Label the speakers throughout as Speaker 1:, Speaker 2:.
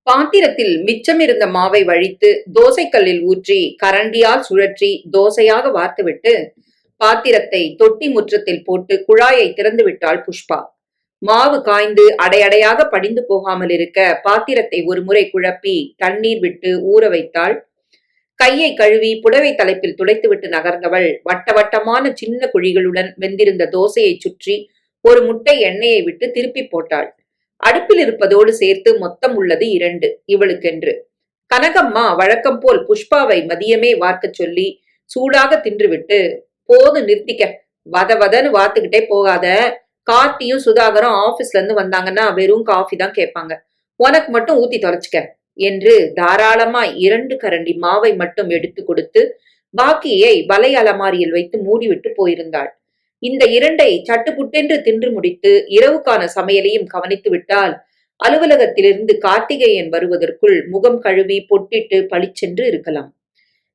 Speaker 1: பாத்திரத்தில் மிச்சமிருந்த மாவை வழித்து தோசைக்கல்லில் ஊற்றி கரண்டியால் சுழற்றி தோசையாக வார்த்துவிட்டு பாத்திரத்தை தொட்டி முற்றத்தில் போட்டு குழாயை திறந்து விட்டாள் புஷ்பா. மாவு காய்ந்து அடையடையாக படிந்து போகாமல் இருக்க பாத்திரத்தை ஒரு முறை குழப்பி தண்ணீர் விட்டு ஊற வைத்தாள். கையை கழுவி புடவை தலைப்பில் துடைத்துவிட்டு நகர்ந்தவள் வட்ட வட்டமான சின்ன குழிகளுடன் வெந்திருந்த தோசையை சுற்றி ஒரு முட்டை எண்ணெயை விட்டு திருப்பி போட்டாள். அடுப்பில் இருப்பதோடு சேர்த்து மொத்தம் உள்ளது 2 இவளுக்கென்று. கனகம்மா வழக்கம் போல் புஷ்பாவை மதியமே வார்க்கச் சொல்லி சூடாக தின்றுவிட்டு, போது நிறுத்திக்க, வதன்னு வாத்துக்கிட்டே போகாத, கார்த்தியும் சுதாகரும் ஆபீஸ்ல இருந்து வந்தாங்கன்னா வெறும் காஃபி தான் கேட்பாங்க, உனக்கு மட்டும் ஊத்தி தொலைச்சுக்க என்று தாராளமாய் 2 கரண்டி மாவை மட்டும் எடுத்து கொடுத்து பாக்கியை வலை அலமாரியில் வைத்து மூடிவிட்டு போயிருந்தாள். இந்த 2ஐ சட்டுப்புட்டென்று தின்று முடித்து இரவுக்கான சமையலையும் கவனித்து விட்டால் அலுவலகத்திலிருந்து கார்த்திகேயன் வருவதற்குள் முகம் கழுவி பொட்டிட்டு பளிச்சென்று இருக்கலாம்.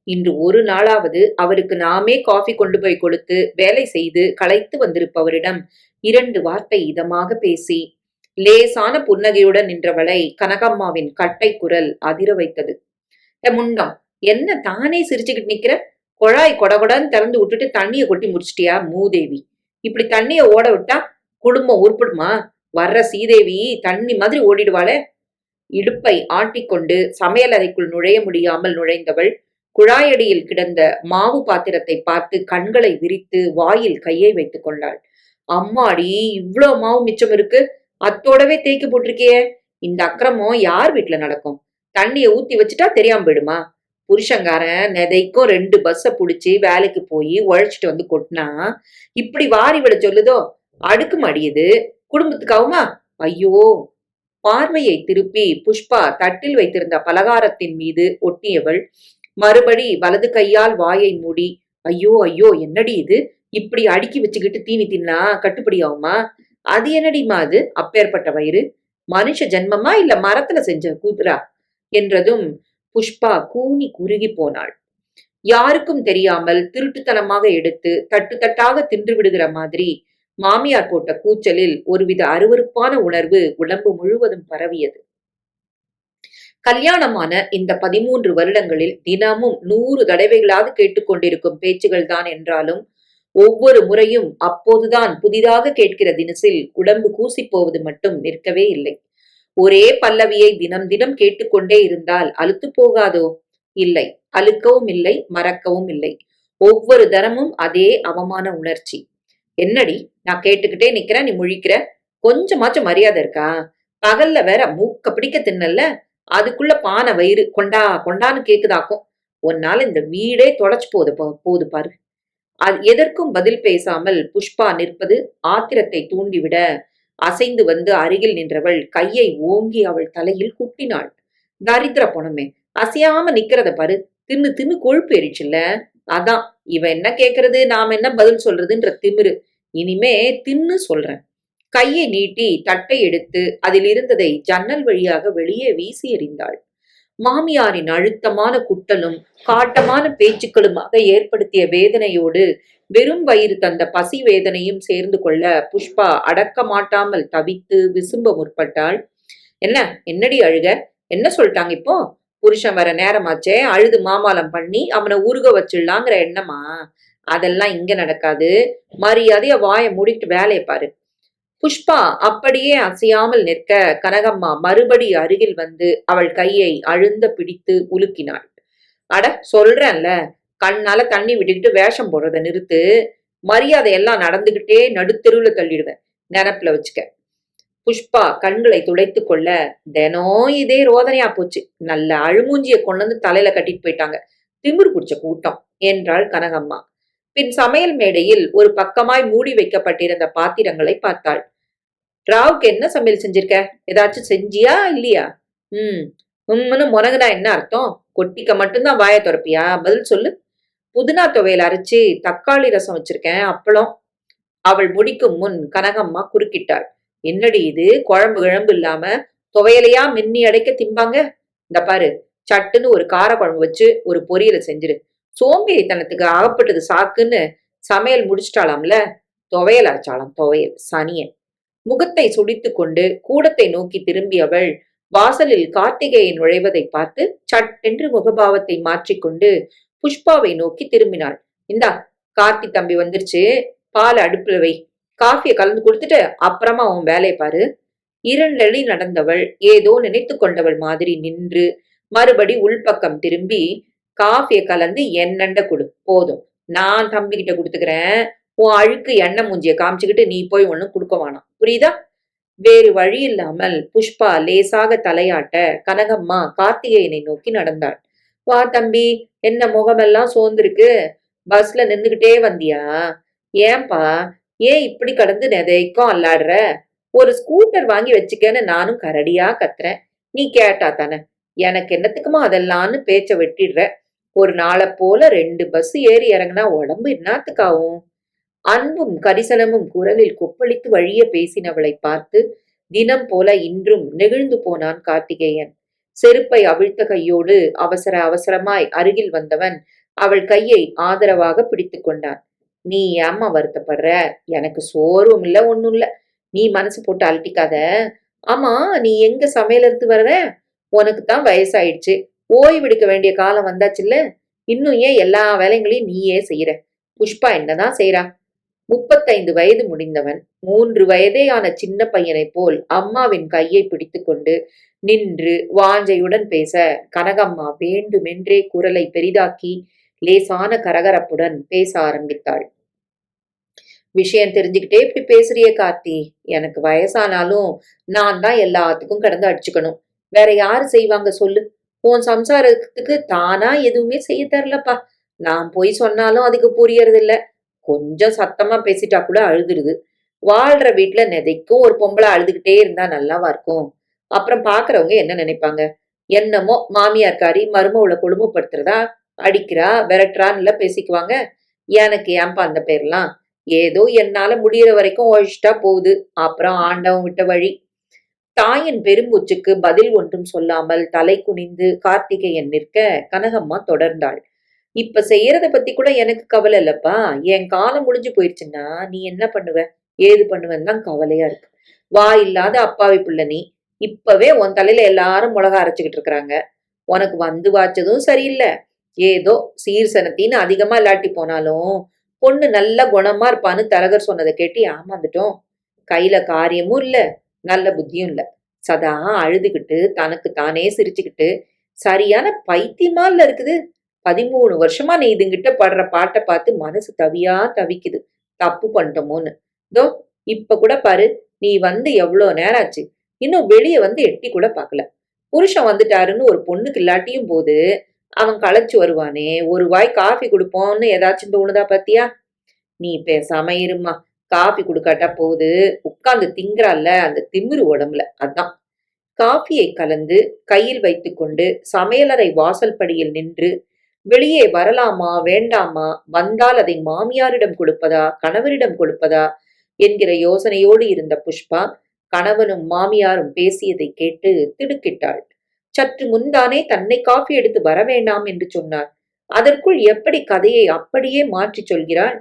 Speaker 1: இன்று ஒரு நாளாவது அவருக்கு நாமே காஃபி கொண்டு போய் கொடுத்து வேலை செய்து களைத்து வந்திருப்பவரிடம் 2 வார்த்தை இதமாக பேசி லேசான புன்னகையுடன் நின்றவளை கனகம்மாவின் கட்டை குரல் அதிர வைத்தது. முண்டம், என்ன தானே சிரிச்சுக்கிட்டு நிக்கிற? குழாய் கொடகொடன்னு திறந்து விட்டுட்டு தண்ணிய கொட்டி முடிச்சிட்டியா மூதேவி? இப்படி தண்ணிய ஓட விட்டா குடும்பம் உருப்பிடுமா? வர்ற சீதேவி தண்ணி மாதிரி ஓடிடுவாளே. இடுப்பை ஆட்டிக்கொண்டு சமையல் அறைக்குள் நுழைய முடியாமல் நுழைந்தவள் குழாயடியில் கிடந்த மாவு பாத்திரத்தை பார்த்து கண்களை விரித்து வாயில் கையை வைத்துக் கொண்டாள். அம்மாடி, இவ்ளோ மாவு மிச்சம் இருக்கு, அத்தோடவே தேய்க்கு போட்டிருக்கியே. இந்த அக்கிரமம் யார் வீட்டுல நடக்கும்? தண்ணிய ஊத்தி வச்சுட்டா தெரியாம போயிடுமா? புருஷங்காரன் நெதைக்கும் 2 பஸ்ஸ புடிச்சு வேலைக்கு போய் உழைச்சிட்டு வந்து கொட்டினா இப்படி வாரி விட சொல்லுதோ? அடுக்கு மடியுது, குடும்பத்துக்காகுமா? ஐயோ! பார்வையை திருப்பி புஷ்பா தட்டில் வைத்திருந்த பலகாரத்தின் மீது ஒட்டியவள் மறுபடி வலது கையால் வாயை மூடி, ஐயோ ஐயோ, என்னடி இது, இப்படி அடுக்கி வச்சுக்கிட்டு தீனி தின்னா கட்டுப்படி ஆகுமா? அது என்னடிமா அது அப்பேற்பட்ட வயிறு? மனுஷ ஜென்மமா இல்ல மரத்துல செஞ்ச கூத்துரா? என்றதும் புஷ்பா கூனி குறுகி போனாள். யாருக்கும் தெரியாமல் திருட்டுத்தனமாக எடுத்து தட்டு தட்டாக தின்று விடுகிற மாதிரி மாமியார் போட்ட கூச்சலில் ஒருவித அருவருப்பான உணர்வு உடம்பு முழுவதும் பரவியது. கல்யாணமான இந்த 13 வருடங்களில் தினமும் 100 தடவைகளாவது கேட்டுக்கொண்டிருக்கும் பேச்சுகள் தான் என்றாலும் ஒவ்வொரு முறையும் அப்போதுதான் புதிதாக கேட்கிற தினசில் உடம்பு கூசிப்போவது மட்டும் நிற்கவே இல்லை. ஒரே பல்லவியை தினம் தினம் கேட்டுக்கொண்டே இருந்தால் அலுத்து போகாதோ? இல்லை, அழுக்கவும் இல்லை, மறக்கவும் இல்லை. ஒவ்வொரு தரமும் அதே அவமான உணர்ச்சி. என்னடி, நான் கேட்டுக்கிட்டே நிக்கிறேன், நீ முழிக்கிற? கொஞ்சமாச்சும் மரியாதை இருக்கா? பகல்ல வேற மூக்க பிடிக்க தின்னல்ல, அதுக்குள்ள பானை வயிறு கொண்டா கொண்டான்னு கேக்குதாக்கும். உன்னால இந்த வீடே தொலைச்சு போது பாரு. அது எதற்கும் பதில் பேசாமல் புஷ்பா நிற்பது ஆத்திரத்தை தூண்டிவிட அசைந்து வந்து அருகில் நின்றவள் கையை ஓங்கி அவள் தலையில் குட்டினாள். தரித்திர பொணமே, அசையாம நிக்கிறத பாரு, தின்னு தின்னு கொழுப்பு எரிச்சுல்ல. அதான் இவ என்ன கேக்குறது, நாம என்ன பதில் சொல்றதுன்ற திமிரு. இனிமே தின்னு சொல்றேன். கையை நீட்டி தட்டை எடுத்து அதில் இருந்ததை ஜன்னல் வழியாக வெளியே வீசி எறிந்தாள். மாமியாரின் அழுத்தமான குட்டலும் காட்டமான பேச்சுக்களுமாக ஏற்படுத்திய வேதனையோடு வெறும் வயிறு தந்த பசி வேதனையும் சேர்ந்து கொள்ள புஷ்பா அடக்க மாட்டாமல் தவித்து விசும்ப முற்பட்டாள். என்னடி அழுக? என்ன சொல்லிட்டாங்க இப்போ? புருஷன் வர நேரமாச்சே, அழுது மாமாலம் பண்ணி அவனை உருக வச்சிடலாங்கிற எண்ணமா? அதெல்லாம் இங்க நடக்காது. மரியாதைய வாயை மூடிட்டு வேலையை பாரு. புஷ்பா அப்படியே அசையாமல் நிற்க கனகம்மா மறுபடி அருகில் வந்து அவள் கையை அழுந்த பிடித்து உலுக்கினாள். அட சொல்றேன்ல, கண்ணால தண்ணி விட்டுக்கிட்டு வேஷம் போடுறத நிறுத்து. மரியாதை எல்லாம் நடந்துகிட்டே நடுத்தெருவுல தள்ளிடுவேன், நினப்புல வச்சுக்க. புஷ்பா கண்களை துடைத்து கொள்ள, தினம் இதே ரோதனையா போச்சு. நல்ல அழுமூஞ்சிய கொண்டு வந்து தலையில கட்டிட்டு போயிட்டாங்க, திமிரு பிடிச்ச கூட்டம் என்றாள் கனகம்மா. பின் சமையல் மேடையில் ஒரு பக்கமாய் மூடி வைக்கப்பட்டிருந்த பாத்திரங்களை பார்த்தாள். ராவுக்கு என்ன சமையல் செஞ்சிருக்க? ஏதாச்சும் செஞ்சியா இல்லையா? உம்முன்னு முனகுனா என்ன அர்த்தம்? கொட்டிக்க மட்டும்தான் வாய துறப்பியா? பதில் சொல்லு. புதினா துவையல் அரைச்சு தக்காளி ரசம் வச்சிருக்கேன், அப்பளம். அவள் முடிக்கும் முன் கனகம்மா குறுக்கிட்டாள். என்னடி இது, குழம்பு கிழம்பு இல்லாம துவையலையா மின்னி அடைக்க திம்பாங்க? இந்த பாரு, சட்டுன்னு ஒரு கார குழம்பு வச்சு ஒரு பொரியலை செஞ்சிரு. சோம்பேறித்தனத்துக்கு ஆகப்பட்டது சாக்குன்னு சமையல் முடிச்சிட்டாளாம்ல. துவையல் அரைச்சாளாம், துவையல் சனியன். முகத்தை சுடித்து கொண்டு கூடத்தை நோக்கி திரும்பியவள் வாசலில் கார்த்திகேயன் நுழைவதை பார்த்து சட்டென்று முகபாவத்தை மாற்றிக்கொண்டு புஷ்பாவை நோக்கி திரும்பினாள். இந்தா, கார்த்தி தம்பி வந்துருச்சு, பால் அடுப்புல வை, காஃபியை கலந்து கொடுத்துட்டு அப்புறமா உன் வேலையை பாரு. இரண்டடி நடந்தவள் ஏதோ நினைத்து கொண்டவள் மாதிரி நின்று மறுபடி உள்பக்கம் திரும்பி, காஃபியை கலந்து என்னண்ட கொடு, போதும், நான் தம்பி கிட்ட கொடுத்துக்கிறேன். உன் அழுக்கு எண்ணெய் மூஞ்சிய காமிச்சுக்கிட்டு நீ போய் ஒண்ணும் கொடுக்க வேணாம், புரியுதா? வேறு வழி இல்லாமல் புஷ்பா லேசாக தலையாட்ட கனகம்மா கார்த்திகேயனை நோக்கி நடந்தாள். வா தம்பி, என்ன முகமெல்லாம் சோர்ந்திருக்கு, பஸ்ல நின்னுகிட்டே வந்தியா? ஏன்பா, ஏன் இப்படி கடந்து நெதைக்கும் அல்லாடுற? ஒரு ஸ்கூட்டர் வாங்கி வச்சுக்கன்னு நானும் கரடியா கத்துறேன், நீ கேட்டா தானே? எனக்கு என்னத்துக்குமா அதெல்லாம்னு பேச்ச வெட்டிடுற. ஒரு நாளை போல 2 பஸ் ஏறி இறங்கினா உடம்பு என்னத்துக்காகும்? அன்பும் கரிசனமும் குரலில் கொப்பளித்து வழிய பேசினவளை பார்த்து தினம் போல இன்றும் நெகிழ்ந்து போனான் கார்த்திகேயன். செருப்பை அவிழ்த்த கையோடு அவசர அவசரமாய் அருகில் வந்தவன் அவள் கையை ஆதரவாக பிடித்து கொண்டான். நீ ஏம்மா வருத்தப்படுற? எனக்கு சோர்வும் இல்ல, ஒண்ணும் இல்ல, நீ மனசு போட்டு அலட்டிக்காத. ஆமா, நீ எங்க சமையல இருந்து வர்ற? உனக்கு தான் வயசாயிடுச்சு, ஓய்வு எடுக்க வேண்டிய காலம் வந்தாச்சுல்ல, இன்னும் ஏன் எல்லா வேலைகளையும் நீயே செய்யற? புஷ்பா என்னதான் செய்யறா? 35 வயது முடிந்தவன் 3 வயதேயான சின்ன பையனைப் போல் அம்மாவின் கையை பிடித்துக்கொண்டு நின்று வாஞ்சையுடன் பேச கனகம்மா வேண்டுமென்றே குரலை பெரிதாக்கி லேசான கரகரப்புடன் பேச ஆரம்பித்தாள். விஷயம் தெரிஞ்சுக்கிட்டே இப்படி பேசுறியே கார்த்தி, எனக்கு வயசானாலும் நான் தான் எல்லாத்துக்கும் கடந்து அடிச்சுக்கணும். வேற யாரு செய்வாங்க சொல்லு? உன் சம்சாரத்துக்கு தானா எதுவுமே செய்ய தரலப்பா. நான் போய் சொன்னாலும் அதுக்கு புரியறது இல்ல. கொஞ்சம் சத்தமா பேசிட்டா கூட அழுதுடுது. வாழ்ற வீட்டுல நெதைக்கும் ஒரு பொம்பளை அழுதுகிட்டே இருந்தா நல்லாவா இருக்கும்? அப்புறம் பாக்குறவங்க என்ன நினைப்பாங்க? என்னமோ மாமியார்காரி மருமவளை கொடுமைப்படுத்துறதா, அடிக்கிறா விரட்டுறான்னு பேசிக்குவாங்க. எனக்கு ஏன்பா அந்த பேர்லாம்? ஏதோ என்னால முடியற வரைக்கும் ஒழிச்சிட்டா போகுது, அப்புறம் ஆண்டவன் விட்ட வழி. தாயின் பெரும்பூச்சுக்கு பதில் ஒன்றும் சொல்லாமல் தலை குனிந்து கார்த்திகேயன் நிற்க கனகம்மா தொடர்ந்தாள். இப்ப செய்யறத பத்தி கூட எனக்கு கவலை இல்லப்பா. என் காலம் முடிஞ்சு போயிருச்சுன்னா நீ என்ன பண்ணுவ, ஏது பண்ணுவேன்னு தான் கவலையா இருக்கு. வா இல்லாத அப்பாவி புள்ள நீ. இப்பவே உன் தலையில எல்லாரும் மிளகா அரைச்சுக்கிட்டு இருக்கிறாங்க. உனக்கு வந்து வாச்சதும் சரியில்லை. ஏதோ சீர்சனத்தின்னு அதிகமா இல்லாட்டி போனாலும் பொண்ணு நல்ல குணமா இருப்பான்னு தரகர் சொன்னதை கேட்டு ஏமாந்துட்டோம். கையில காரியமும் இல்ல, நல்ல புத்தியும் இல்ல. சதா அழுதுகிட்டு தனக்கு தானே சிரிச்சுக்கிட்டு சரியான பைத்தியமா இல்ல இருக்குது. 13 வருஷமா நீ இதுங்கிட்ட படுற பாட்டை பார்த்து மனசு தவியா தவிக்குது, தப்பு பண்ணிட்டோமோன்னு. இதோ இப்ப கூட பாரு, நீ வந்து எவ்வளவு நேரம் ஆச்சு, இன்னும் வெளியே வந்து எட்டி கூட பார்க்கல. புருஷன் வந்துட்டாருன்னு ஒரு பொண்ணுக்கு இல்லாட்டியும் போது அவன் களைச்சு வருவானே, ஒரு வாய் காஃபி கொடுப்போம்னு ஏதாச்சும் தோணுதா பாத்தியா? நீ பேசாம இருமா, காஃபி கொடுக்காட்டா போகுது, உட்கார்ந்து திங்குறால அந்த திமிரு உடம்புல, அதான். காஃபியை கலந்து கையில் வைத்துக்கொண்டு சமையலறை வாசல் படியில் நின்று வெளியே வரலாமா வேண்டாமா, வந்தால் அதை மாமியாரிடம் கொடுப்பதா கணவரிடம் கொடுப்பதா என்கிற யோசனையோடு இருந்த புஷ்பா கணவனும் மாமியாரும் பேசியதை கேட்டு திடுக்கிட்டாள். சற்று முன்தானே தன்னை காஃபி எடுத்து வர வேண்டாம் என்று சொன்னார். அதற்குள் எப்படி கதையை அப்படியே மாற்றி சொல்கிறாள்?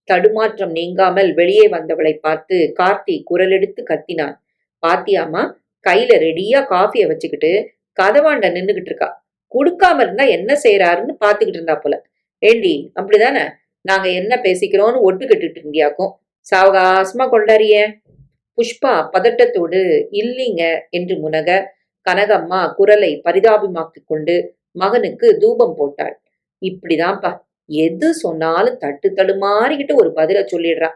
Speaker 1: தடுமாற்றம் நீங்காமல் வெளியே வந்தவளை பார்த்து கார்த்தி குரலெடுத்து கத்தினான். பாத்தியாமா, கையில ரெடியா காஃபிய வச்சுக்கிட்டு கதவாண்ட நின்னுகிட்டு இருக்கா. குடுக்காம இருந்தா என்ன செய்யறாருன்னு பாத்துக்கிட்டு இருந்தா போல. ஏண்டி, அப்படிதானே? நாங்க என்ன பேசிக்கிறோம்னு ஒட்டு கட்டுட்டு இருந்தியாக்கும். சாவகாசமா கொண்டாரிய. புஷ்பா பதட்டத்தோடு இல்லீங்க என்று முனக கனகம்மா குரலை பரிதாபமாக்கிக் கொண்டு மகனுக்கு தூபம் போட்டாள். இப்படிதான்ப்பா, எது சொன்னாலும் தட்டு தடுமாறிக்கிட்டு ஒரு பதில சொல்லிடுறான்.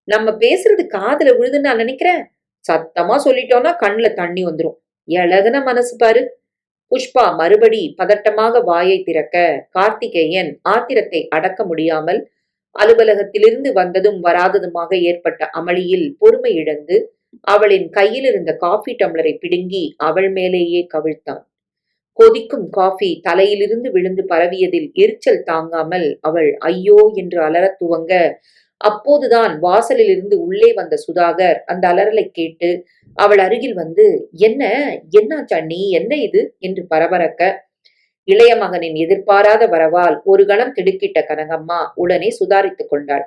Speaker 1: நம்ம பேசுறது காதுல விழுதுன்னு நான் நினைக்கிறேன். சத்தமா சொல்லிட்டோம்னா கண்ணுல தண்ணி வந்துரும். எழகுன மனசு பாரு. புஷ்பா மறுபடி பதட்டமாக வாயை திறக்க கார்த்திகேயன் ஆத்திரத்தை அடக்க முடியாமல் அலுவலகத்திலிருந்து வந்ததும் வராததுமாக ஏற்பட்ட அமளியில் பொறுமை இழந்து அவளின் கையில் இருந்த காஃபி டம்ளரை பிடுங்கி அவள் மேலேயே கவிழ்த்தான். கொதிக்கும் காஃபி தலையிலிருந்து விழுந்து பரவியதில் எரிச்சல் தாங்காமல் அவள் ஐயோ என்று அலறத் துவங்க, அப்போதுதான் வாசலில் இருந்து உள்ளே வந்த சுதாகர் அந்த அலறலை கேட்டு அவள் அருகில் வந்து, என்ன என்னாச்சா நீ, என்ன இது என்று பரபரக்க, இளைய மகனின் எதிர்பாராத வரவால் ஒரு கணம் திடுக்கிட்ட கனகம்மா உடனே சுதாரித்துக் கொண்டாள்.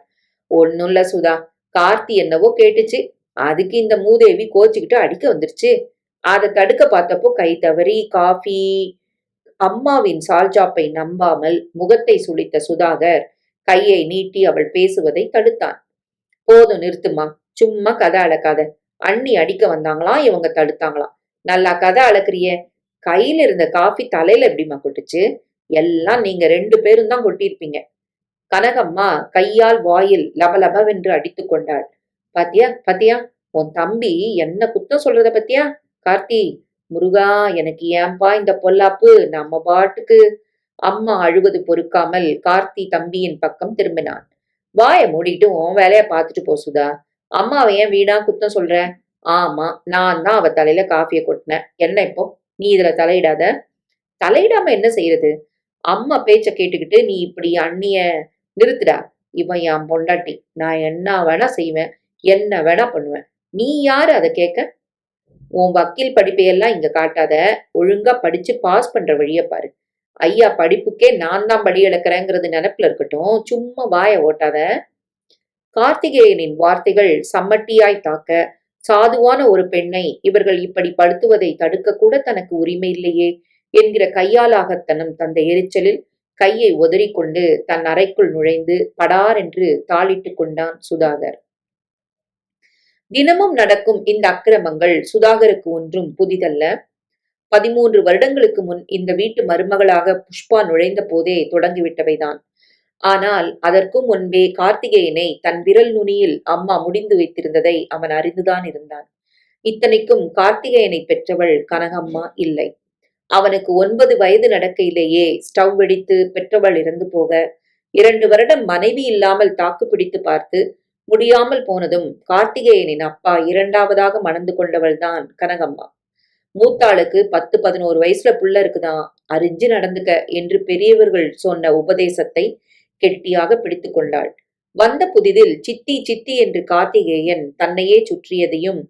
Speaker 1: ஒன்னும் இல்ல சுதா, கார்த்தி என்னவோ கேட்டுச்சு, அதுக்கு இந்த மூதேவி கோச்சுக்கிட்டு அடிக்க வந்துருச்சு. அதை தடுக்க பார்த்தப்போ கை தவறி காஃபி. அம்மாவின் சால்ஜாப்பை நம்பாமல் முகத்தை சுளித்த சுதாகர் கையை நீட்டி அவள் பேசுவதை தடுத்தான். போதும் நிறுத்துமா, சும்மா கதை அளக்காத. அண்ணி அடிக்க வந்தாங்களாம், இவங்க தடுத்தாங்களாம். நல்லா கதை அளக்குறிய. கையில இருந்த காஃபி தலையில எப்படிமா கொட்டுச்சு? எல்லாம் நீங்க 2 பேரும் தான் கொட்டியிருப்பீங்க. கனகம்மா கையால் வாயில் லபலபவென்று அடித்துக் கொண்டாள். பாத்தியா பாத்தியா, உன் தம்பி என்ன குத்தம் சொல்றத பத்தியா? கார்த்தி, முருகா, எனக்கு ஏன்பா இந்த பொல்லாப்பு? நம்ம பாட்டுக்கு. அம்மா அழுவது பொறுக்காமல் கார்த்தி தம்பியின் பக்கம் திரும்பினான். வாய மூடிட்டு உன் வேலைய பார்த்துட்டு போ சுதா. அம்மாவை ஏன் வீணா குத்தம் சொல்ற? ஆமா, நான் தான் அவ தலையில காஃபிய கொட்டினேன். என்ன இப்போ? நீ இதுல தலையிடாத. தலையிடாம என்ன செய்யறது? அம்மா பேச்ச கேட்டுக்கிட்டு நீ இப்படி அண்ணிய நிறுத்துடா. இவன் என் பொண்டாட்டி. நான் என்ன வேணா செய்வேன், என்ன வேணா பண்ணுவேன். நீ யாரு அதை கேட்க? உன் வக்கீல் படிப்பையெல்லாம் இங்க காட்டாத. ஒழுங்கா படிச்சு பாஸ் பண்ற வழிய பாரு. ஐயா படிப்புக்கே நான் தான் படி இழக்கிறேங்கிறது நினைப்புல இருக்கட்டும், சும்மா வாய ஓட்டாத. கார்த்திகேயனின் வார்த்தைகள் சம்மட்டியாய் தாக்க, சாதுவான ஒரு பெண்ணை இவர்கள் இப்படி படுத்துவதை தடுக்க கூட தனக்கு உரிமை இல்லையே என்கிற கையாலாகத்தனம் தந்த எரிச்சலில் கையை உதறிக்கொண்டு தன் அறைக்குள் நுழைந்து படார் என்று தாளிட்டு கொண்டான் சுதாகர். தினமும் நடக்கும் இந்த அக்கிரமங்கள் சுதாகருக்கு ஒன்றும் புதிதல்ல. 13 வருடங்களுக்கு முன் இந்த வீட்டு மருமகளாக புஷ்பா நுழைந்த போதே தொடங்கிவிட்டவைதான். ஆனால் அதற்கும் முன்பே கார்த்திகேயனை தன் விரல் நுனியில் அம்மா முடிந்து வைத்திருந்ததை அவன் அறிந்துதான் இருந்தான். இத்தனைக்கும் கார்த்திகேயனை பெற்றவள் கனகம்மா இல்லை. அவனுக்கு 9 வயது நடக்கையிலேயே ஸ்டவ் வெடித்து பெற்றவள் இறந்து போக, 2 வருடம் மனைவி இல்லாமல் தாக்கு பிடித்து பார்த்து முடியாமல் போனதும் கார்த்திகேயனின் அப்பா இரண்டாவதாக மணந்து கொண்டவள்தான் கனகம்மா. மூத்தாளுக்கு 10, 11 வயசுல புள்ள இருக்குதான், அறிஞ்சு நடந்துக்க என்று பெரியவர்கள் சொன்ன உபதேசத்தை கெட்டியாக பிடித்து கொண்டாள். வந்த புதிதில் சித்தி சித்தி என்று கார்த்திகேயன் தன்னையே சுற்றியதையும்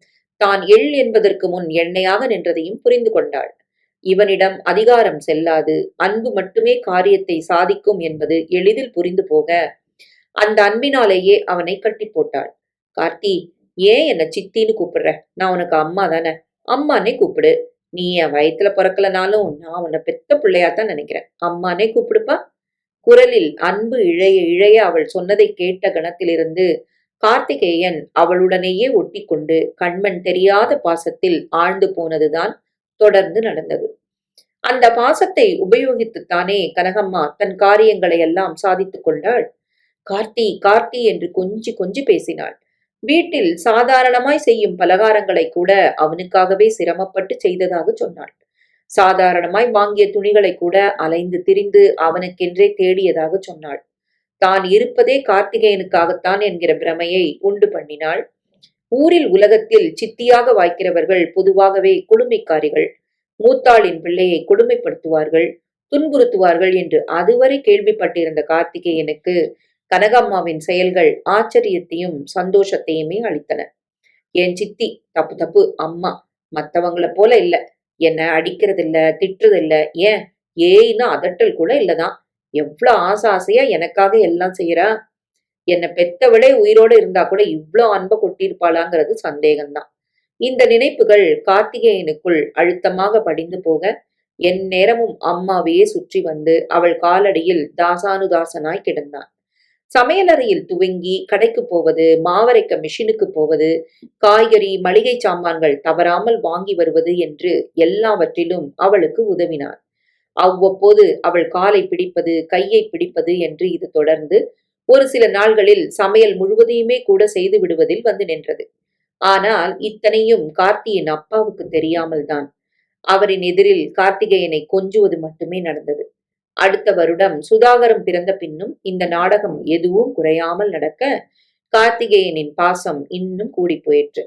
Speaker 1: தான் எள் என்பதற்கு முன் எண்ணெயாக நின்றதையும் புரிந்து கொண்டாள். இவனிடம் அதிகாரம் செல்லாது, அன்பு மட்டுமே காரியத்தை சாதிக்கும் என்பது எளிதில் புரிந்து போக அந்த அன்பினாலேயே அவனை கட்டி போட்டாள். கார்த்தி, ஏன் என்ன சித்தின்னு கூப்பிடுற? நான் உனக்கு அம்மா தானே, அம்மானே கூப்பிடு. நீ என் வயித்துல பிறக்கலனாலும் நான் உன்னை பெத்த பிள்ளையாத்தான் நினைக்கிறேன். அம்மானே கூப்பிடுப்பா. குரலில் அன்பு இழைய இழைய அவள் சொன்னதை கேட்ட கணத்திலிருந்து கார்த்திகேயன் அவளுடனேயே ஒட்டி கொண்டு கண்மண் தெரியாத பாசத்தில் ஆழ்ந்து போனதுதான் தொடர்ந்து நடந்தது. அந்த பாசத்தை உபயோகித்துத்தானே கனகம்மா தன் காரியங்களை எல்லாம் சாதித்துக் கொண்டாள். கார்த்தி கார்த்தி என்று கொஞ்சி கொஞ்சி பேசினாள். வீட்டில் சாதாரணமாய் செய்யும் பலகாரங்களை கூட அவனுக்காகவே சிரமப்பட்டு செய்ததாக சொன்னாள். சாதாரணமாய் வாங்கிய துணிகளை கூட அலைந்து திரிந்து அவனுக்கென்றே தேடியதாக சொன்னாள். தான் இருப்பதே கார்த்திகேயனுக்காகத்தான் என்கிற பிரமையை உண்டு பண்ணினாள். ஊரில் உலகத்தில் சித்தியாக வாய்க்கிறவர்கள் பொதுவாகவே கொடுமைக்காரிகள், மூத்தாளின் பிள்ளையை கொடுமைப்படுத்துவார்கள், துன்புறுத்துவார்கள் என்று அதுவரை கேள்விப்பட்டிருந்த கார்த்திகேயனுக்கு கனகம்மாவின் செயல்கள் ஆச்சரியத்தையும் சந்தோஷத்தையுமே அளித்தன. என் சித்தி தப்பு தப்பு, அம்மா மத்தவங்கள போல இல்ல. என்ன அடிக்கிறதில்ல, திட்டுறதில்ல, ஏன் ஏய்னா அதட்டல் கூட இல்லதான். எவ்வளவு ஆசையா எனக்காக எல்லாம் செய்யறா. என்னை பெத்தவளே உயிரோடு இருந்தா கூட இவ்ளோ அன்பை கொட்டியிருப்பாளாங்கிறது சந்தேகம்தான். இந்த நினைப்புகள் கார்த்திகேயனுக்குள் அழுத்தமாக படிந்து போக என் நேரமும் அம்மாவையே சுற்றி வந்து அவள் காலடியில் தாசானுதாசனாய் கிடந்தான். சமையலறையில் துவங்கி கடைக்கு போவது, மாவரைக்க மிஷினுக்கு போவது, காய்கறி மளிகை சாமான்கள் தவறாமல் வாங்கி வருவது என்று எல்லாவற்றிலும் அவளுக்கு உதவினான். அவ்வப்போது அவள் காலை பிடிப்பது, கையை பிடிப்பது என்று இது தொடர்ந்து ஒரு சில நாள்களில் சமையல் முழுவதையுமே கூட செய்து விடுவதில் வந்து நின்றது. ஆனால் இத்தனையும் கார்த்தியின் அப்பாவுக்கு தெரியாமல் தான். அவரின் எதிரில் கார்த்திகேயனை கொஞ்சுவது மட்டுமே நடந்தது. அடுத்த வருடம் சுதாகரம் பிறந்த பின்னும் இந்த நாடகம் எதுவும் குறையாமல் நடக்க கார்த்திகேயனின் பாசம் இன்னும் கூடி போயிற்று.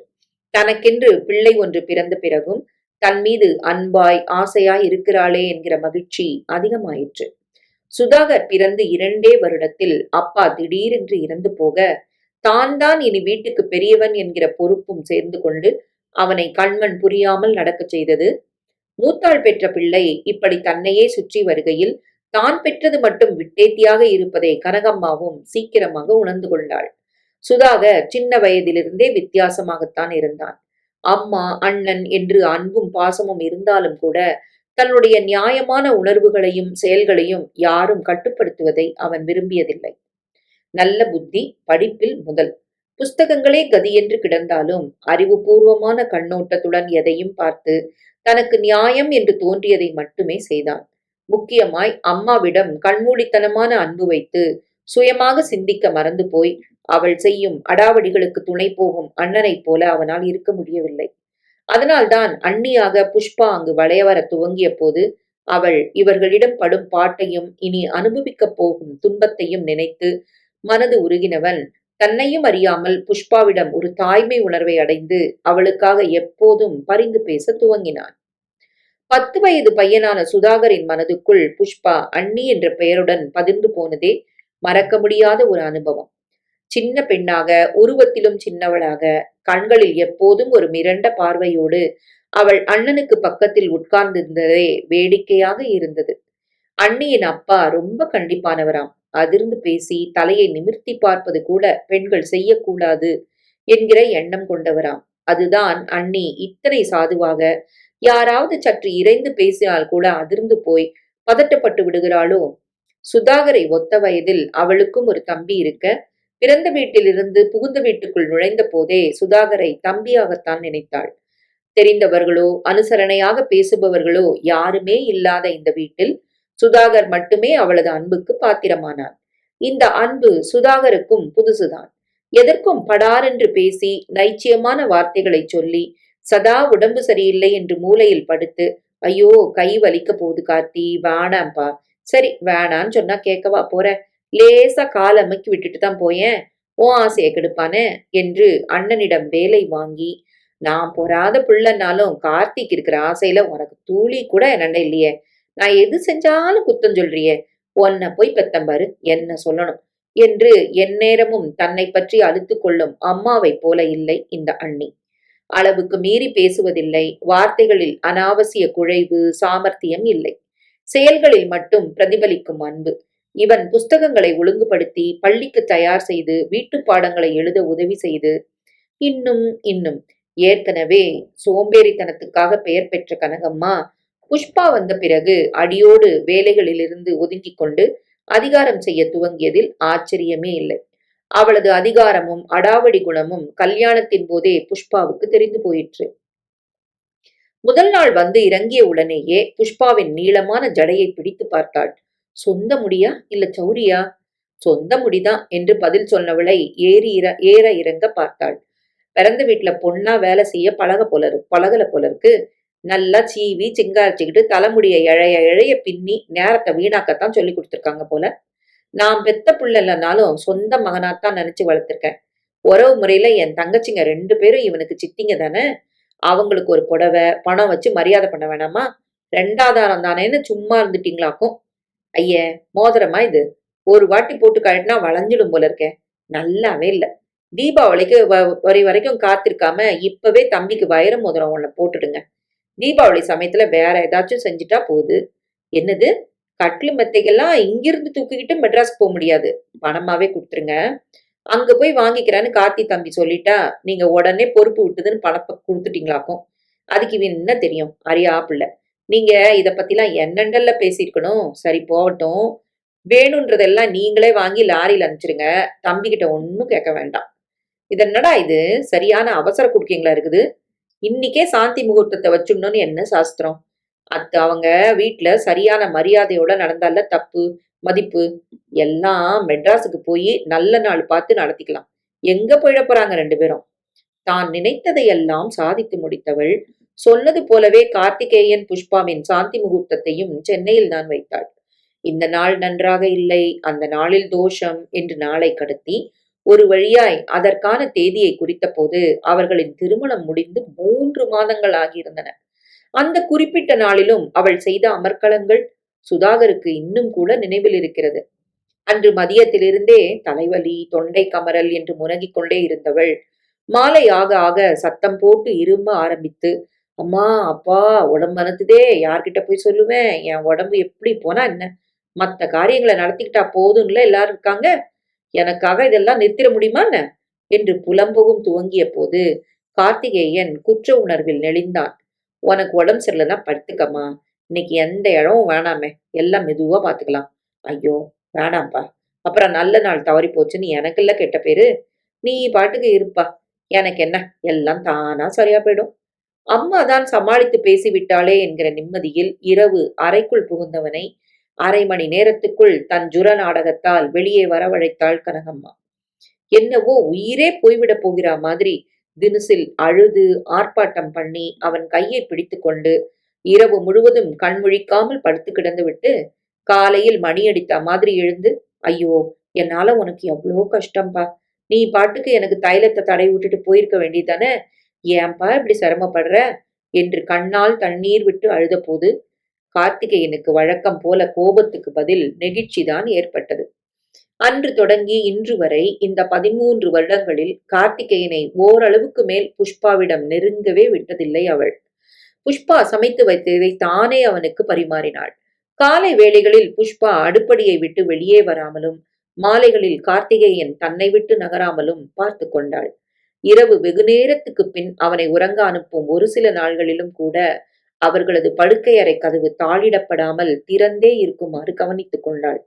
Speaker 1: தனக்கென்று பிள்ளை ஒன்று பிறந்த பிறகும் தன் மீது அன்பாய் ஆசையாய் இருக்கிறாளே என்கிற மகிழ்ச்சி அதிகமாயிற்று. சுதாகர் பிறந்து 2 வருடத்தில் அப்பா திடீரென்று இறந்து போக தான் இனி வீட்டுக்கு பெரியவன் என்கிற பொறுப்பும் சேர்ந்து கொண்டு அவனை கண்மண் புரியாமல் நடக்கச் செய்தது. மூத்தாள் பெற்ற பிள்ளை இப்படி தன்னையே சுற்றி வருகையில் தான் பெற்றது மட்டும் விட்டேத்தியாக இருப்பதை கனகம்மாவும் சீக்கிரமாக உணர்ந்து கொண்டாள். சுதாகர் சின்ன வயதிலிருந்தே வித்தியாசமாகத்தான் இருந்தான். அம்மா, அண்ணன் என்று அன்பும் பாசமும் இருந்தாலும் கூட தன்னுடைய நியாயமான உணர்வுகளையும் செயல்களையும் யாரும் கட்டுப்படுத்துவதை அவன் விரும்பியதில்லை. நல்ல புத்தி படிப்பில் முதல். புஸ்தகங்களே கதியென்று கிடந்தாலும் அறிவுபூர்வமான கண்ணோட்டத்துடன் எதையும் பார்த்து தனக்கு நியாயம் என்று தோன்றியதை மட்டுமே செய்தான். முக்கியமாய் அம்மாவிடம் கண்மூடித்தனமான அன்பு வைத்து சுயமாக சிந்திக்க மறந்து போய் அவள் செய்யும் அடாவடிகளுக்கு துணை போகும் அண்ணனைப் போல அவனால் இருக்க முடியவில்லை. அதனால்தான் அண்ணியாக புஷ்பா அங்கு வளைய வர துவங்கிய போது அவள் இவர்களிடம் படும் பாட்டையும் இனி அனுபவிக்கப் போகும் துன்பத்தையும் நினைத்து மனது உருகினவன் தன்னையும் அறியாமல் புஷ்பாவிடம் ஒரு தாய்மை உணர்வை அடைந்து அவளுக்காக எப்போதும் பரிந்து பேச துவங்கினான். 10 வயது பையனான சுதாகரின் மனதுக்குள் புஷ்பா அண்ணி என்ற பெயருடன் பதிர்ந்து போனதே மறக்க முடியாத ஒரு அனுபவம். சின்ன பெண்ணாக, உருவத்திலும் சின்னவளாக, கண்களில் எப்போதும் ஒரு மிரண்ட பார்வையோடு அவள் அண்ணனுக்கு பக்கத்தில் உட்கார்ந்திருந்ததே வேடிக்கையாக இருந்தது. அண்ணியின் அப்பா ரொம்ப கண்டிப்பானவராம். அதிர்ந்து பேசி தலையை நிமிர்த்தி பார்ப்பது கூட பெண்கள் செய்யக்கூடாது என்கிற எண்ணம் கொண்டவராம். அதுதான் அண்ணி இத்தனை சாதுவாக யாராவது சற்று இறைந்து பேசினால் கூட அதிர்ந்து போய் பதட்டப்பட்டு விடுகிறாளோ? சுதாகரை ஒத்த வயதில் அவளுக்கும் ஒரு தம்பி இருக்க, பிறந்த வீட்டிலிருந்து புகுந்த வீட்டுக்குள் நுழைந்த போதே சுதாகரை தம்பியாகத்தான் நினைத்தாள். தெரிந்தவர்களோ அனுசரணையாக பேசுபவர்களோ யாருமே இல்லாத இந்த வீட்டில் சுதாகர் மட்டுமே அவளது அன்புக்கு பாத்திரமானான். இந்த அன்பு சுதாகருக்கும் புதுசுதான். எதற்கும் படாரென்று பேசி நைச்சியமான வார்த்தைகளை சொல்லி சதா உடம்பு சரியில்லை என்று மூலையில் படுத்து, ஐயோ கை வலிக்க போகுது கார்த்தி, வேணாம்பா. சரி வேணான்னு சொன்னா கேட்கவா போற, லேசா கால் அமுக்கி விட்டுட்டு தான் போயேன், உன் ஆசையை கெடுப்பானே என்று அண்ணனிடம் வேலை வாங்கி, நான் பொறாத பிள்ளைனாலும் கார்த்திக் இருக்கிற ஆசையில உனக்கு தூளி கூட என்னண்ட இல்லையே, நான் எது செஞ்சாலும் குத்தம் சொல்றியே, உன்னை போய் பெத்தம்பாரு என்ன சொல்லணும் என்று எந்நேரமும் தன்னை பற்றி அழுத்து கொள்ளும் அம்மாவைப் போல இல்லை இந்த அண்ணி. அளவுக்கு மீறி பேசுவதில்லை, வார்த்தைகளில் அனாவசிய குழைவு சாமர்த்தியம் இல்லை, செயல்களில் மட்டும் பிரதிபலிக்கும் அன்பு. இவன் புஸ்தகங்களை ஒழுங்குபடுத்தி பள்ளிக்கு தயார் செய்து வீட்டு பாடங்களை எழுத உதவி செய்து இன்னும் இன்னும் ஏற்கனவே சோம்பேறித்தனத்துக்காக பெயர் பெற்ற கனகம்மா புஷ்பா வந்த பிறகு அடியோடு வேலைகளிலிருந்து ஒதுங்கிக் கொண்டு அதிகாரம் செய்ய துவங்கியதில் ஆச்சரியமே இல்லை. அவளது அதிகாரமும் அடாவடி குணமும் கல்யாணத்தின் போதே புஷ்பாவுக்கு தெரிந்து போயிற்று. முதல் நாள் வந்து இறங்கிய உடனேயே புஷ்பாவின் நீளமான ஜடையை பிடித்து பார்த்தாள். சொந்த முடியா இல்ல சௌரியா? சொந்த முடிதான் என்று பதில் சொன்னவளை ஏற இறங்க பார்த்தாள். பிறந்த வீட்டுல பொண்ணா வேலை செய்ய பழகல போல இருக்கு. நல்லா சீவி சிங்காரிச்சுக்கிட்டு தலைமுடிய இழைய இழைய பின்னி நேரத்தை வீணாக்கத்தான் சொல்லி கொடுத்துருக்காங்க போல. நான் பெத்த புள்ள இல்லைனாலும் சொந்த மகனாத்தான் நினைச்சு வளர்த்திருக்கேன். உறவு முறையில என் தங்கச்சிங்க 2 பேரும் இவனுக்கு சித்திங்க தானே. அவங்களுக்கு ஒரு புடவை பணம் வச்சு மரியாதை பண்ண வேணாமா? 2ஆதாரம் தானேன்னு சும்மா இருந்துட்டீங்களாக்கும். ஐய மோதிரமா இது? ஒரு வாட்டி போட்டு கழட்டினா வளைஞ்சிடும் போல இருக்கேன். நல்லாவே இல்ல. தீபாவளிக்கு வரைக்கும் காத்திருக்காம இப்பவே தம்பிக்கு வைர மோதிரம் ஒண்ணு போட்டுடுங்க. தீபாவளி சமயத்துல வேற ஏதாச்சும் செஞ்சுட்டா போகுது. என்னது, கட்லு மெத்தைகள்லாம் இங்கிருந்து தூக்கிக்கிட்டு மெட்ராஸ்க்கு போக முடியாது, பணமாவே கொடுத்துருங்க. அங்க போய் வாங்கிக்கிறேன்னு கார்த்தி தம்பி சொல்லிட்டா நீங்க உடனே பொறுப்பு விட்டுதுன்னு பணப்ப கொடுத்துட்டீங்களாக்கும். அதுக்கு இவன் என்ன தெரியும், அறியா பிள்ளை. நீங்க இத பத்திலாம் என்னண்டல்ல பேசியிருக்கணும். சரி போகட்டும், வேணுன்றதெல்லாம் நீங்களே வாங்கி லாரியில அனுப்பிச்சிருங்க. தம்பி கிட்ட ஒன்னும் கேட்க வேண்டாம். இதென்னடா இது, சரியான அவசர குடுக்கீங்களா இருக்குது? இன்னைக்கே சாந்தி முகூர்த்தத்தை வச்சுடணும்னு என்ன சாஸ்திரம்? அது அவங்க வீட்டுல சரியான மரியாதையோட நடந்தால தப்பு மதிப்பு எல்லாம் மெட்ராஸுக்கு போய் நல்ல நாள் பார்த்து நடத்திக்கலாம். எங்க போயிட போறாங்க 2 பேரும்? தான் நினைத்ததையெல்லாம் சாதித்து முடித்தவள் சொன்னது போலவே கார்த்திகேயன் புஷ்பாவின் சாந்தி முகூர்த்தத்தையும் சென்னையில் தான் வைத்தாள். இந்த நாள் நன்றாக இல்லை, அந்த நாளில் தோஷம் என்று நாளை கடத்தி ஒரு வழியாய் அதற்கான தேதியை குறித்த போது அவர்களின் திருமணம் முடிந்து 3 மாதங்கள் ஆகியிருந்தன. அந்த குறிப்பிட்ட நாளிலும் அவள் செய்த அமர்க்களங்கள் சுதாகருக்கு இன்னும் கூட நினைவில் இருக்கிறது. அன்று மதியத்திலிருந்தே தலைவலி தொண்டை கமறல் என்று முனகிக் கொண்டே இருந்தவள் மாலை ஆக ஆக சத்தம் போட்டு இரும ஆரம்பித்து, அம்மா அப்பா உடம்பு அனுத்துதே, யார்கிட்ட போய் சொல்லுவேன், என் உடம்பு எப்படி போனா என்ன, மத்த காரியங்களை நடத்திக்கிட்டா போதும்ல எல்லாரும் இருக்காங்க, எனக்காக இதெல்லாம் நிறுத்திட முடியுமா என்ன என்று புலம்பவும் துவங்கிய போது கார்த்திகேயன் குற்ற உணர்வில் நெளிந்தான். உனக்கு உடம்பு சரியில்லைன்னா படுத்துக்கம்மா. இன்னைக்கு எந்த இடமும் வேணாமே. எல்லாம் மெதுவா பாத்துக்கலாம். ஐயோ, வேணாம்ப்பா. அப்புறம் நல்ல நாள் தவறி போச்சுன்னு எனக்குல்ல கெட்ட பேரு. நீ பாட்டுக்கு இருப்பா. எனக்கு என்ன, எல்லாம் தானா சரியா போயிடும். அம்மா தான் சமாளித்து பேசிவிட்டாளே என்கிற நிம்மதியில் இரவு அறைக்குள் புகுந்தவனை அரை மணி நேரத்துக்குள் தன் ஜுர நாடகத்தால் வெளியே வரவழைத்தாள் கனகம்மா. என்னவோ உயிரே போய்விடப் போகிறா மாதிரி தினுசில் அழுது ஆர்ப்பாட்டம் பண்ணி அவன் கையை பிடித்து கொண்டு இரவு முழுவதும் கண்முழிக்காமல் படுத்து கிடந்து விட்டு காலையில் மணி அடித்த மாதிரி எழுந்து, ஐயோ, என்னால உனக்கு எவ்வளோ கஷ்டம்பா. நீ பாட்டுக்கு எனக்கு தைலத்தை தடை விட்டுட்டு போயிருக்க வேண்டியதானே. ஏன்பா இப்படி சிரமப்படுற என்று கண்ணால் தண்ணீர் விட்டு அழுத போது கார்த்திகேயனுக்கு வழக்கம் போல கோபத்துக்கு பதில் நெகிழ்ச்சிதான் ஏற்பட்டது. அன்று தொடங்கி இன்று வரை இந்த 13 வருடங்களில் கார்த்திகேயனை ஓரளவுக்கு மேல் புஷ்பாவிடம் நெருங்கவே விட்டதில்லை அவள். புஷ்பா சமைத்து வைத்ததை தானே அவனுக்கு பரிமாறினாள். காலை வேளைகளில் புஷ்பா அடுப்படியை விட்டு வெளியே வராமலும் மாலைகளில் கார்த்திகேயன் தன்னை விட்டு நகராமலும் பார்த்து கொண்டாள். இரவு வெகு நேரத்துக்கு பின் அவனை உறங்க அனுப்பும் ஒரு சில நாள்களிலும் கூட அவர்களது படுக்கை அறை கதவு தாளிடப்படாமல் திறந்தே இருக்குமாறு கவனித்துக் கொண்டாள்.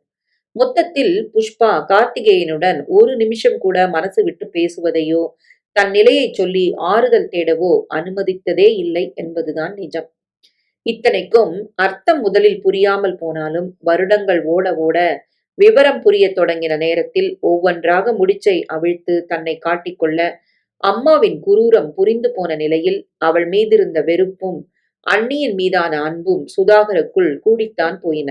Speaker 1: மொத்தத்தில் புஷ்பா கார்த்திகேயனுடன் ஒரு நிமிஷம் கூட மனசு விட்டு பேசுவதையோ தன் நிலையை சொல்லி ஆறுதல் தேடவோ அனுமதித்ததே இல்லை என்பதுதான் நிஜம். இத்தனைக்கும் அர்த்தம் முதலில் புரியாமல் போனாலும் வருடங்கள் ஓட ஓட விவரம் புரிய தொடங்கின நேரத்தில் ஒவ்வொன்றாக முடிச்சை அவிழ்த்து தன்னை காட்டிக்கொள்ள அம்மாவின் குரூரம் புரிந்து போன நிலையில் அவள் மீதிருந்த வெறுப்பும் அண்ணியின் மீதான அன்பும் சுதாகருக்குள் கூடித்தான் போயின.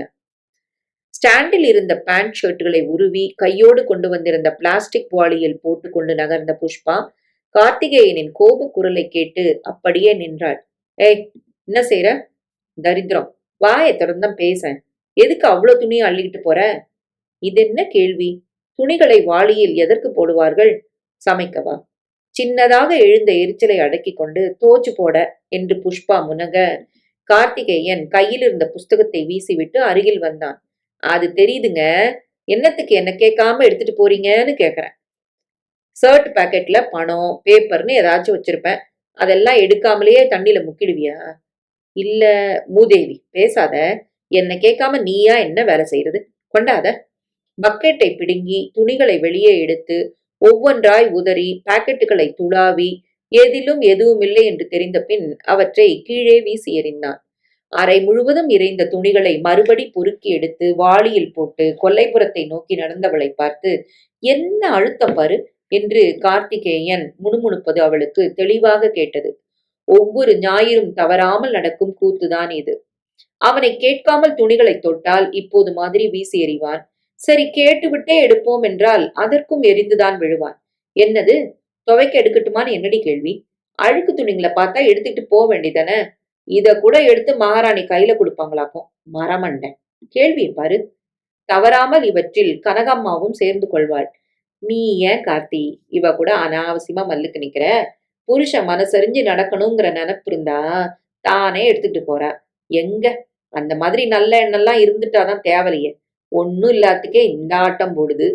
Speaker 1: ஸ்டாண்டில் இருந்த பேண்ட் ஷர்ட்டுகளை உருவி கையோடு கொண்டு வந்திருந்த பிளாஸ்டிக் வாளியில் போட்டுக்கொண்டு நகர்ந்த புஷ்பா கார்த்திகேயனின் கோப குரலை கேட்டு அப்படியே நின்றாள். ஏய், என்ன செய்யற? தரித்திரம், வாயை திறந்தான் பேச. எதுக்கு அவ்வளவு துணியை அள்ளிக்கிட்டு போற? இது என்ன கேள்வி? துணிகளை வாளியில் எதற்கு போடுவார்கள்? சமைக்கவா? சின்னதாக எழுந்த எரிச்சலை அடக்கிக் கொண்டு தோச்சு போட என்று புஷ்பா முனக கார்த்திகேயன் கையில் இருந்த புஸ்தகத்தை வீசிவிட்டு அருகில் வந்தான். அது தெரியுதுங்க. என்னத்துக்கு என்ன கேட்காம எடுத்துட்டு போறீங்கன்னு கேக்குறேன். சர்ட் பாக்கெட்ல பணம் பேப்பர்னு ஏதாச்சும் வச்சிருப்பேன். அதெல்லாம் எடுக்காமலேயே தண்ணியில முக்கிடுவியா? இல்ல. மூதேவி, பேசாத. என்ன கேட்காம நீயா என்ன வேலை செய்யறது? கொண்டாத. பக்கெட்டை பிடுங்கி துணிகளை வெளியே எடுத்து ஒவ்வொன்றாய் உதறி பாக்கெட்டுகளை துளாவி எதிலும் எதுவுமில்லை என்று தெரிந்த பின் அவற்றை கீழே வீசி எறிந்தான். அறை முழுவதும் இறைந்த துணிகளை மறுபடி பொறுக்கி எடுத்து வாளியில் போட்டு கொல்லைப்புறத்தை நோக்கி நடந்தவளை பார்த்து, என்ன அழுத்தம் பாரு என்று கார்த்திகேயன் முணுமுணுப்பது அவளுக்கு தெளிவாக கேட்டது. ஒவ்வொரு ஞாயிறும் தவறாமல் நடக்கும் கூத்துதான் இது. அவனை கேட்காமல் துணிகளை தொட்டால் இப்போது மாதிரி வீசி எறிவான். சரி, கேட்டுவிட்டே எடுப்போம் என்றால் அதற்கும் எரிந்துதான் விழுவான். என்னது, துவைக்க எடுக்கட்டுமான்னு என்னடி கேள்வி? அழுக்கு துணிங்களை பார்த்தா எடுத்துட்டு போக வேண்டியதானே. இத கூட எடுத்து மகாராணி கையில கொடுப்பாங்களாக்கும். மரமண்டன் கேள்வியை பாரு. தவறாமல் இவற்றில் கனகம்மாவும் சேர்ந்து கொள்வாள். நீ ஏன் கார்த்தி இவ கூட அனாவசியமா மல்லுக்கு நிக்கிற? புருஷன் மனசறிஞ்சு நடக்கணுங்கிற நினைப்பு இருந்தா தானே எடுத்துட்டு போறா. எங்க அந்த மாதிரி நல்ல எண்ணெல்லாம் இருந்துட்டாதான் தேவலையே. ஒன்னும் இல்லாத்துக்கே இந்த ஆட்டம் போடுது.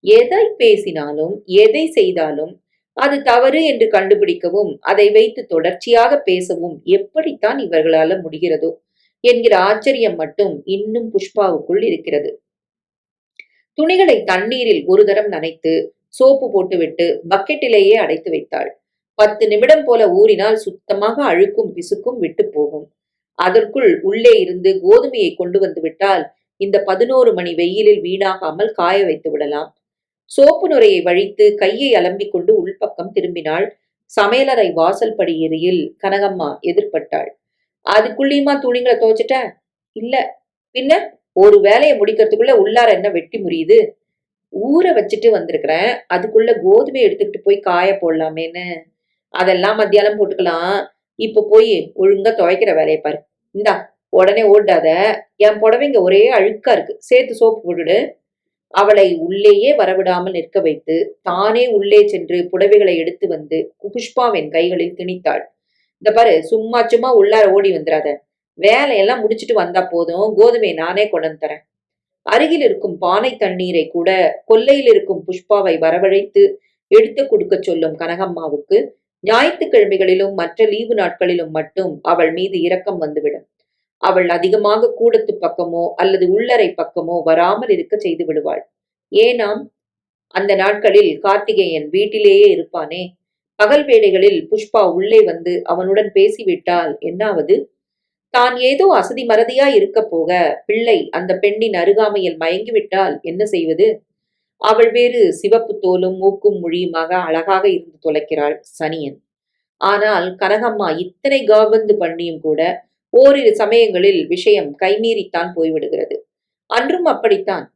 Speaker 1: எதை பேசினாலும் எதை செய்தாலும் அது தவறு என்று கண்டுபிடிக்கவும் அதை வைத்து தொடர்ச்சியாக பேசவும் எப்படித்தான் இவர்களால முடிகிறதோ என்கிற ஆச்சரியம் மட்டும் இன்னும் புஷ்பாவுக்குள் இருக்கிறது. துணிகளை தண்ணீரில் ஒரு தரம் நனைத்து சோப்பு போட்டுவிட்டு பக்கெட்டிலேயே அடைத்து வைத்தாள். 10 நிமிடம் போல ஊறினால் சுத்தமாக அழுக்கும் பிசுக்கும் விட்டு போகும். அதற்குள் உள்ளே இருந்து கோதுமையை கொண்டு வந்து விட்டால் இந்த 11 மணி வெயிலில் வீணாகாமல் காய வைத்து விடலாம். சோப்பு நுரையை வழித்து கையை அலம்பிக் கொண்டு உள்பக்கம் திரும்பினாள். சமையலறை வாசல் படியேறியில் கனகம்மா எதிர்பட்டாள். அதுக்குள்ளேயுமா துணிங்களை துவைச்சிட்ட? இல்ல. பின்ன ஒரு வேலையை முடிக்கிறதுக்குள்ள உள்ளார என்ன வெட்டி முறியுது? ஊற வச்சுட்டு வந்திருக்கிறேன். அதுக்குள்ள கோதுமை எடுத்துக்கிட்டு போய் காய போடலாமேன்னு. அதெல்லாம் மத்தியானம் போட்டுக்கலாம். இப்ப போய் ஒழுங்கா துவைக்கிற வேலையை பாரு. இந்தா, உடனே ஓடாத. என் புடவைங்க ஒரே அழுக்கா இருக்கு. சேர்த்து சோப்பு போட்டுடு. அவளை உள்ளேயே வரவிடாமல் நிற்க வைத்து தானே உள்ளே சென்று புடவைகளை எடுத்து வந்து புஷ்பாவின் கைகளில் திணித்தாள். இந்த பாரு, சும்மா சும்மா உள்ளார ஓடி வந்துடாத. வேலையெல்லாம் முடிச்சிட்டு வந்தா போதும். கோதுமையை நானே கொண்டு வந்து தரேன். அருகில் இருக்கும் பானை தண்ணீரை கூட கொல்லையில் இருக்கும் புஷ்பாவை வரவழைத்து எடுத்து கொடுக்க சொல்லும் கனகம்மாவுக்கு ஞாயிற்றுக்கிழமைகளிலும் மற்ற லீவு நாட்களிலும் மட்டும் அவள் மீது இரக்கம் வந்துவிடும். அவள் அதிகமாக கூடத்து பக்கமோ அல்லது உள்ளறை பக்கமோ வராமல் இருக்க செய்து விடுவாள். ஏனாம்? அந்த நாட்களில் கார்த்திகேயன் வீட்டிலேயே இருப்பானே. பகல் வேளைகளில் புஷ்பா உள்ளே வந்து அவனுடன் பேசிவிட்டால் என்னாவது? தான் ஏதோ அசதி மறதியாய் இருக்க போக பிள்ளை அந்த பெண்ணின் அருகாமையில் மயங்கிவிட்டால் என்ன செய்வது? அவள் வேறு சிவப்பு தோலும் மூக்கும் மொழியுமாக அழகாக இருந்து தொலைக்கிறாள், சனியன். ஆனால் கனகம்மா இத்தனை காபந்து பண்ணியும் கூட ஓரிரு சமயங்களில் விஷயம் கைமீறித்தான் போய்விடுகிறது. அன்றும் அப்படித்தான்.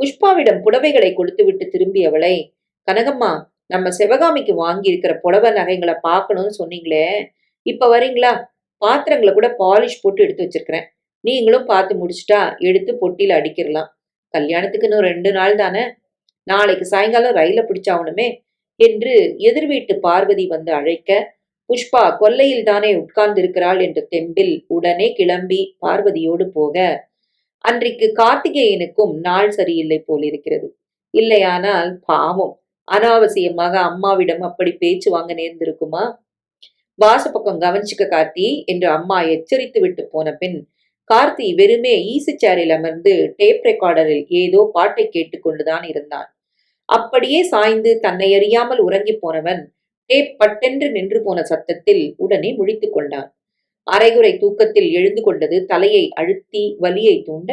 Speaker 1: புஷ்பாவிடம் புடவைகளை கொடுத்துவிட்டு திரும்பியவளை, கனகம்மா, நம்ம சிவகாமிக்கு வாங்கியிருக்கிற புடவை நகைங்களை பார்க்கணும்னு சொன்னீங்களே, இப்ப வரீங்களா? பாத்திரங்களை கூட பாலிஷ் போட்டு எடுத்து வச்சிருக்கிறேன். நீங்களும் பார்த்து முடிச்சுட்டா எடுத்து பொட்டியில அடிக்கிடலாம். கல்யாணத்துக்கு இன்னும் 2 நாள் தானே. நாளைக்கு சாயங்காலம் ரயில பிடிச்சாகணுமே என்று எதிர் வீட்டு பார்வதி வந்து அழைக்க, புஷ்பா கொல்லையில் தானே உட்கார்ந்திருக்கிறாள் என்ற தெம்பில் உடனே கிளம்பி பார்வதியோடு போக, அன்றைக்கு கார்த்திகேயனுக்கும் நாள் சரியில்லை போலிருக்கிறது. இல்லையானால் பாவம், அனாவசியமாக அம்மாவிடம் அப்படி பேச்சு வாங்க நேர்ந்திருக்குமா? வாசப்பக்கம் கவனிச்சுக்க கார்த்தி என்று அம்மா எச்சரித்து விட்டு போன பின் கார்த்தி வெறுமே ஈசி சேரில் அமர்ந்து டேப் ரெக்கார்டரில் ஏதோ பாட்டை கேட்டுக்கொண்டுதான் இருந்தான். அப்படியே சாய்ந்து தன்னை அறியாமல் உறங்கி போனவன் டேப் பட்டென்று நின்று போன சத்தத்தில் உடனே முழித்துக் கொண்டான். அரைகுறை தூக்கத்தில் எழுந்து கொண்டது தலையை அழுத்தி வலியை தூண்ட,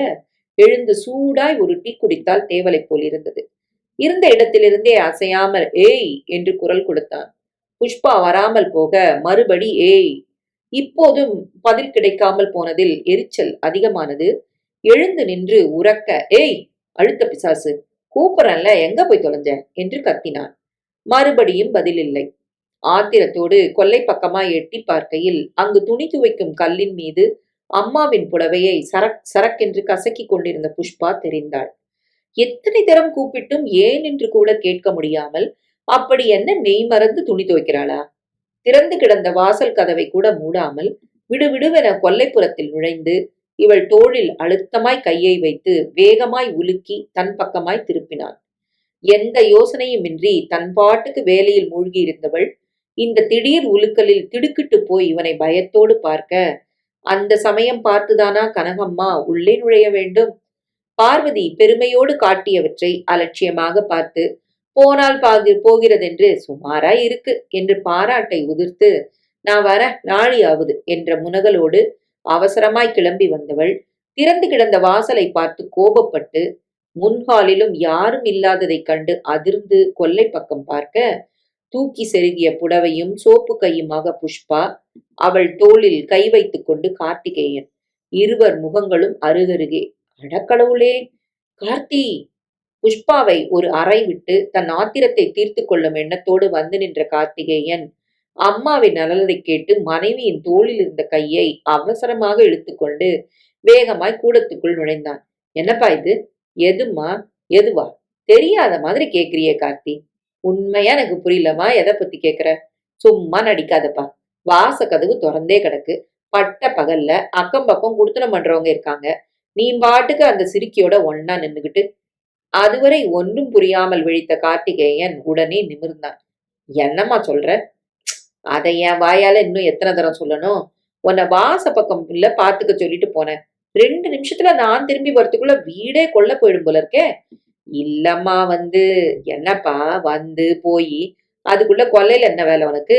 Speaker 1: எழுந்து சூடாய் ஒரு டீ குடித்தால் தேவலை போல் இருந்தது. இருந்த இடத்திலிருந்தே அசையாமல் ஏய் என்று குரல் கொடுத்தான். புஷ்பா வராமல் போக மறுபடி ஏய். இப்போதும் பதில் கிடைக்காமல் போனதில் எரிச்சல் அதிகமானது. எழுந்து நின்று உரக்க, ஏய் அழுத்த பிசாசு, கூப்பிடறன்ல, எங்க போய் தொலைஞ்ச என்று கத்தினான். மறுபடியும் பதில் இல்லை. ஆத்திரத்தோடு கொல்லை பக்கமாய் எட்டி பார்க்கையில் அங்கு துணி துவைக்கும் கல்லின் மீது அம்மாவின் புடவையை சரக் சரக்கென்று கசக்கிக் கொண்டிருந்த புஷ்பா தெரிந்தாள். எத்தனை தரம் கூப்பிட்டும் ஏன் என்று கூட கேட்க முடியாமல் அப்படி என்ன மெய் மறந்து துணி துவைக்கிறாளா? திறந்து கிடந்த வாசல் கதவை கூட மூடாமல் விடுவிடுவென கொல்லைப்புறத்தில் நுழைந்து இவள் தோளில் அழுத்தமாய் கையை வைத்து வேகமாய் உலுக்கி தன் பக்கமாய் திருப்பினான். எந்த யோசனையுமின்றி தன் பாட்டுக்கு வேலையில் மூழ்கியிருந்தவள் இந்த திடீர் உலுக்கலில் திடுக்கிட்டு போய் இவனை பயத்தோடு பார்க்க, அந்த சமயம் பார்த்துதானா கனகம்மா உள்ளே நுழைய வேண்டும்? பார்வதி பெருமையோடு காட்டியவற்றை அலட்சியமாக பார்த்து, போனால் போகிறதென்று சுமாராய் இருக்கு என்று பாராட்டை உதிர்த்து, நான் வர நாழியாவது என்ற முனகலோடு அவசரமாய் கிளம்பி வந்தவள் திறந்து கிடந்த வாசலை பார்த்து கோபப்பட்டு முன்காலிலும் யாரும் இல்லாததைக் கண்டு அதிர்ந்து கொல்லை பக்கம் பார்க்க, தூக்கி செருகிய புடவையும் சோப்பு கையுமாக புஷ்பா, அவள் தோளில் கை வைத்துக் கொண்டு கார்த்திகேயன். இருவர் முகங்களும் அருகருகே. அடக்கடவுளே! கார்த்தி! புஷ்பாவை ஒரு அறை விட்டு தன் ஆத்திரத்தை தீர்த்து கொள்ளும் எண்ணத்தோடு வந்து நின்ற கார்த்திகேயன் அம்மாவின் நலனை கேட்டு மனைவியின் தோளில் இருந்த கையை அவசரமாக இழுத்துக்கொண்டு வேகமாய் கூடத்துக்குள் நுழைந்தான். என்னப்பா இது? எதுமா? எதுவா? தெரியாத மாதிரி கேக்குறியே கார்த்தி. உண்மையா எனக்கு புரியலமா, எதை பத்தி கேக்குற? சும்மா நடிக்காதப்பா. வாச கதவு திறந்தே கிடக்கு. பட்ட பகல்ல அக்கம் பக்கம் குடுத்தனம் பண்றவங்க இருக்காங்க. நீ பாட்டுக்கு அந்த சிரிக்கியோட ஒன்னா நின்னுகிட்டு. அதுவரை ஒன்றும் புரியாமல் விழித்த கார்த்திகேயன் உடனே நிமிர்ந்தான். என்னம்மா சொல்ற? அதை என் வாயால இன்னும் எத்தனை தரம் சொல்லணும்? உன்னை வாச பக்கம் இல்ல பாத்துக்க சொல்லிட்டு போனேன். 2 நிமிஷத்துல நான் திரும்பி வரத்துக்குள்ள வீடே கொல்ல போயிடும் போல இருக்கே. இல்லம்மா என்னப்பா வந்து போய் அதுக்குள்ள கொல்லையில என்ன வேலை உனக்கு?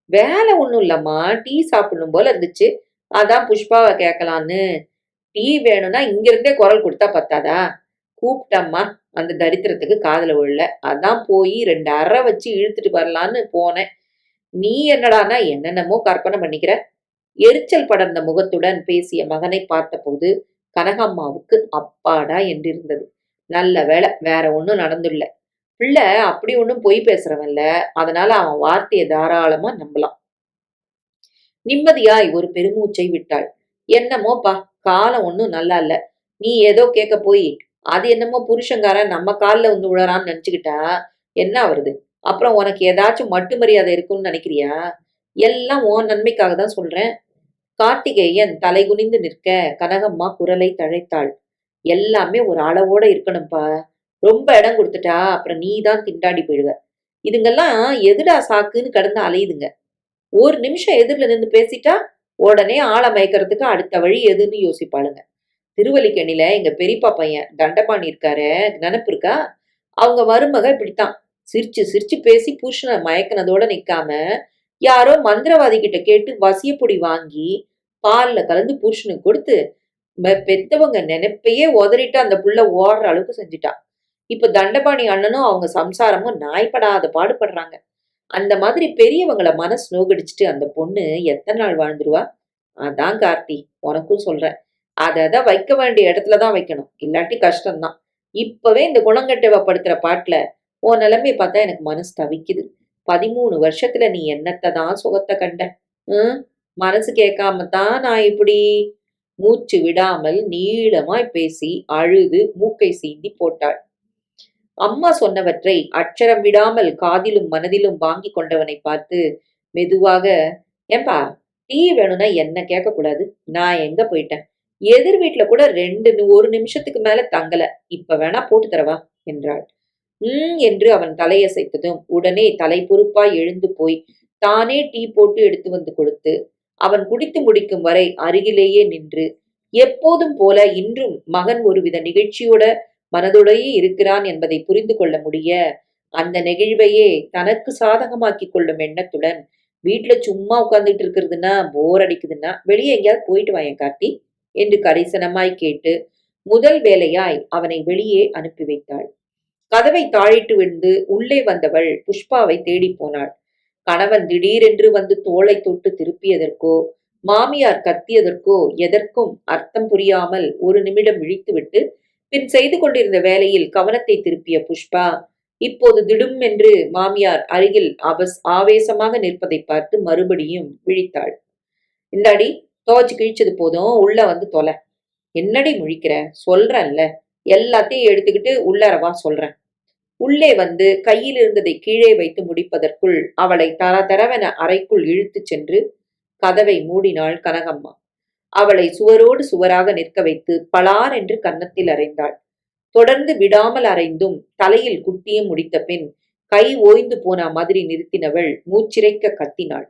Speaker 1: வேலை ஒண்ணும் இல்லம்மா, டீ சாப்பிடணும் போல இருந்துச்சு, அதான் புஷ்பாவை கேட்கலான்னு. டீ வேணும்னா இங்க இருந்தே குரல் கொடுத்தா பத்தாதா? கூப்பிட்டம்மா, அந்த தரித்திரத்துக்கு காதுல விழல, அதான் போய் 2 அறை வச்சு இழுத்துட்டு வரலான்னு போனேன். நீ என்னடானா என்னென்னமோ கற்பனை பண்ணிக்கிற. எரிச்சல் படர்ந்த முகத்துடன் பேசிய மகனை பார்த்தபோது கனகம்மாவுக்கு அப்பாடா என்றிருந்தது. நல்ல வேலை, வேற ஒண்ணும் நடந்துள்ள. பிள்ளை அப்படி ஒண்ணும் பொய் பேசுறவன்ல, அதனால அவன் வார்த்தையை தாராளமா நம்பலாம். நிம்மதியாய் ஒரு பெருமூச்சை விட்டாள். என்னமோப்பா, காலம் ஒண்ணும் நல்லா இல்ல. நீ ஏதோ கேட்க போய் அது என்னமோ புருஷங்காரன் நம்ம காலில் வந்து உழறான்னு நினைச்சுக்கிட்டா என்ன வருது? அப்புறம் உனக்கு ஏதாச்சும் மட்டு மரியாதை இருக்கும்னு நினைக்கிறியா? எல்லாம் உன் நன்மைக்காக தான் சொல்றேன். கார்த்திகேயன் தலை குனிந்து நிற்க கனகம்மா குரலை தழைத்தாள். எல்லாமே ஒரு அளவோட இருக்கணும்ப்பா. ரொம்ப இடம் கொடுத்துட்டா அப்புறம் நீ தான் திண்டாடி போயிடுவ. இதுங்கெல்லாம் எதுடா சாக்குன்னு கடந்து அலையுதுங்க. ஒரு நிமிஷம் எதிரில நின்னு பேசிட்டா உடனே ஆள மயக்கிறதுக்கு அடுத்த வழி எதுன்னு யோசிப்பாளுங்க. திருவல்லிக்கேணில எங்க பெரியப்பா பையன் தண்டபாணி இருக்காரே, நினப்பு இருக்கா? அவங்க மருமக இப்படித்தான். சிரிச்சு சிரிச்சு பேசி புருஷனை மயக்கினதோட நிக்காம, யாரோ மந்திரவாதி கிட்ட கேட்டு வசியப்பொடி வாங்கி பால்ல கலந்து புருஷனுக்கு கொடுத்து, பெத்தவங்க நினைப்பையே உதறிட்டு அந்த புள்ள ஓடுற அளவுக்கு செஞ்சுட்டா. இப்ப தண்டபாணி அண்ணனும் அவங்க சம்சாரமும் நாய்ப்படாத பாடுபடுறாங்க. அந்த மாதிரி பெரியவங்கள மனசு நோகடிச்சுட்டு அந்த பொண்ணு எத்தனை நாள் வாழ்ந்துருவா? அதான் கார்த்தி, உனக்கும் சொல்றேன். அத வைக்க வேண்டிய இடத்துல தான் வைக்கணும். இல்லாட்டி கஷ்டம்தான். இப்பவே இந்த குணங்கெட்டவ படுத்துற பாட்டுல உன் நிலைமைய பார்த்தா எனக்கு மனசு தவிக்குது. 13 வருஷத்துல நீ என்னத்த தான் சுகத்த கண்ட? ம்? மனசு கேட்காம தான் நான் இப்படி மூச்சு விடாமல் நீளமாய் பேசி அழுது மூக்கை சீந்தி போட்டாள். அம்மா சொன்னவற்றை அட்சரம் விடாமல் காதிலும் மனதிலும் வாங்கி கொண்டவனை பார்த்து மெதுவாக, ஏன்பா டீ வேணும்னா என்ன கேட்கக்கூடாது, நான் எங்க போயிட்டேன், எதிர் வீட்டுல கூட ஒரு நிமிஷத்துக்கு மேல தங்கல, இப்ப வேணா போட்டு தரவா என்றாள். என்று அவன் தலையசைத்ததும் உடனே தலை பொறுப்பாய் எழுந்து போய் தானே டீ போட்டு எடுத்து வந்து கொடுத்து அவன் குடித்து முடிக்கும் வரை அருகிலேயே நின்று எப்போதும் போல இன்றும் மகன் ஒருவித நிகழ்ச்சியோட மனதுடையே இருக்கிறான் என்பதை புரிந்து கொள்ள முடிய அந்த நெகிழ்வையே தனக்கு சாதகமாக்கி கொள்ளும் எண்ணத்துடன் வீட்டுல சும்மா உட்கார்ந்துட்டு இருக்கிறதுன்னா போர் அடிக்குதுன்னா வெளியே எங்கேயாவது போயிட்டு வாயன் கார்த்தி என்று கரிசனமாய் கேட்டு முதல் வேலையாய் அவனை வெளியே அனுப்பி வைத்தாள். கதவை தாழிட்டு விழுந்து உள்ளே வந்தவள் புஷ்பாவை தேடி போனாள். கணவன் திடீரென்று வந்து தோளை தொட்டு திருப்பியதற்கோ மாமியார் கத்தியதற்கோ எதற்கும் அர்த்தம் புரியாமல் ஒரு நிமிடம் விழித்துவிட்டு பின் செய்து கொண்டிருந்த வேலையில் கவனத்தை திருப்பிய புஷ்பா இப்போது திடும் என்று மாமியார் அருகில் ஆவேசமாக நிற்பதை பார்த்து மறுபடியும் விழித்தாள். இந்தாடி, துவச்சு கிழிச்சது போதும், உள்ள வந்து தொலை. என்னடி முழிக்கிற? சொல்றேன்ல, எல்லாத்தையும் எடுத்துக்கிட்டு உள்ளார வா சொல்றேன். உள்ளே வந்து கையில் இருந்ததை கீழே வைத்து முடிப்பதற்குள் அவளை தர தரவென அறைக்குள் இழுத்துச் சென்று கதவை மூடினாள் கனகம்மா. அவளை சுவரோடு சுவராக நிற்க வைத்து பளார் என்று கன்னத்தில் அறைந்தாள். தொடர்ந்து விடாமல் அறைந்தும் தலையில் குட்டியும் முடித்த பின் கை ஓய்ந்து போன மாதிரி நிறுத்தினவள் மூச்சிறைக்க கத்தினாள்.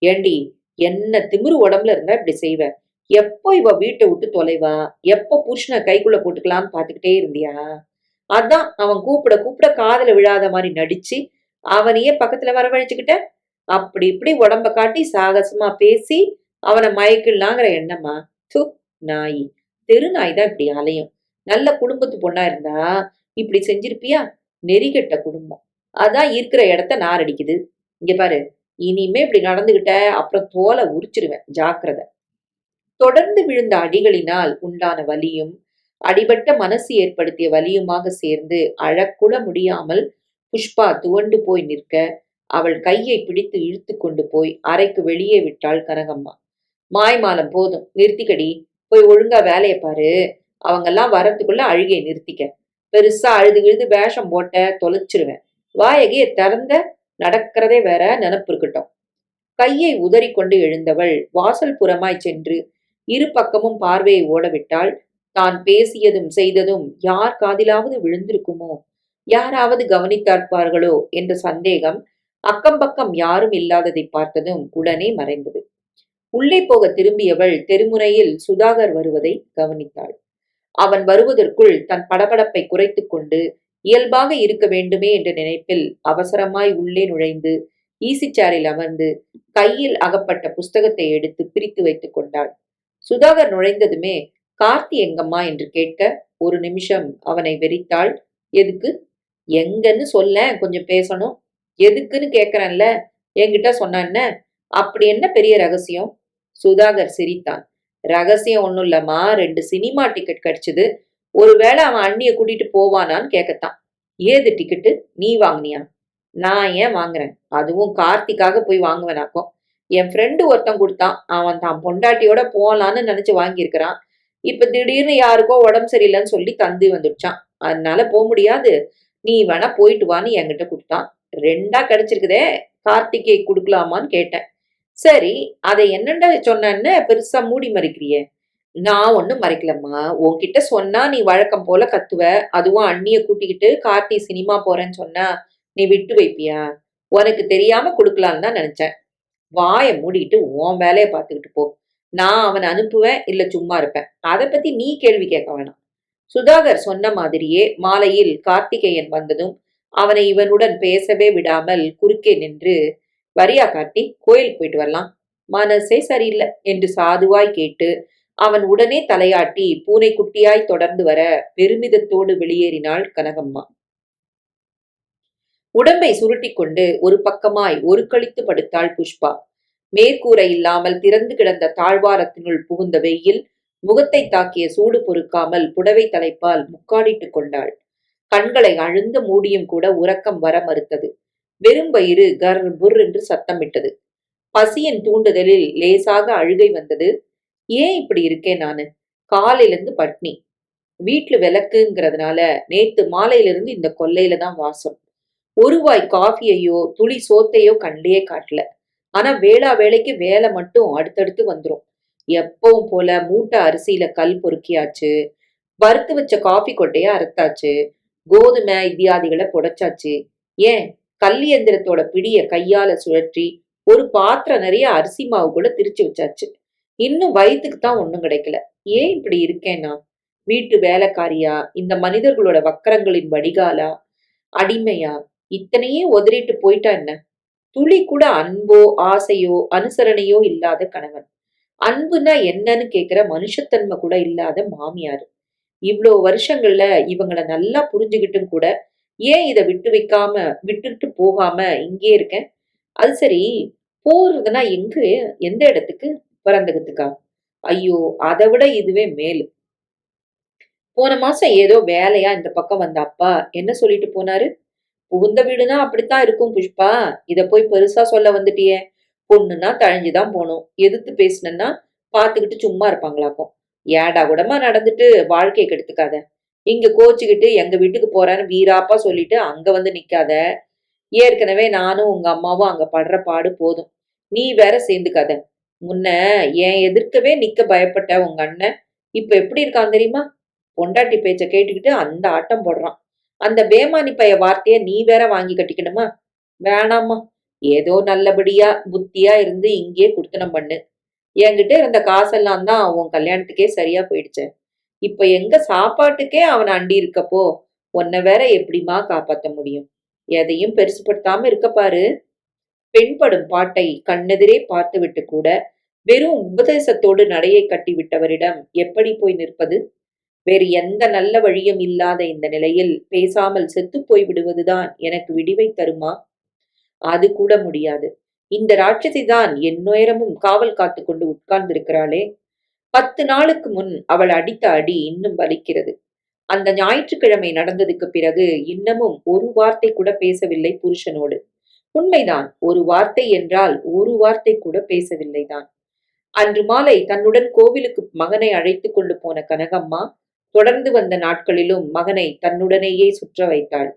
Speaker 1: ஏண்டி, என்ன திமிரு உடம்புல இருந்தா இப்படி செய்வ? எப்போ இவ வீட்டை விட்டு தொலைவா? எப்போ புருஷனை கைக்குள்ள போட்டுக்கலாம்னு பாத்துக்கிட்டே இருந்தியா? அதான் அவன் கூப்பிட கூப்பிட காதுல விழாத மாதிரி நடிச்சு அவனையே பக்கத்துல வரவழைச்சுக்கிட்ட. அப்படி இப்படி உடம்ப காட்டி சாகசமா பேசி அவனை மயக்கிடலாங்கிற எண்ணமா? து, நாய், தெரு நாய் தான் இப்படி அலையும். நல்ல குடும்பத்து பொண்ணா இருந்தா இப்படி செஞ்சிருப்பியா? நெறிகெட்ட குடும்பம். அதான் இருக்கிற இடத்த நாரடிக்குது. இங்க பாரு, இனிமே இப்படி நடந்துகிட்ட அப்புறம் தோலை உரிச்சிருவேன், ஜாக்கிரதை. தொடர்ந்து விழுந்த அடிகளினால் உண்டான வலியும் அடிபட்ட மனசு ஏற்படுத்திய வலியுமாக சேர்ந்து அழக்கூட முடியாமல் புஷ்பா துவண்டு போய் நிற்க அவள் கையை பிடித்து இழுத்து கொண்டு போய் அறைக்கு வெளியே விட்டாள் கனகம்மா. மாய்மாலம் போதும், நிறுத்திக்கடி, போய் ஒழுங்கா வேலையை பாரு. அவங்கெல்லாம் வரத்துக்குள்ள அழுகையை நிறுத்திக்க. பெருசா அழுது விழுது வேஷம் போட்ட தொலைச்சிருவேன். வாயகையை திறந்த நடக்கிறதே வேற, நினப்பு இருக்கட்டும். கையை உதறிக்கொண்டு எழுந்தவள் வாசல் புறமாய் சென்று இரு பக்கமும் பார்வையை ஓடவிட்டாள். தான் பேசியதும் செய்ததும் யார் காதிலாவது விழுந்திருக்குமோ, யாராவது கவனித்தார்ப்பார்களோ என்ற சந்தேகம் அக்கம் பக்கம் யாரும் இல்லாததை பார்த்ததும் உடனே மறைந்தது. உள்ளே போக திரும்பியவள் தெருமுனையில் சுதாகர் வருவதை கவனித்தாள். அவன் வருவதற்குள் தன் படபடப்பை குறைத்துக் கொண்டு இயல்பாக இருக்க வேண்டுமே என்ற நினைப்பில் அவசரமாய் உள்ளே நுழைந்து ஈசிச்சாரில் அமர்ந்து கையில் அகப்பட்ட புஸ்தகத்தை எடுத்து பிரித்து வைத்துக் கொண்டாள். சுதாகர் நுழைந்ததுமே கார்த்தி எங்கம்மா என்று கேட்க ஒரு நிமிஷம் அவனை வெறித்தாள். எதுக்கு? எங்கன்னு சொல்ல, கொஞ்சம் பேசணும். எதுக்குன்னு கேட்கறேன்ல, என்கிட்ட சொன்ன அப்படி என்ன பெரிய ரகசியம்? சுதாகர் சிரித்தான். ரகசியம் ஒண்ணும் இல்லம்மா, 2 சினிமா டிக்கெட் கிடைச்சது. ஒருவேளை அவன் அண்ணிய கூட்டிட்டு போவானான்னு கேட்கத்தான். ஏது டிக்கெட்டு? நீ வாங்கினியா? நான் ஏன் வாங்குறேன்? அதுவும் கார்த்திக்காக போய் வாங்குவேனாக்கும். என் ஃப்ரெண்டு ஒருத்தன் கொடுத்தான். அவன் தான் பொண்டாட்டியோட போலான்னு நினைச்சு வாங்கியிருக்கிறான். இப்ப திடீர்னு யாருக்கோ உடம்பு சரியில்லைன்னு சொல்லி தந்தி வந்துடுச்சான். அதனால போக முடியாது, நீ வேணா போயிட்டு வான்னு என்கிட்ட கொடுத்தான். 2ஆ கிடைச்சிருக்குதே, கார்த்திகை கொடுக்கலாமான்னு கேட்டேன். சரி, அதை என்னண்டா சொன்னேன்னு பெருசா மூடி மறைக்கிறியே? நான் ஒண்ணும் மறைக்கலம்மா. உன்கிட்ட சொன்னா நீ வழக்கம் போல கத்துவ. அதுவும் அண்ணிய கூட்டிக்கிட்டு கார்த்தி சினிமா போறேன்னு சொன்னா நீ விட்டு வைப்பியா? உனக்கு தெரியாம கொடுக்கலான்னு தான் நினைச்சேன். வாய மூடிட்டு உன் வேலைய பார்த்துக்கிட்டு போ. நான் அவனை அனுப்புவேன், இல்ல சும்மா இருப்பேன். அதை பத்தி நீ கேள்வி கேட்க வேணாம். சுதாகர் சொன்ன மாதிரியே மாலையில் கார்த்திகேயன் வந்ததும் அவனை இவனுடன் பேசவே விடாமல் குறுக்கே நின்று, வரியா கார்த்தி, கோயிலுக்கு போயிட்டு வரலாம். மனசே சரியில்லை என்று சாதுவாய் கேட்டு அவன் உடனே தலையாட்டி பூனைக்குட்டியாய் தொடர்ந்து வர பெருமிதத்தோடு வெளியேறினாள் கனகம்மா. உடம்பை சுருட்டிக் கொண்டு ஒரு பக்கமாய் ஒரு கழித்து படுத்தாள் புஷ்பா. மேற்கூரை இல்லாமல் திறந்து கிடந்த தாழ்வாரத்தினுள் புகுந்த வெயில் முகத்தை தாக்கிய சூடு பொறுக்காமல் புடவை தலைப்பால் முக்காடிட்டுக் கொண்டாள். கண்களை அழுந்த மூடியும் கூட உறக்கம் வர மறுத்தது. வெறும் வயிறு கர் புர் என்று சத்தமிட்டது. பசியின் தூண்டுதலில் லேசாக அழுகை வந்தது. ஏன் இப்படி இருக்கேன் நானு? காலையிலிருந்து பட்னி. வீட்டுல விளக்குங்கிறதுனால நேத்து மாலையிலிருந்து இந்த கொல்லையில தான் வாசம். ஒரு வாய் காஃபியையோ துளி சோத்தையோ கண்லயே காட்டல. ஆனா வேளா வேலைக்கு வேலை மட்டும் அடுத்தடுத்து வந்துரும். எப்பவும் போல மூட்டை அரிசியில கல் பொறுக்கியாச்சு, வறுத்து வச்ச காஃபி கொட்டைய அறுத்தாச்சு, கோதுமை இத்தியாதிகளை புடைச்சாச்சு. ஏன், கல் எந்திரத்தோட பிடிய கையால சுழற்றி ஒரு பாத்திரம் நிறைய அரிசி மாவு கூட திரிச்சு வச்சாச்சு. இன்னும் வயிற்றுக்கு தான் ஒண்ணும் கிடைக்கல. ஏன் இப்படி இருக்கேன்னா? வீட்டு வேலைக்காரியா, இந்த மனிதர்களோட வக்கரங்களின் வடிகாலா, அடிமையா, இத்தனையே உதறிட்டு போயிட்டா என்ன? துளி கூட அன்போ ஆசையோ அனுசரணையோ இல்லாத கணவன். அன்புனா என்னன்னு கேக்குற மனுஷத்தன்மை கூட இல்லாத மாமியாரு. இவ்வளோ வருஷங்கள்ல இவங்களை நல்லா புரிஞ்சுகிட்டும் கூட ஏன் இதை விட்டுட்டு போகாம இங்கே இருக்கேன்? அது சரி, போறதுன்னா எங்க, எந்த இடத்துக்கு? பிறந்தகத்துக்கா? ஐயோ, அதை விட இதுவே மேலு. போன மாசம் ஏதோ வேலையா இந்த பக்கம் வந்த அப்பா என்ன சொல்லிட்டு போனாரு? புகுந்த வீடுனா அப்படித்தான் இருக்கும் புஷ்பா. இத போய் பெருசா சொல்ல வந்துட்டியே. பொண்ணுன்னா தழிஞ்சுதான் போகணும். எதிர்த்து பேசினா பாத்துக்கிட்டு சும்மா இருப்பாங்களாக்கும். ஏடா கூடமா நடந்துட்டு வாழ்க்கையை கெடுத்துக்காத. இங்க கோச்சுக்கிட்டு எங்க வீட்டுக்கு போறேன்னு வீராப்பா சொல்லிட்டு அங்க வந்து நிக்காத. ஏற்கனவே நானும் உங்க அம்மாவும் அங்க படுற பாடு போதும். நீ வேற சேர்ந்துக்காத. முன்ன என் எதிர்க்கவே நிக்க பயப்பட்ட உங்க அண்ணன் இப்ப எப்படி இருக்கான் தெரியுமா? பொண்டாட்டி பேச்ச கேட்டுக்கிட்டு அந்த ஆட்டம் போடுறான். அந்த பேமானி பைய வார்த்தைய நீ வேற வாங்கி கட்டிக்கணுமா? வேணாமா. ஏதோ நல்லபடியா புத்தியா இருந்து இங்கே குடுத்தனம் பண்ணு. என்கிட்ட இருந்த காசெல்லாம் தான் உன் கல்யாணத்துக்கே சரியா போயிடுச்சு. இப்ப எங்க சாப்பாட்டுக்கே அவன் அண்டி இருக்கப்போ உன்னை வேற எப்படிமா காப்பாத்த முடியும்? எதையும் பெருசுப்படுத்தாம இருக்க பாரு. பெண்படும் பாட்டை கண்ணெதிரே பார்த்துவிட்டு கூட வெறும் உபதேசத்தோடு நடையை கட்டிவிட்டவரிடம் எப்படி போய் நிற்பது? வேறு எந்த நல்ல வழியும் இல்லாத இந்த நிலையில் பேசாமல் செத்துப் போய் விடுவதுதான் எனக்கு விடிவை தருமா? அது கூட முடியாது. இந்த ராட்சசிதான் எந்நேரமும் காவல் காத்து கொண்டு உட்கார்ந்திருக்கிறாளே. 10 நாளுக்கு முன் அவள் அடித்த அடி இன்னும் வலிக்கிறது. அந்த ஞாயிற்றுக்கிழமை நடந்ததுக்கு பிறகு இன்னமும் ஒரு வார்த்தை கூட பேசவில்லை புருஷனோடு. உண்மைதான், ஒரு வார்த்தை என்றால் ஒரு வார்த்தை கூட பேசவில்லைதான். அன்று மாலை தன்னுடன் கோவிலுக்கு மகனை அழைத்துக் கொண்டு போன கனகம்மா தொடர்ந்து வந்த நாட்களிலும் மகனை தன்னுடனேயே சுற்ற வைத்தாள்.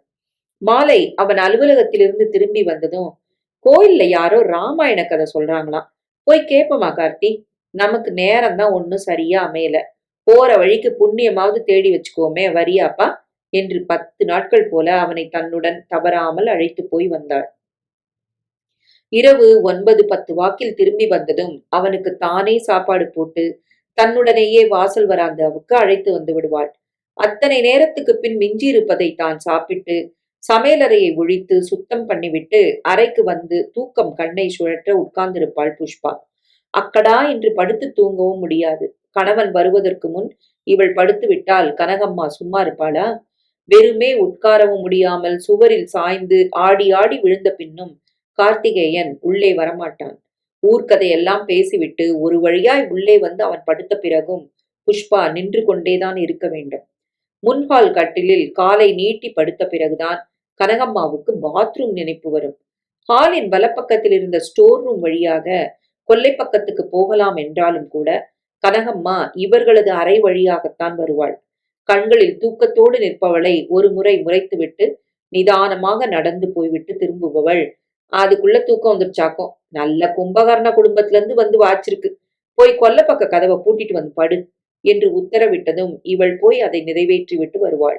Speaker 1: மாலை அவன் அலுவலகத்திலிருந்து திரும்பி வந்ததும், கோயில்ல யாரோ ராமாயண கதை சொல்றாங்களாம், போய் கேப்பமா கார்த்தி. நமக்கு நேரம்தான் ஒன்னும் சரியா அமையல. போற வழிக்கு புண்ணியமாவது தேடி வச்சுக்கோமே, வரியாப்பா என்று 10 நாட்கள் போல அவனை தன்னுடன் தவறாமல் அழைத்து போய் வந்தாள். இரவு 9, 10 வாக்கில் திரும்பி வந்ததும் அவனுக்கு தானே சாப்பாடு போட்டு தன்னுடனேயே வாசல் வராந்தாவுக்கு அழைத்து வந்து விடுவாள். அத்தனை நேரத்துக்கு பின் மிஞ்சியிருப்பதை தான் சாப்பிட்டு சமையலறையை ஒழித்து சுத்தம் பண்ணிவிட்டு அறைக்கு வந்து தூக்கம் கண்ணை சுழற்ற உட்கார்ந்திருப்பாள் புஷ்பா. அக்கடா என்று படுத்து தூங்கவும் முடியாது. கணவன் வருவதற்கு முன் இவள் படுத்து விட்டால் கனகம்மா சும்மா இருப்பாளா? வெறுமே உட்காரவும் முடியாமல் சுவரில் சாய்ந்து ஆடி ஆடி விழுந்த பின்னும் கார்த்திகேயன் உள்ளே வரமாட்டான். ஊர்க்கதையெல்லாம் பேசிவிட்டு ஒரு வழியாய் உள்ளே வந்து அவன் படுத்த பிறகும் புஷ்பா நின்று கொண்டேதான் இருக்க வேண்டும். முன்ஹால் கட்டிலில் காலை நீட்டி படுத்த பிறகுதான் கனகம்மாவுக்கு பாத்ரூம் நினைப்பு வரும். ஹாலின் வலப்பக்கத்தில் இருந்த ஸ்டோர் ரூம் வழியாக கொல்லை பக்கத்துக்கு போகலாம் என்றாலும் கூட கனகம்மா இவர்களது அறை வழியாகத்தான் வருவாள். கண்களில் தூக்கத்தோடு நிற்பவளை ஒரு முறை முறைத்துவிட்டு நிதானமாக நடந்து போய்விட்டு திரும்புபவள். அதுக்குள்ள தூக்கம் வந்துருச்சாக்கும். நல்ல கும்பகர்ண குடும்பத்துல இருந்து வந்து வாச்சிருக்கு. போய் கொல்ல பக்க கதவை பூட்டிட்டு வந்து படு என்று உத்தரவிட்டதும் இவள் போய் அதை நிறைவேற்றி விட்டு வருவாள்.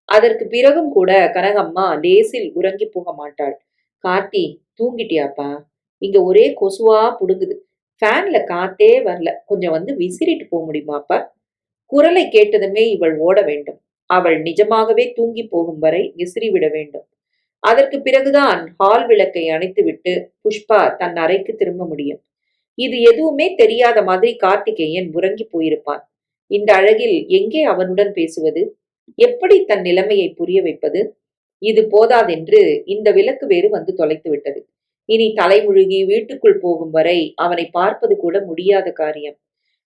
Speaker 1: அதற்கு பிறகும் கூட கனகம்மா லேசில் உறங்கி போக மாட்டாள். கார்த்தி, தூங்கிட்டியாப்பா இங்க ஒரே கொசுவா புடுங்குது. ஃபேன்ல காத்தே வரல. கொஞ்சம் வந்து விசிறிட்டு போ முடியுமாப்பா? குரலை கேட்டதுமே இவள் ஓட வேண்டும். அவள் நிஜமாகவே தூங்கி போகும் வரை விசிறி விட வேண்டும். அதற்கு பிறகுதான் ஹால் விளக்கை அணைத்துவிட்டு புஷ்பா தன் அறைக்கு திரும்ப முடியும். இது எதுவுமே தெரியாத மாதிரி கார்த்திகேயன் உறங்கி போயிருப்பான். இந்த அழகில் எங்கே அவனுடன் பேசுவது? எப்படி தன் நிலைமையை புரிய வைப்பது? இது போதாதென்று இந்த விளக்கு வேறு வந்து தொலைத்து விட்டது. இனி தலைமுழுகி வீட்டுக்குள் போகும் வரை அவனை பார்ப்பது கூட முடியாத காரியம்.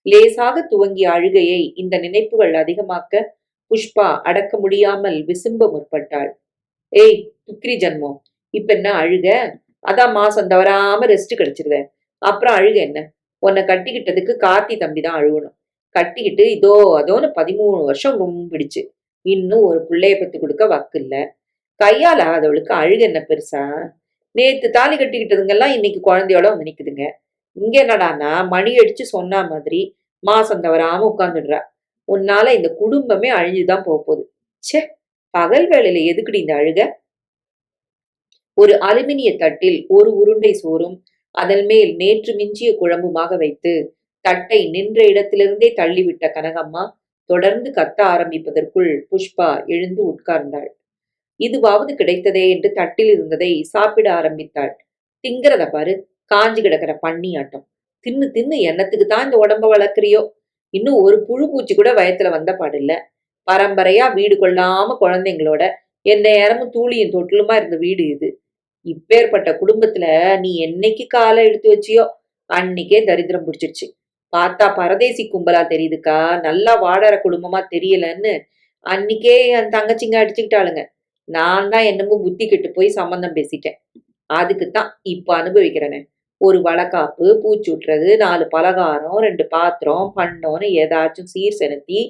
Speaker 1: லேசாக துவங்கிய அழுகையை இந்த நினைப்புகள் அதிகமாக்க புஷ்பா அடக்க முடியாமல் விசும்ப முற்பட்டாள். ஏய், துக்ரி ஜன்மம், இப்ப என்ன அழுக? அதான் மாசம் தவறாம ரெஸ்ட் கிடைச்சிருத. அப்புறம் அழுக என்ன? உன்னை கட்டிக்கிட்டதுக்கு கார்த்தி தம்பி தான் அழுகணும். கட்டிக்கிட்டு இதோ அதோன்னு 13 வருஷம் கும்பிடுச்சு. இன்னும் ஒரு புள்ளைய பெத்து கொடுக்க வக்கு இல்ல. கையால் ஆகாதவளுக்கு அழுக என்ன பெருசா? நேத்து தாலி கட்டிக்கிட்டதுங்கெல்லாம் இன்னைக்கு குழந்தையோட வந்து நிக்குதுங்க. இங்க என்னடான்னா மணி அடிச்சு சொன்ன மாதிரி மாசம் தவறாம உட்கார்ந்துடுறா. உன்னால இந்த குடும்பமே அழிஞ்சுதான் போகுது. ச்சே, பகல் வேளையில எதுக்குடி இந்த அழுக? ஒரு அலுமினிய தட்டில் ஒரு உருண்டை சோறும் அதன் மேல் நேற்று மிஞ்சிய குழம்புமாக வைத்து தட்டை நின்ற இடத்திலிருந்தே தள்ளிவிட்ட கனகம்மா தொடர்ந்து கத்த ஆரம்பிப்பதற்குள் புஷ்பா எழுந்து உட்கார்ந்தாள். இதுவாவது கிடைத்ததே என்று தட்டில் இருந்ததை சாப்பிட ஆரம்பித்தாள். திங்கிறத பாரு, காஞ்சி கிடக்கிற பன்னி ஆட்டம். தின்னு தின்னு எண்ணத்துக்கு தான் இந்த உடம்ப வளர்க்குறியோ? இன்னும் ஒரு புழு பூச்சி கூட வயத்துல வந்த பாடில்ல. பரம்பரையா வீடு கொள்ளாம குழந்தைங்களோட எந்நேரமும் தூளியும் தொட்டிலுமா இருந்த வீடு இது. இப்பேற்பட்ட குடும்பத்துல நீ என்னைக்கு காலை எடுத்து வச்சியோ அன்னைக்கே தரித்திரம் பிடிச்சிருச்சு. பார்த்தா பரதேசி கும்பலா தெரியுதுக்கா, நல்லா வாடற குடும்பமா தெரியலன்னு அன்னைக்கே என் தங்கச்சிங்க அடிச்சுக்கிட்டாளுங்க. நான் தான் என்னமோ புத்தி கெட்டு போய் சம்மந்தம் பேசிட்டேன். அதுக்குத்தான் இப்ப அனுபவிக்கிறேனே. ஒரு வளக்காப்பு, பூச்சி விட்டுறது, 4 பலகாரம், 2 பாத்திரம், பண்டோன்னு ஏதாச்சும் சீர் செலுத்தி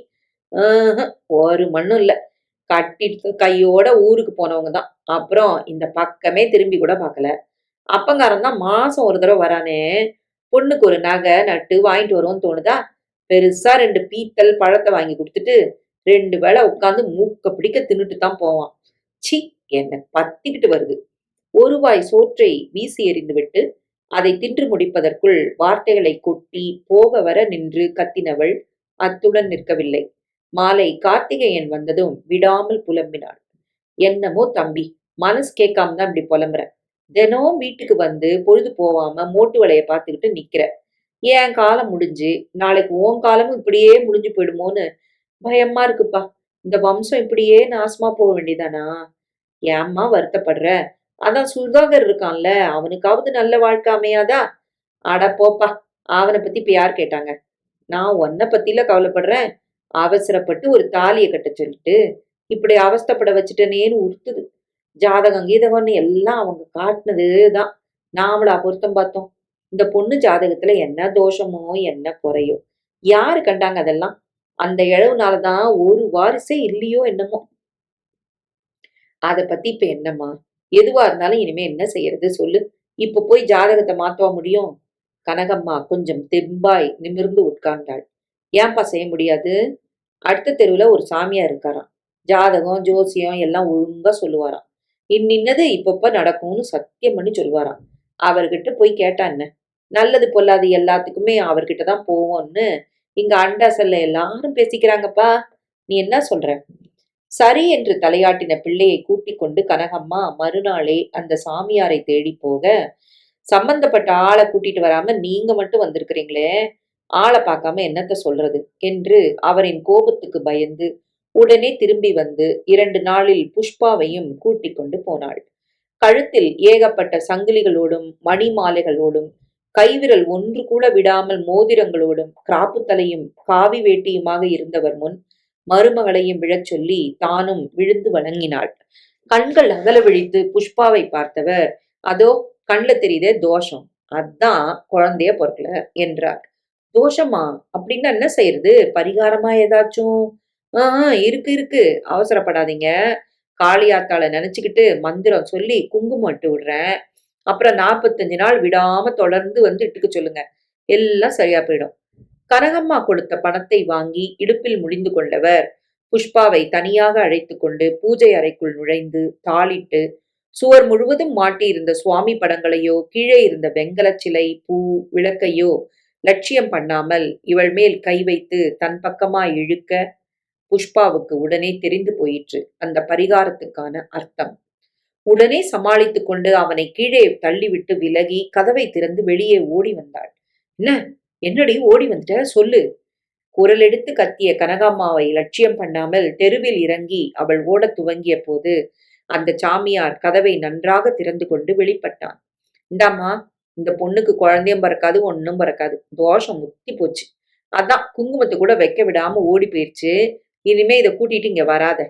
Speaker 1: ஒரு மண்ணும் இல்ல. கட்டிட்டு கையோட ஊருக்கு போனவங்க தான். அப்புறம் இந்த பக்கமே திரும்பி கூட பார்க்கல. அப்பங்காரன் தான் மாசம் ஒரு தடவை வரானே. பொண்ணுக்கு ஒரு நகை நட்டு வாங்கிட்டு வருவோம்னு தோணுதா? பெருசா 2 பீத்தல் பழத்தை வாங்கி கொடுத்துட்டு 2 வேளை உட்காந்து மூக்க பிடிக்க தின்னுட்டு தான் போவான். சி, என்ன பத்திக்கிட்டு வருது. ஒரு வாய் சோற்றை வீசி எறிந்துவிட்டு அதை தின்று முடிப்பதற்குள் வார்த்தைகளை கொட்டி போக வர நின்று கத்தினவள் அத்துடன் நிற்கவில்லை. மாலை கார்த்திகேயன் வந்ததும் விடாமல் புலம்பினாள். என்னமோ தம்பி, மனசு கேட்காம தான் இப்படி புலம்புற. தினம் வீட்டுக்கு வந்து பொழுது போவாம மோட்டு வேலைய பார்த்துக்கிட்டு நிக்கிற. என் காலம் முடிஞ்சு நாளைக்கு உன் காலமும் இப்படியே முடிஞ்சு போயிடுமோன்னு பயமா இருக்குப்பா. இந்த வம்சம் இப்படியே நாசமா போக வேண்டியதானா? ஏம்மா வருத்தப்படுற? அதான் சுதாகர் இருக்கான்ல, அவனுக்காவது நல்ல வாழ்க்கை அமையாதா? அட போப்பா, அவனை பத்தி இப்ப யார் கேட்டாங்க? நான் உன்னை பத்தில கவலைப்படுறேன். அவசரப்பட்டு ஒரு தாலியை கட்ட சொல்லிட்டு இப்படி அவஸ்தைப்பட வச்சுட்டனேன்னு உறுத்துது. ஜாதகம் கீதகம்னு எல்லாம் அவங்க காட்டுனதுதான். நாமளா பொருத்தம் பார்த்தோம்? இந்த பொண்ணு ஜாதகத்துல என்ன தோஷமோ என்ன குறையோ? யாரு கண்டாங்க அதெல்லாம்? அந்த இழவுனாலதான் ஒரு வாரிசே இல்லையோ என்னமோ. அத பத்தி இப்ப என்னம்மா? எதுவா இருந்தாலும் இனிமே என்ன செய்யறது சொல்லு? இப்ப போய் ஜாதகத்தை மாத்தவா முடியும்? கனகம்மா கொஞ்சம் தெம்பாய் நிமிர்ந்து உட்கார்ந்தாள். ஏன்பா செய்ய முடியாது? அடுத்த தெருவுல ஒரு சாமியார் இருக்காராம். ஜாதகம் ஜோசியம் எல்லாம் ஒழுங்கா சொல்லுவாராம். இன்னின்னது இப்பப்ப நடக்கும்னு சத்தியம் பண்ணி சொல்லுவாராம். அவர்கிட்ட போய் கேட்டா என்ன? நல்லது பொல்லாது எல்லாத்துக்குமே அவர்கிட்ட தான் போவோம்னு இங்க அண்டாசல்ல எல்லாரும் பேசிக்கிறாங்கப்பா. நீ என்ன சொல்ற? சரி என்று தலையாட்டின பிள்ளையை கூட்டிக் கொண்டு கனகம்மா மறுநாளே அந்த சாமியாரை தேடி போக, சம்பந்தப்பட்ட ஆளை கூட்டிட்டு வராம நீங்க மட்டும் வந்திருக்கிறீங்களே, ஆளை பார்க்காம என்னத்த சொல்றது என்று அவரின் கோபத்துக்கு பயந்து உடனே திரும்பி வந்து 2 நாளில் புஷ்பாவையும் கூட்டிக் கொண்டு போனாள். கழுத்தில் ஏகப்பட்ட சங்கிலிகளோடும் மணி மாலைகளோடும் கைவிரல் ஒன்று கூட விடாமல் மோதிரங்களோடும் கிராப்பு தலையும் காவி வேட்டியுமாக இருந்தவர் முன் மருமகளையும் விழச் சொல்லி தானும் விழுந்து வணங்கினாள். கண்கள் அகல விழித்து புஷ்பாவை பார்த்தவர், அதோ கண்ல தெரியுதே தோஷம், அதான் குழந்தைய பொறுக்கல என்றார். தோஷமா? அப்படின்னா என்ன செய்யறது? பரிகாரமா ஏதாச்சும்? இருக்கு இருக்கு, அவசரப்படாதீங்க. காளியாத்தாள நினைச்சுக்கிட்டு மந்திரம் சொல்லி குங்குமம் இட்டு விடுறேன். அப்புறம் 45 நாள் விடாம தொடர்ந்து வந்து இட்டுக்க சொல்லுங்க. எல்லாம் சரியா போயிடும். கனகம்மா கொடுத்த பணத்தை வாங்கி இடுப்பில் முடிந்து கொண்டவர் புஷ்பாவை தனியாக அழைத்து கொண்டு பூஜை அறைக்குள் நுழைந்து தாளிட்டு சுவர் முழுவதும் மாட்டியிருந்த சுவாமி படங்களையோ கீழே இருந்த வெங்கல சிலை பூ விளக்கையோ லட்சியம் பண்ணாமல் இவள் மேல் கை வைத்து தன் பக்கமாய் இழுக்க புஷ்பாவுக்கு உடனே தெரிந்து போயிற்று அந்த பரிகாரத்துக்கான அர்த்தம். உடனே சமாளித்துக் கொண்டு அவனை கீழே தள்ளிவிட்டு விலகி கதவை திறந்து வெளியே ஓடி வந்தாள். என்ன, என்னடி ஓடி வந்துட்ட, சொல்லு. குரல் எடுத்து கத்திய கனகாம்மாவை லட்சியம் பண்ணாமல் தெருவில் இறங்கி அவள் ஓடத் துவங்கிய போது அந்த சாமியார் கதவை நன்றாக திறந்து கொண்டு வெளிப்பட்டான். இந்தாம்மா, இந்த பொண்ணுக்கு குழந்தையும் பிறக்காது, ஒன்னும் பிறக்காது, தோஷம் முத்தி போச்சு. அதான் குங்குமத்தை கூட வைக்க விடாம ஓடி போயிடுச்சு. இனிமே இதை கூட்டிட்டு இங்க வராத.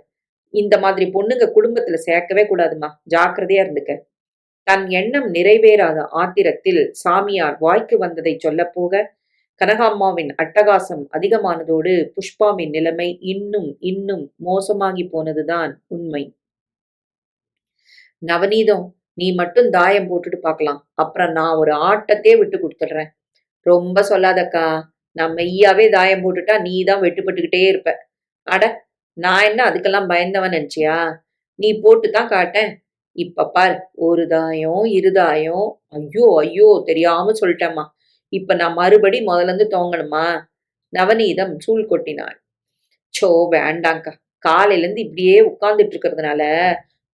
Speaker 1: இந்த மாதிரி பொண்ணுங்க குடும்பத்துல சேர்க்கவே கூடாதுமா, ஜாக்கிரதையா இருந்துக்க. தன் எண்ணம் நிறைவேறாத ஆத்திரத்தில் சாமியார் வாய்க்கு வந்ததை சொல்ல போக கனகாம்மாவின் அட்டகாசம் அதிகமானதோடு புஷ்பாவின் நிலைமை இன்னும் இன்னும் மோசமாகி போனதுதான் உண்மை. நவநீதம், நீ மட்டும் தாயம் போட்டுட்டு பார்க்கலாம், அப்புறம் நான் ஒரு ஆட்டத்தையே விட்டு கொடுத்துடுறேன். ரொம்ப சொல்லாதக்கா, நான் மெய்யாவே தாயம் போட்டுட்டா நீ தான் வெட்டுப்பட்டுக்கிட்டே இருப்ப. அட, நான் என்ன அதுக்கெல்லாம் பயந்தவன் நினைச்சியா? நீ போட்டு தான் காட்டேன். இப்ப பார், ஒரு தாயம், இரு தாயம். ஐயோ ஐயோ, தெரியாம சொல்லிட்டேம்மா. இப்ப நான் மறுபடி முதல்ல இருந்து துவங்கணுமா? நவநீதம் சூள் கொட்டினாள். சோ, வேண்டாங்க்கா. காலையில இருந்து இப்படியே உட்கார்ந்துட்டு இருக்கிறதுனால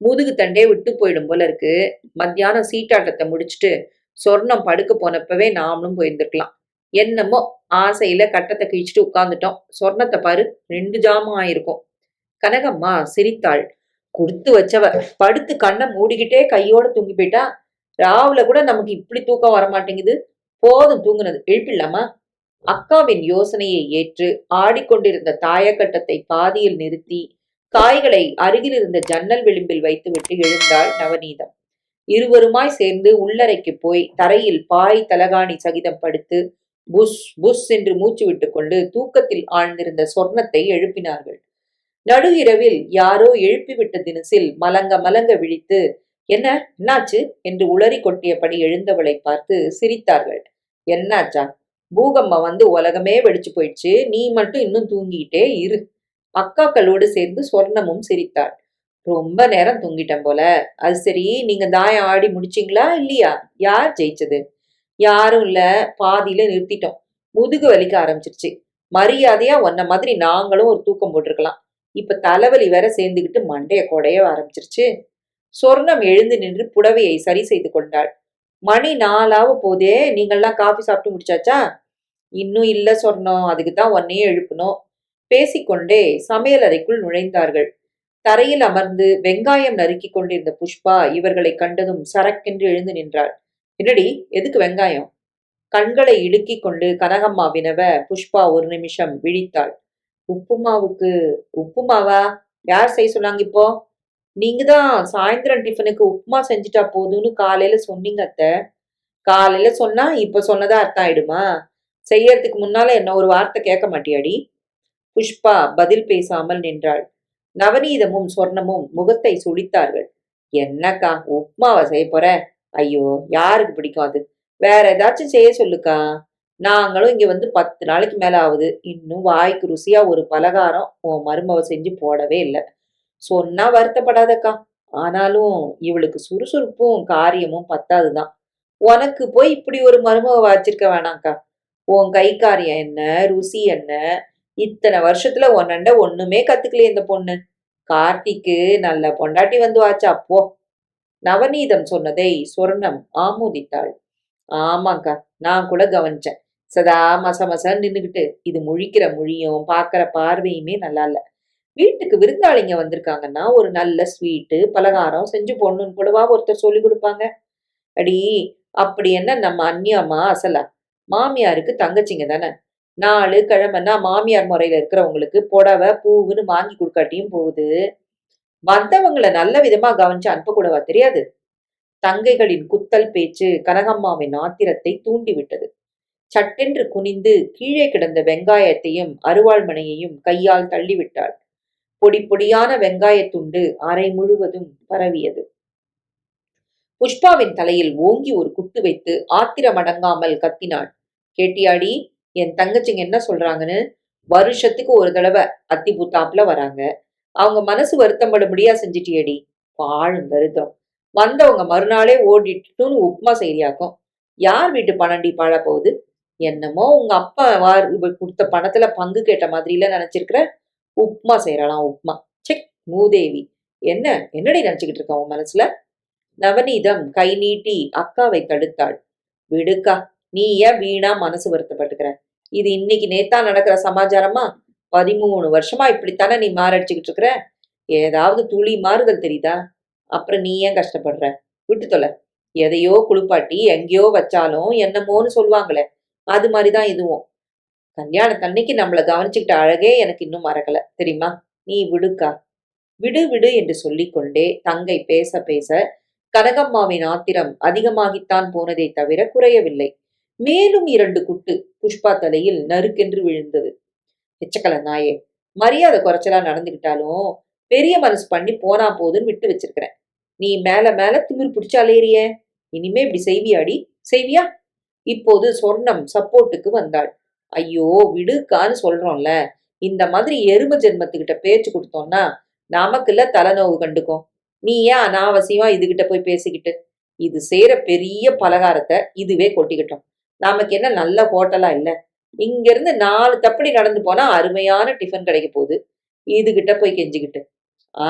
Speaker 1: முதுகு தண்டே விட்டு போயிடும் போல இருக்கு. மத்தியானம் சீட்டாட்டத்தை முடிச்சுட்டு சொர்ணம் படுக்க போனப்பவே நாமளும் போயிருந்திருக்கலாம். என்னமோ ஆசையில கட்டத்தை கிழிச்சிட்டு உட்கார்ந்துட்டோம். சொர்ணத்தை பாரு, 2 ஜாமம் ஆயிருக்கும். கனகம்மா சிரித்தாள். கொடுத்து வச்சவ. படுத்து கண்ணை மூடிக்கிட்டே கையோட தூங்கி போயிட்டா. ராவுல கூட நமக்கு இப்படி தூக்கம் வரமாட்டேங்குது. போதும் தூங்குனது, எழுப்பிடலாமா? அக்காவின் யோசனையை ஏற்று ஆடிக்கொண்டிருந்த தாயக்கட்டத்தை பாதியில் நிறுத்தி காய்களை அருகில் இருந்த ஜன்னல் விளிம்பில் வைத்துவிட்டு எழுந்தாள் நவநீதம். இருவருமாய் சேர்ந்து உள்ளறைக்கு போய் தரையில் பாய் தலகாணி சகிதம் படுத்து புஷ் புஷ் என்று மூச்சு விட்டுக் கொண்டு தூக்கத்தில் ஆழ்ந்திருந்த சொர்ணத்தை எழுப்பினார்கள். நடு இரவில் யாரோ எழுப்பிவிட்ட தினசில் மலங்க மலங்க விழித்து, என்ன, என்னாச்சு என்று உளறி கொட்டியபடி எழுந்தவளை பார்த்து சிரித்தார்கள். என்னாச்சா? பூகம்பம் வந்து உலகமே வெடிச்சு போயிடுச்சு, நீ மட்டும் இன்னும் தூங்கிட்டே இரு. அக்காக்களோடு சேர்ந்து சொர்ணமும் சிரித்தாள். ரொம்ப நேரம் தூங்கிட்டேன் போல. அது சரி, நீங்க தாயம் ஆடி முடிச்சிங்களா இல்லையா? யார் ஜெயிச்சது? யாரும் இல்ல, பாதியில நிறுத்திட்டோம். முதுகு வலிக்க ஆரம்பிச்சிருச்சு. மரியாதையா உன்ன மாதிரி நாங்களும் ஒரு தூக்கம் போட்டிருக்கலாம். இப்ப தலைவலி வேற சேர்ந்துகிட்டு மண்டைய கொடைய ஆரம்பிச்சிருச்சு. சொர்ணம் எழுந்து நின்று புடவையை சரி செய்து கொண்டாள். மணி 4 போதே, நீங்கள்லாம் காஃபி சாப்பிட்டு முடிச்சாச்சா? இன்னும் இல்ல சொர்ணம், அதுக்குதான் உன்னையே எழுப்பணும். பேசிக்கொண்டே சமையல் அறைக்குள் நுழைந்தார்கள். தரையில் அமர்ந்து வெங்காயம் நறுக்கி கொண்டிருந்த புஷ்பா இவர்களை கண்டதும் சரக்கென்று எழுந்து நின்றாள். என்னடி, எதுக்கு வெங்காயம்? கண்களை இடுக்கிக் கொண்டு கனகம்மா வினவ புஷ்பா ஒரு நிமிஷம் விழித்தாள். உப்புமாவுக்கு. உப்புமாவா? யார் செய்ய சொன்னாங்க இப்போ? நீங்க தான் சாயந்தரம் டிஃபனுக்கு உப்புமா செஞ்சுட்டா போதும்னு காலையில சொன்னீங்க அத்த. காலையில சொன்னா இப்ப சொன்னதா அர்த்தம் ஆயிடுமா? செய்யறதுக்கு முன்னால என்ன ஒரு வார்த்தை கேட்க மாட்டியாடி? புஷ்பா பதில் பேசாமல் நின்றாள். நவநீதமும் சொர்ணமும் முகத்தை சுளித்தார்கள். என்னக்கா உப்மாவை செய்ய போற? ஐயோ, யாருக்கு பிடிக்கும் அது? வேற ஏதாச்சும் செய்ய சொல்லுக்கா. நாங்களும் இங்க வந்து 10 நாளைக்கு மேல ஆகுது. இன்னும் வாய்க்கு ருசியா ஒரு பலகாரம் உன் மருமவ செஞ்சு போடவே இல்லை. சொன்னா வருத்தப்படாதக்கா. ஆனாலும் இவளுக்கு சுறுசுறுப்பும் காரியமும் பத்தாதுதான். உனக்கு போய் இப்படி ஒரு மருமக வச்சிருக்க வேணாங்க்கா. உன் கை காரியம் என்ன, ருசி என்ன? இத்தனை வருஷத்துல உன்னண்ட ஒண்ணுமே கத்துக்கலையே இந்த பொண்ணு. கார்த்திக்கு நல்ல பொண்டாட்டி வந்து வாச்சா அப்போ. நவநீதம் சொன்னதை சொர்ணம் ஆமோதித்தாள். ஆமாக்கா, நான் கூட கவனிச்சேன். சதா மசமசன்னு நின்னுகிட்டு இது முழிக்கிற மொழியும் பாக்குற பார்வையுமே நல்லா இல்ல. வீட்டுக்கு விருந்தாளிங்க வந்திருக்காங்கன்னா ஒரு நல்ல ஸ்வீட்டு பலகாரம் செஞ்சு போடணும்னு கூடவா ஒருத்தர் சொல்லி கொடுப்பாங்க? அடி, அப்படி என்ன நம்ம அந்நியமா அசலா? மாமியாருக்கு தங்கச்சிங்க தானே. 4 கிழமைன்னா மாமியார் முறையில இருக்கிறவங்களுக்கு புடவை பூவுன்னு வாங்கி கொடுக்காட்டியும் போகுது. வந்தவங்களை நல்ல விதமா கவனிச்சு அனுப்பக்கூடவா தெரியாது? தங்கைகளின் குத்தல் பேச்சு கனகம்மாவின் ஆத்திரத்தை தூண்டிவிட்டது. சட்டென்று குனிந்து கீழே கிடந்த வெங்காயத்தையும் அருவாள்மனையையும் கையால் தள்ளிவிட்டாள். பொடி பொடியான வெங்காயத்துண்டு அறை முழுவதும் பரவியது. புஷ்பாவின் தலையில் ஓங்கி ஒரு குட்டு வைத்து ஆத்திரமடங்காமல் கத்தினாள். கேட்டியாடி, என் தங்கச்சிங்க என்ன சொல்றாங்கன்னு? வருஷத்துக்கு ஒரு தடவை அத்தி பூத்தாப்புல வராங்க. அவங்க மனசு வருத்தப்படும்படியா செஞ்சிட்டியடி. பாழும் கருதம். வந்தவங்க மறுநாளே ஓடிட்டுன்னு உப்புமா செய்தியாக்கும். யார் வீட்டு பணண்டி பாழ போகுது? என்னமோ உங்க அப்பா கொடுத்த பணத்துல பங்கு கேட்ட மாதிரில நினைச்சிருக்கிற. உப்புமா செய்யறாளாம் உப்புமா. செக் மூதேவி. என்ன என்னடி நினைச்சுக்கிட்டு இருக்க உன் மனசுல? நவநீதம் கை நீட்டி அக்காவை தடுத்தாள். விடுக்கா, நீ ஏன் வீணா மனசு வருத்தப்பட்டுக்கிற? இது இன்னைக்கு நேத்தா நடக்கிற சமாச்சாரமா? 13 வருஷமா இப்படித்தானே நீ மாரடிச்சுக்கிட்டு இருக்கிற? ஏதாவது துளி மாறுதல் தெரியுதா? அப்புறம் நீ ஏன் கஷ்டப்படுற? விட்டு தொலை. எதையோ குளிப்பாட்டி எங்கேயோ வச்சாலும் என்னமோன்னு சொல்லுவாங்களே, அது மாதிரிதான் இதுவும். கல்யாணத்தன்னைக்கு நம்மள கவனிச்சுக்கிட்ட அழகே எனக்கு இன்னும் மறக்கல தெரியுமா? நீ விடுக்கா. விடு விடு என்று சொல்லிக்கொண்டே தங்கை பேச பேச கனகம்மாவின் ஆத்திரம் அதிகமாகித்தான் போனதே தவிர குறையவில்லை. மேலும் 2 குட்டு புஷ்பா தலையில் நறுக்கென்று விழுந்தது. எச்சக்கல நாயே, மரியாதை குறைச்சலா நடந்துகிட்டாலும் பெரிய மனசு பண்ணி போனா போதுன்னு விட்டு வச்சிருக்கிறேன். நீ மேல மேல திமிர் பிடிச்சு அலையறிய. இனிமே இப்படி செய்வியாடி? செய்வியா? இப்போது சொர்ணம் சப்போர்ட்டுக்கு வந்தாள். ஐயோ விடுக்கான்னு சொல்றோம்ல. இந்த மாதிரி எரும ஜென்மத்துக்கிட்ட பேச்சு கொடுத்தோம்னா நமக்குள்ள தலைநோவு கண்டுக்கும். நீ ஏன் அனாவசியமா இதுகிட்ட போய் பேசிக்கிட்டு? இது செய்யற பெரிய பலகாரத்தை இதுவே கொட்டிக்கிட்டோம். நமக்கு என்ன நல்ல ஹோட்டலா இல்ல? இங்க இருந்து 4 தப்படி நடந்து போனா அருமையான டிஃபன் கிடைக்க போகுது. இதுகிட்ட போய் கெஞ்சிக்கிட்டு. ஆ,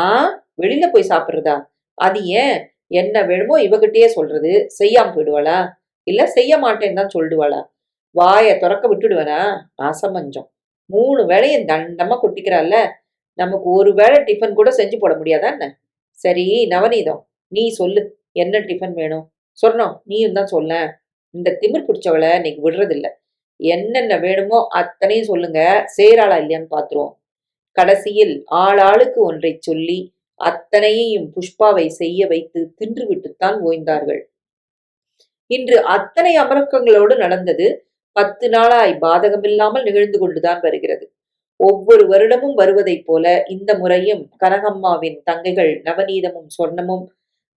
Speaker 1: வெளியில போய் சாப்பிடுறதா? அது ஏன்? என்ன வேணுமோ இவகிட்டயே சொல்றது. செய்யாம போயிடுவாளா? இல்ல செய்ய மாட்டேன்னு தான் சொல்லிடுவாளா? வாய துறக்க விட்டுடுவேனா? அசமஞ்சம். 3 வேளையும் தண்டமா கொட்டிக்கிறாள்ல. நமக்கு ஒரு வேளை டிஃபன் கூட செஞ்சு போட முடியாதா என்ன? சரி நவநீதம், நீ சொல்லு. என்ன டிஃபன் வேணும்? சொன்னோம் நீயும் தான் சொல்ல. இந்த திமிர் பிடிச்சவளை இன்னைக்கு விடுறதில்ல. என்னென்ன வேணுமோ அத்தனையும் சொல்லுங்க. சேராளா இல்லையான்னு பாத்துருவோம். கடைசியில் ஆளாளுக்கு ஒன்றைச் சொல்லி அத்தனையையும் புஷ்பாவை செய்ய வைத்து தின்றுவிட்டுத்தான் ஓய்ந்தார்கள். இன்று அத்தனை அமர்க்கங்களோடு நடந்தது 10 நாளாய் பாதகமில்லாமல் நிகழ்ந்து கொண்டுதான் வருகிறது. ஒவ்வொரு வருடமும் வருவதைப் போல இந்த முறையும் கனகம்மாவின் தங்கைகள் நவநீதமும் சொர்ணமும்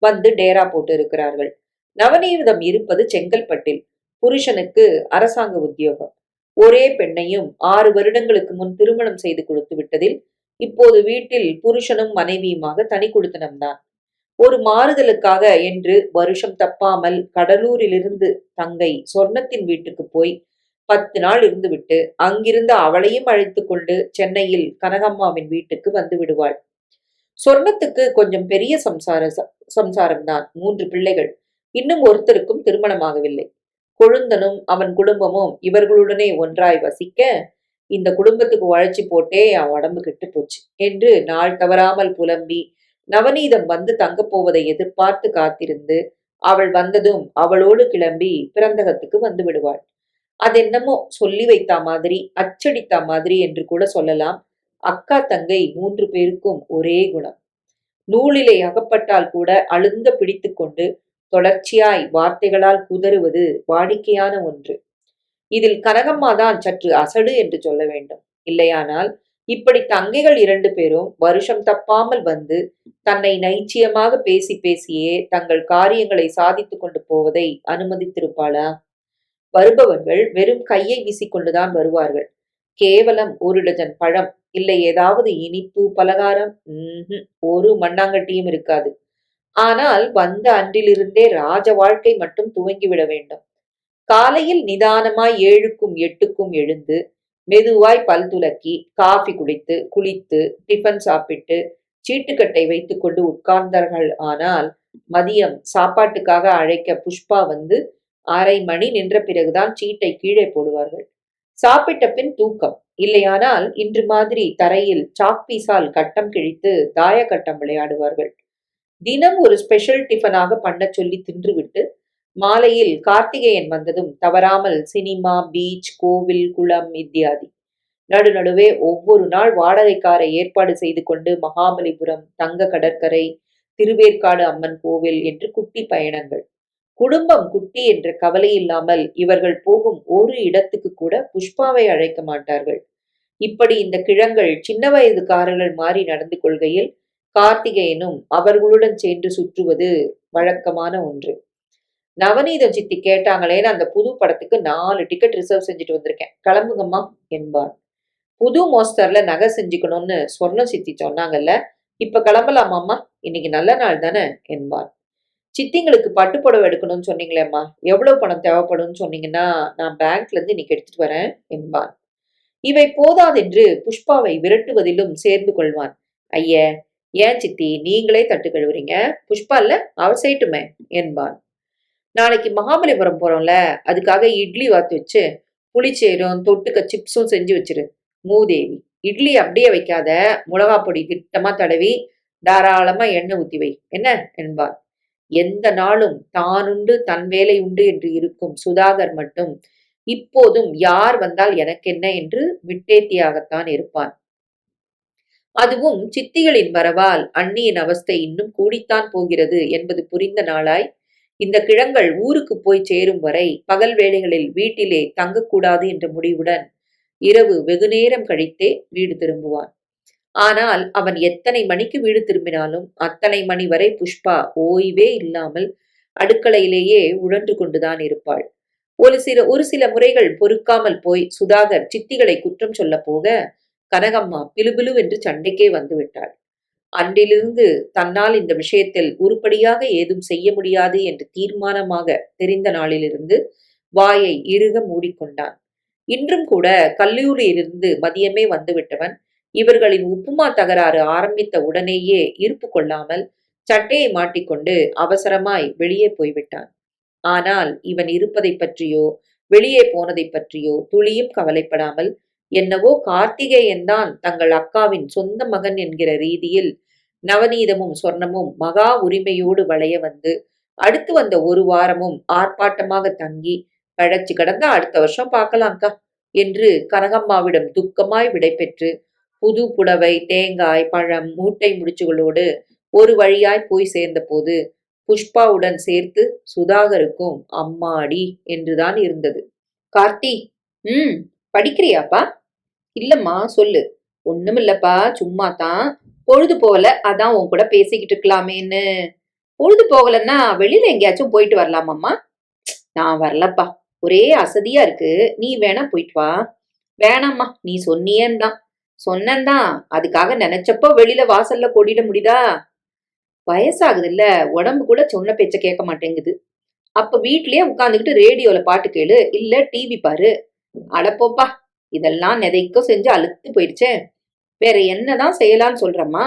Speaker 1: வந்து டேரா போட்டு இருக்கிறார்கள். நவநீதம் இருப்பது செங்கல்பட்டில். புருஷனுக்கு அரசாங்க உத்தியோகம். ஒரே பெண்ணையும் 6 வருடங்களுக்கு முன் திருமணம் செய்து கொடுத்து விட்டதில் இப்போது வீட்டில் புருஷனும் மனைவியுமாக தனி குடித்தனம்தான். ஒரு மாறுதலுக்காக என்று வருஷம் தப்பாமல் கடலூரிலிருந்து தங்கை சொர்ணத்தின் வீட்டுக்கு போய் 10 நாள் இருந்துவிட்டு அங்கிருந்து அவளையும் அழைத்துக் கொண்டு சென்னையில் கனகம்மாவின் வீட்டுக்கு வந்து விடுவாள். சொர்ணத்துக்கு கொஞ்சம் பெரிய சம்சாரம்தான். 3 பிள்ளைகள். இன்னும் ஒருத்தருக்கும் திருமணமாகவில்லை. கொழுந்தனும் அவன் குடும்பமும் இவர்களுடனே ஒன்றாய் வசிக்க, இந்த குடும்பத்துக்கு உழைச்சி போட்டே என் உடம்பு கெட்டு போச்சு என்று நாள் தவறாமல் புலம்பி நவநீதம் வந்து தங்கப் போவதை எதிர்பார்த்து காத்திருந்து அவள் வந்ததும் அவளோடு கிளம்பி பிறந்தகத்துக்கு வந்து விடுவாள். அதென்னமோ சொல்லி வைத்தா மாதிரி, அச்சடித்தா மாதிரி என்று கூட சொல்லலாம். அக்கா தங்கை 3 பேருக்கும் ஒரே குணம். நூலிலே அகப்பட்டால் கூட அழுந்த பிடித்துக்கொண்டு தொடர்ச்சியாய் வார்த்தைகளால் குதறுவது வாடிக்கையான ஒன்று. இதில் கனகம்மாதான் சற்று அசடு என்று சொல்ல வேண்டும். இல்லையானால் இப்படி தங்கைகள் 2 பேரும் வருஷம் தப்பாமல் வந்து தன்னை நைச்சியமாக பேசி பேசியே தங்கள் காரியங்களை சாதித்துக் கொண்டு போவதை அனுமதித்திருப்பாளா? வருபவர்கள் வெறும் கையை வீசிக்கொண்டுதான் வருவார்கள். கேவலம் 1 டஜன் பழம், இல்லை ஏதாவது இனிப்பு பலகாரம். ஒரு மண்ணாங்கட்டியும் இருக்காது. ஆனால் வந்த அன்றிலிருந்தே ராஜ வாழ்க்கை மட்டும் துவங்கிவிட வேண்டும். காலையில் நிதானமாய் 7க்கும் 8க்கும் எழுந்து மெதுவாய் பல் துலக்கி காஃபி குடித்து குளித்து டிஃபன் சாப்பிட்டு சீட்டுக்கட்டை வைத்துக்கொண்டு உட்கார்ந்தார்கள். ஆனால் மதியம் சாப்பாட்டுக்காக அழைக்க புஷ்பா வந்து 1/2 மணி நின்ற பிறகுதான் சீட்டை கீழே போடுவார்கள். சாப்பிட்ட பின் தூக்கம். இல்லையானால் இன்று மாதிரி தரையில் சாக்பீஸால் கட்டம் கிழித்து தாய கட்டம் விளையாடுவார்கள். தினம் ஒரு ஸ்பெஷல் டிஃபனாக பண்ண சொல்லி தின்றுவிட்டு மாலையில் கார்த்திகேயன் வந்ததும் தவறாமல் சினிமா, பீச், கோவில், குளம் இத்தியாதி. நடுநடுவே ஒவ்வொரு நாள் வாடகைக்காரை ஏற்பாடு செய்து கொண்டு மகாபலிபுரம், தங்க கடற்கரை, திருவேற்காடு அம்மன் கோவில் என்று குட்டி பயணங்கள். குடும்பம் குட்டி என்ற கவலை இல்லாமல் இவர்கள் போகும் ஒரு இடத்துக்கு கூட புஷ்பாவை அழைக்க மாட்டார்கள். இப்படி இந்த கிழங்கள் சின்ன வயதுக்காரர்கள் மாறி நடந்து கொள்கையில் கார்த்திகேயனும் அவர்களுடன் சென்று சுற்றுவது வழக்கமான ஒன்று. நவநீதம் சித்தி கேட்டாங்களேன்னு அந்த புது படத்துக்கு 4 டிக்கெட் ரிசர்வ் செஞ்சுட்டு வந்திருக்கேன், கிளம்புங்கம்மா என்பார். புது மோஸ்டர்ல நகை செஞ்சுக்கணும்னு சொர்ண சித்தி சொன்னாங்கல்ல, இப்ப கிளம்பலாமாம்மா, இன்னைக்கு நல்ல நாள் தானே என்பார். சித்திங்களுக்கு பட்டு புடவை எடுக்கணும்னு சொன்னீங்களேம்மா, எவ்வளவு பணம் தேவைப்படும்னு சொன்னீங்கன்னா நான் பேங்க்ல இருந்து இன்னைக்கு எடுத்துட்டு வரேன் என்பான். இவை போதாதென்று புஷ்பாவை விரட்டுவதிலும் சேர்ந்து கொள்வான். ஐய, ஏன் சித்தி நீங்களே தட்டு கழுவுறீங்க, புஷ்பா இல்ல அவ செய்யட்டுமே என்பான். நாளைக்கு மகாபலிபுரம் போறோம்ல, அதுக்காக இட்லி வாத்து வச்சு புளிச்சேரும் தொட்டுக்க சிப்ஸும் செஞ்சு வச்சிரு. மூதேவி, இட்லி அப்படியே வைக்காத, மிளகா பொடி திட்டமா தடவி தாராளமா எண்ணெய் ஊத்தி வை என்ன என்பார். எந்த நாளும் தானுண்டு தன் வேலை உண்டு என்று இருக்கும் சுதாகர் மட்டும் இப்போதும் யார் வந்தால் எனக்கென்ன என்று விட்டேத்தியாகத்தான் இருப்பான். அதுவும் சித்திகளின் வரவால் அண்ணியின் அவஸ்தை இன்னும் கூடித்தான் போகிறது என்பது புரிந்த நாளாய் இந்த கிழங்கள் ஊருக்கு போய் சேரும் வரை பகல் வேளைகளில் வீட்டிலே தங்கக்கூடாது என்ற முடிவுடன் இரவு வெகுநேரம் கழித்தே வீடு திரும்புவான். ஆனால் அவன் எத்தனை மணிக்கு வீடு திரும்பினாலும் அத்தனை மணி வரை புஷ்பா ஓய்வே இல்லாமல் அடுக்களையிலேயே உழன்று கொண்டுதான் இருப்பாள். ஒரு சில முறைகள் பொறுக்காமல் போய் சுதாகர் சித்திகளை குற்றம் சொல்ல போக கனகம்மா பிலுபிலுவென்று சண்டைக்கே வந்து விட்டாள். அன்றிலிருந்து தன்னால் இந்த விஷயத்தில் உருப்படியாக ஏதும் செய்ய முடியாது என்று தீர்மானமாக தெரிந்த நாளிலிருந்து வாயை இறுக மூடிக்கொண்டான். இன்றும் கூட கல்லூரியிலிருந்து மதியமே வந்துவிட்டவன் இவர்களின் உப்புமா தகராறு ஆரம்பித்த உடனேயே இருப்பு கொள்ளாமல் சட்டையை மாட்டிக்கொண்டு அவசரமாய் வெளியே போய்விட்டான். ஆனால் இவன் இருப்பதை பற்றியோ வெளியே போனதை பற்றியோ துளியும் கவலைப்படாமல் என்னவோ கார்த்திகேயன் தான் தங்கள் அக்காவின் சொந்த மகன் என்கிற ரீதியில் நவநீதமும் சொர்ணமும் மகா உரிமையோடு வளைய வந்து அடுத்து வந்த ஒரு வாரமும் ஆர்ப்பாட்டமாக தங்கி பழச்சு கடந்தா அடுத்த வருஷம் பார்க்கலாம்க்கா என்று கனகம்மாவிடம் துக்கமாய் விடைபெற்று புது புடவை தேங்காய் பழம் மூட்டை முடிச்சுகளோடு ஒரு வழியாய் போய் சேர்ந்த போது புஷ்பாவுடன் சேர்த்து சுதாகருக்கும் அம்மாடி என்றுதான் இருந்தது. கார்த்தி, படிக்கிறியாப்பா? இல்லம்மா, சொல்லு. ஒண்ணுமில்லப்பா, சும்மா தான். பொழுது போகல, அதான் உன் கூட பேசிக்கிட்டு இருக்கலாமேன்னு. பொழுது போகலன்னா வெளியில எங்கேயாச்சும் போயிட்டு வரலாமாம்மா? நான் வரலப்பா, ஒரே அசதியா இருக்கு, நீ வேணா போயிட்டு வா. வேணாம்மா, நீ சொன்னியேன்தான். சொன்னந்தான், அதுக்காக நினைச்சப்போ வெளியில வாசல்ல கொடிட முடியுதா? வயசாகுது இல்ல, உடம்பு கூட சொன்ன பேச்ச கேட்க மாட்டேங்குது. அப்ப வீட்லயே உட்காந்துக்கிட்டு ரேடியோல பாட்டு கேளு, இல்ல டிவி பாரு. அடப்போப்பா, இதெல்லாம் நெதைக்கோ செஞ்சு அழுத்து போயிடுச்சே. வேற என்னதான் செய்யலான்னு சொல்றம்மா?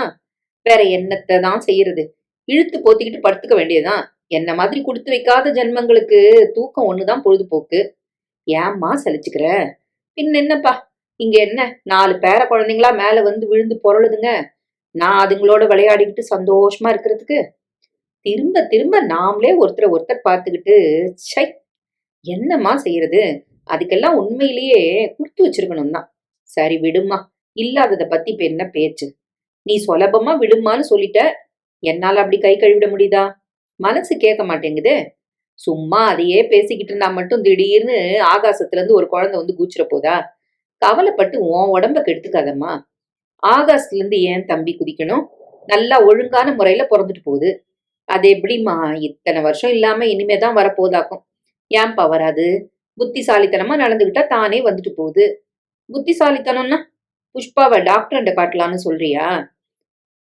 Speaker 1: வேற என்னத்தை தான் செய்யறது? இழுத்து போத்திக்கிட்டு படுத்துக்க வேண்டியதுதான். என்ன மாதிரி கொடுத்து வைக்காத ஜென்மங்களுக்கு தூக்கம் ஒண்ணுதான் பொழுதுபோக்கு. ஏம்மா சலிச்சுக்கிற? பின் என்னப்பா, இங்க என்ன 4 பேர குழந்தைங்களா மேல வந்து விழுந்து பொருளுதுங்க. நான் அதுங்களோட விளையாடிக்கிட்டு சந்தோஷமா இருக்கிறதுக்கு திரும்ப திரும்ப நாமளே ஒருத்தர் பார்த்துக்கிட்டு சை, என்னம்மா செய்யறது? அதுக்கெல்லாம் உண்மையிலேயே கொடுத்து வச்சிருக்கணும் தான். சரி விடுமா, இல்லாதத பத்தி இப்ப என்ன பேச்சு? நீ சுலபமா விடுமான்னு சொல்லிட்ட, என்னால அப்படி கை கழுவிட முடியுதா? மனசு கேட்க மாட்டேங்குதே. சும்மா அதையே பேசிக்கிட்டு இருந்தா மட்டும் திடீர்னு ஆகாசத்துல இருந்து ஒரு குழந்தை வந்து கூச்சிட போதா? கவலைப்பட்டு உன் உடம்ப கெடுத்துக்காதம்மா. ஆகாசத்துல இருந்து ஏன் தம்பி குதிக்கணும்? நல்லா ஒழுங்கான முறையில பிறந்துட்டு போகுது. அது எப்படிம்மா இத்தனை வருஷம் இல்லாம இனிமேதான் வரப்போதாக்கும். ஏன்பா வராது? புத்திசாலித்தனமா நடந்துகிட்டா தானே வந்துட்டு போகுது. புத்திசாலித்தனம்னா புஷ்பாவை டாக்டர்கிட்ட காட்டலான்னு சொல்றியா?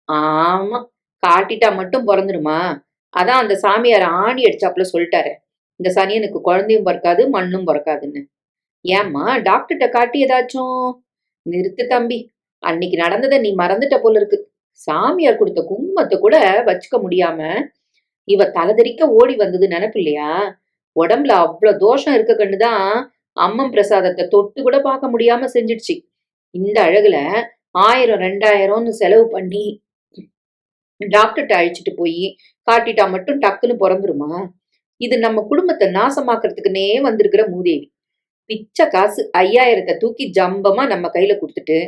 Speaker 1: ஆமா, காட்டிட்டா மட்டும் பிறந்துடுமா? அதான் அந்த சாமியார் ஆணி அடிச்சாப்புல சொல்லிட்டாரு, இந்த சனியனுக்கு குழந்தையும் பிறக்காது மண்ணும் பிறக்காதுன்னு. ஏம்மா டாக்டர்கிட்ட காட்டி ஏதாச்சும்? நிறுத்து தம்பி, அன்னைக்கு நடந்ததை நீ மறந்துட்ட போல இருக்கு. சாமியார் கொடுத்த கும்மத்தை கூட வச்சுக்க முடியாம இவ தலதெறிக்க ஓடி வந்தது நினைப்பு இல்லையா? உடம்புல அவ்வளவு தோஷம் இருக்க கண்டுதான் அம்மன் பிரசாதத்தை தொட்டு கூட பார்க்க முடியாம செஞ்சிடுச்சு. இந்த அழகுல 1000 2000ன்னு செலவு பண்ணி டாக்டர்கிட்ட அழிச்சிட்டு போய் காட்டிட்டா மட்டும் டக்குன்னு பிறந்துருமா? இது நம்ம குடும்பத்தை நாசமாக்குறதுக்குன்னே வந்திருக்கிற மூதேவி. பிச்சை காசு 5000த்தை தூக்கி ஜம்பமா நம்ம கையில கொடுத்துட்டு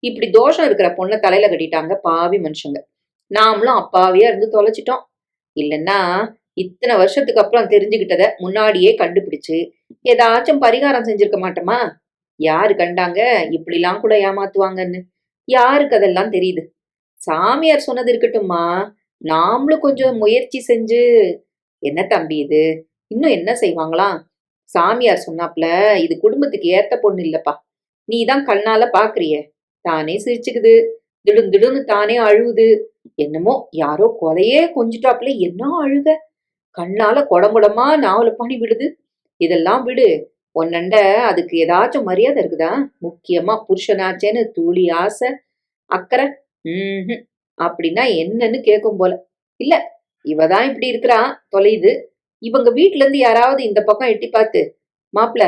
Speaker 1: இப்படி தோஷம் இருக்கிற பொண்ணை தலையில கட்டிட்டாங்க பாவி மனுஷங்க. நாமளும் அப்பாவியா இருந்து தொலைச்சிட்டோம். இல்லைன்னா இத்தனை வருஷத்துக்கு அப்புறம் தெரிஞ்சுக்கிட்டத முன்னாடியே கண்டுபிடிச்சு ஏதாச்சும் பரிகாரம் செஞ்சிருக்க மாட்டோமா? யாரு கண்டாங்க இப்படிலாம் கூட ஏமாத்துவாங்கன்னு? யாருக்கு அதெல்லாம் தெரியுது? சாமியார் சொன்னது இருக்கட்டும்மா, நாமளும் கொஞ்சம் முயற்சி செஞ்சு. என்ன தம்பி இது, இன்னும் என்ன செய்வாங்களாம்? சாமியார் சொன்னாப்ல இது குடும்பத்துக்கு ஏத்த பொண்ணு இல்லப்பா. நீதான் கண்ணால பாக்குறிய, தானே சிரிச்சுக்குது, திடுன்னு தானே அழுவுது. என்னமோ யாரோ கொலையே கொஞ்சிட்டாப்ல என்ன அழுக. கண்ணால குடங்குடமா நாவல பனி விடுது. இதெல்லாம் விடு. உன்னண்ட அதுக்கு ஏதாச்சும் மரியாதை இருக்குதா? முக்கியமா புருஷனாச்சேன்னு துளி ஆசை, அக்கறை? ம்ஹும். அப்படின்னா என்னன்னு கேட்கும் போல. இல்ல, இவதான் இப்படி இருக்கிறா, தொலையுது. இவங்க வீட்ல இருந்து யாராவது இந்த பக்கம் எட்டி பார்த்து, மாப்பிள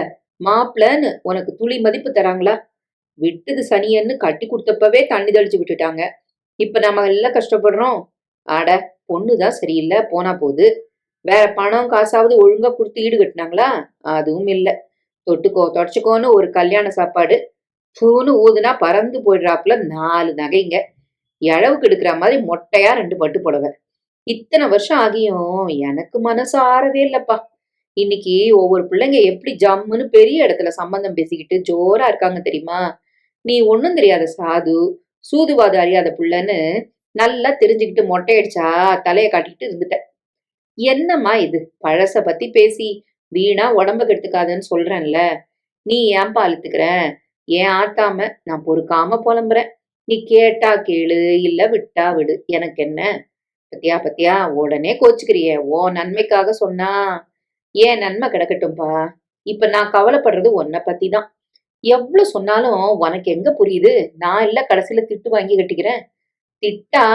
Speaker 1: மாப்பிளன்னு உனக்கு துளி மதிப்பு தராங்களா? விட்டது சனியன்னு கட்டி கொடுத்தப்பவே தண்ணி தெளிச்சு விட்டுட்டாங்க. இப்ப நம்ம எல்லாம் கஷ்டப்படுறோம். அட, பொண்ணுதான் சரியில்லை, போனா போகுது. வேற பணம் காசாவது ஒழுங்கா கொடுத்து ஈடு கட்டினாங்களா? அதுவும் இல்ல. தொட்டுக்கோ தொடச்சுக்கோன்னு ஒரு கல்யாண சாப்பாடு, பூன்னு ஊதுனா பறந்து போயிடுறாப்புல 4 நகைங்க, இழவுக்கு எடுக்கிற மாதிரி மொட்டையா 2 பட்டு புடவை. இத்தனை வருஷம் ஆகியும் எனக்கு மனசு ஆறவே இல்லப்பா. இன்னைக்கு ஒவ்வொரு பிள்ளைங்க எப்படி ஜம்முன்னு பெரிய இடத்துல சம்பந்தம் பேசிக்கிட்டு ஜோரா இருக்காங்க தெரியுமா? நீ ஒண்ணும் தெரியாத சாது, சூதுவாது அறியாத புள்ளன்னு நல்லா தெரிஞ்சுக்கிட்டு மொட்டையடிச்சா தலைய காட்டிக்கிட்டு இருந்துட்ட. என்னம்மா இது? பழச பத்தி பேசி வீணா உடம்ப கெடுத்துக்காதன்னு சொல்றேன்ல. நீ ஏன்பா அழுத்துக்கிற? ஏன் ஆட்டாம நான் பொறுக்காம புலம்புறேன். நீ கேட்டா கேளு, இல்ல விட்டா விடு, எனக்கு என்ன? பத்தியா பத்தியா, உடனே கோச்சுக்கிறியே. ஓ நன்மைக்காக சொன்னா ஏன் நன்மை கிடக்கட்டும்பா. இப்ப நான் கவலைப்படுறது உன்னை பத்தி தான். எவ்வளவு சொன்னாலும் உனக்கு எங்க புரியுது? நான் இல்ல கடைசியில திட்டு வாங்கி கட்டிக்கிறேன். திட்டா?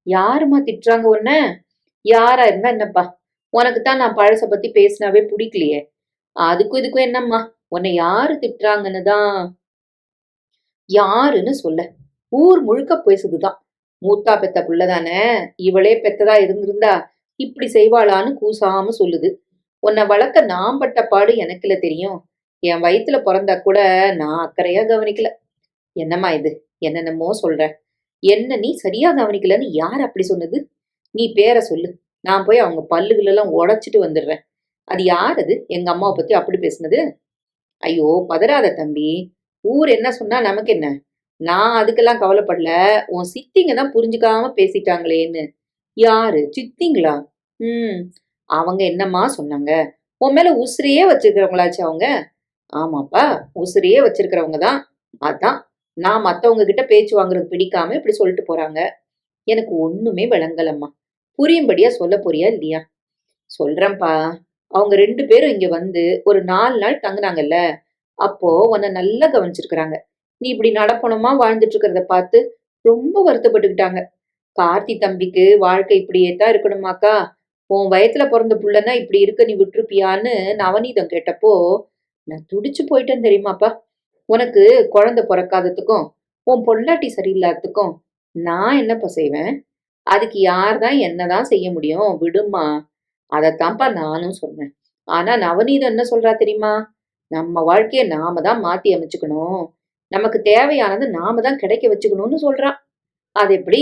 Speaker 1: யாரும்மா திட்டுறாங்க உன்ன? யாரா இருந்தா என்னப்பா? உனக்குத்தான் நான் பழச பத்தி பேசினாவே பிடிக்கலையே. அதுக்கும் இதுக்கும் என்னம்மா? உன்னை யாரு திட்டுறாங்கன்னு தான். யாருன்னு சொல்ல? ஊர் முழுக்க பேசுதுதான். மூத்தா பெத்த புள்ளதானே, இவளே பெத்ததா இருந்திருந்தா இப்படி செய்வாளான்னு கூசாம சொல்லுது. உன்னை வளர்க்க நான் பட்ட பாடு எனக்குல தெரியும். என் வயித்துல பிறந்தா கூட நான் அக்கறையா கவனிக்கல. என்னம்மா இது? என்னென்னமோ சொல்ற. என்ன நீ சரியா கவனிக்கலன்னு யார் அப்படி சொன்னது? நீ பேரை சொல்லு. நான் போய் அவங்க பல்லுகளெல்லாம் உடைச்சிட்டு வந்துடுறேன். அது யார் அது எங்க அம்மாவை பத்தி அப்படி பேசுனது? ஐயோ, பதறாத தம்பி. ஊர் என்ன சொன்னா நமக்கு என்ன? நான் அதுக்கெல்லாம் கவலைப்படல. உன் சித்திங்க தான் புரிஞ்சுக்காம பேசிட்டாங்களேன்னு. யாரு சித்திங்களா? ம். அவங்க என்னம்மா சொன்னாங்க? உன் மேல உசிரியே வச்சிருக்கிறவங்களாச்சு அவங்க. ஆமாப்பா, உசிரியே வச்சிருக்கிறவங்க தான். அதான் நான் மத்தவங்க கிட்ட பேச்சு வாங்குறது பிடிக்காம இப்படி சொல்லிட்டு போறாங்க. எனக்கு ஒண்ணுமே விளங்கலம்மா. புரியும்படியா சொல்ல போறியா இல்லையா? சொல்றேன்ப்பா. அவங்க 2 பேரும் இங்க வந்து ஒரு 4 நாள் தங்குனாங்கல்ல, அப்போ உன்னை நல்லா கவனிச்சிருக்கிறாங்க. நீ இப்படி நடப்பணுமா வாழ்ந்துட்டு இருக்கிறத பார்த்து ரொம்ப வருத்தப்பட்டுக்கிட்டாங்க. கார்த்தி தம்பிக்கு வாழ்க்கை இப்படியே தான் இருக்கணுமாக்கா? உன் வயத்துல பிறந்த புள்ளன்னா இப்படி இருக்க நீ விட்டுருப்பியான்னு நவநீதம் கேட்டப்போ நான் துடிச்சு போயிட்டேன் தெரியுமாப்பா. உனக்கு குழந்தை பிறக்காததுக்கும் உன் பொண்டாட்டி சரியில்லாததுக்கும் நான் என்னப்பா செய்வேன்? அதுக்கு யார் தான் என்னதான் செய்ய முடியும்? விடுமா. அதைத்தான்ப்பா நானும் சொன்னேன். ஆனா நவநீதம் என்ன சொல்றா தெரியுமா? நம்ம வாழ்க்கைய நாம தான் மாத்தி அமைச்சுக்கணும். நமக்கு தேவையானது நாம தான் கிடைக்க வச்சுக்கணும்னு சொல்றா. அது எப்படி?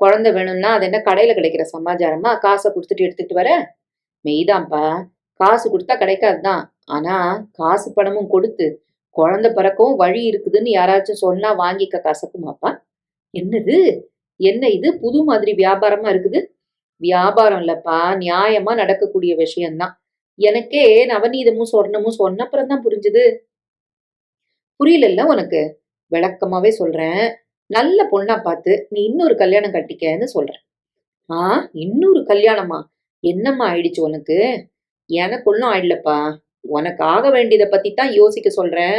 Speaker 1: குழந்தை வேணும்னா அது என்ன கடையில கிடைக்கிற சமாச்சாரமா? காசை கொடுத்துட்டு எடுத்துட்டு வர? மெய்தான்ப்பா. காசு கொடுத்தா கிடைக்காதுதான். ஆனா காசு பணமும் கொடுத்து குழந்தை பிறக்கவும் வழி இருக்குதுன்னு யாராச்சும் சொன்னா வாங்கிக்க கசக்குமாப்பா? என்னது? என்ன இது புது மாதிரி வியாபாரமா இருக்குது? வியாபாரம் இல்லப்பா, நியாயமா நடக்கக்கூடிய விஷயம்தான். எனக்கே நவநீதமும் சொர்ணமும் சொன்னப்புறம் தான் புரிஞ்சுது. புரியலல்ல உனக்கு? விளக்கமாவே சொல்றேன். நல்ல பொண்ணா பார்த்து நீ இன்னொரு கல்யாணம் கட்டிக்கன்னு சொல்றேன். ஆ, இன்னொரு கல்யாணமா? என்னம்மா ஆயிடுச்சு உனக்கு? எனக்கு ஒண்ணும் ஆயிடலப்பா. உனக்கு ஆக வேண்டியதை பத்தி தான் யோசிக்க சொல்றேன்.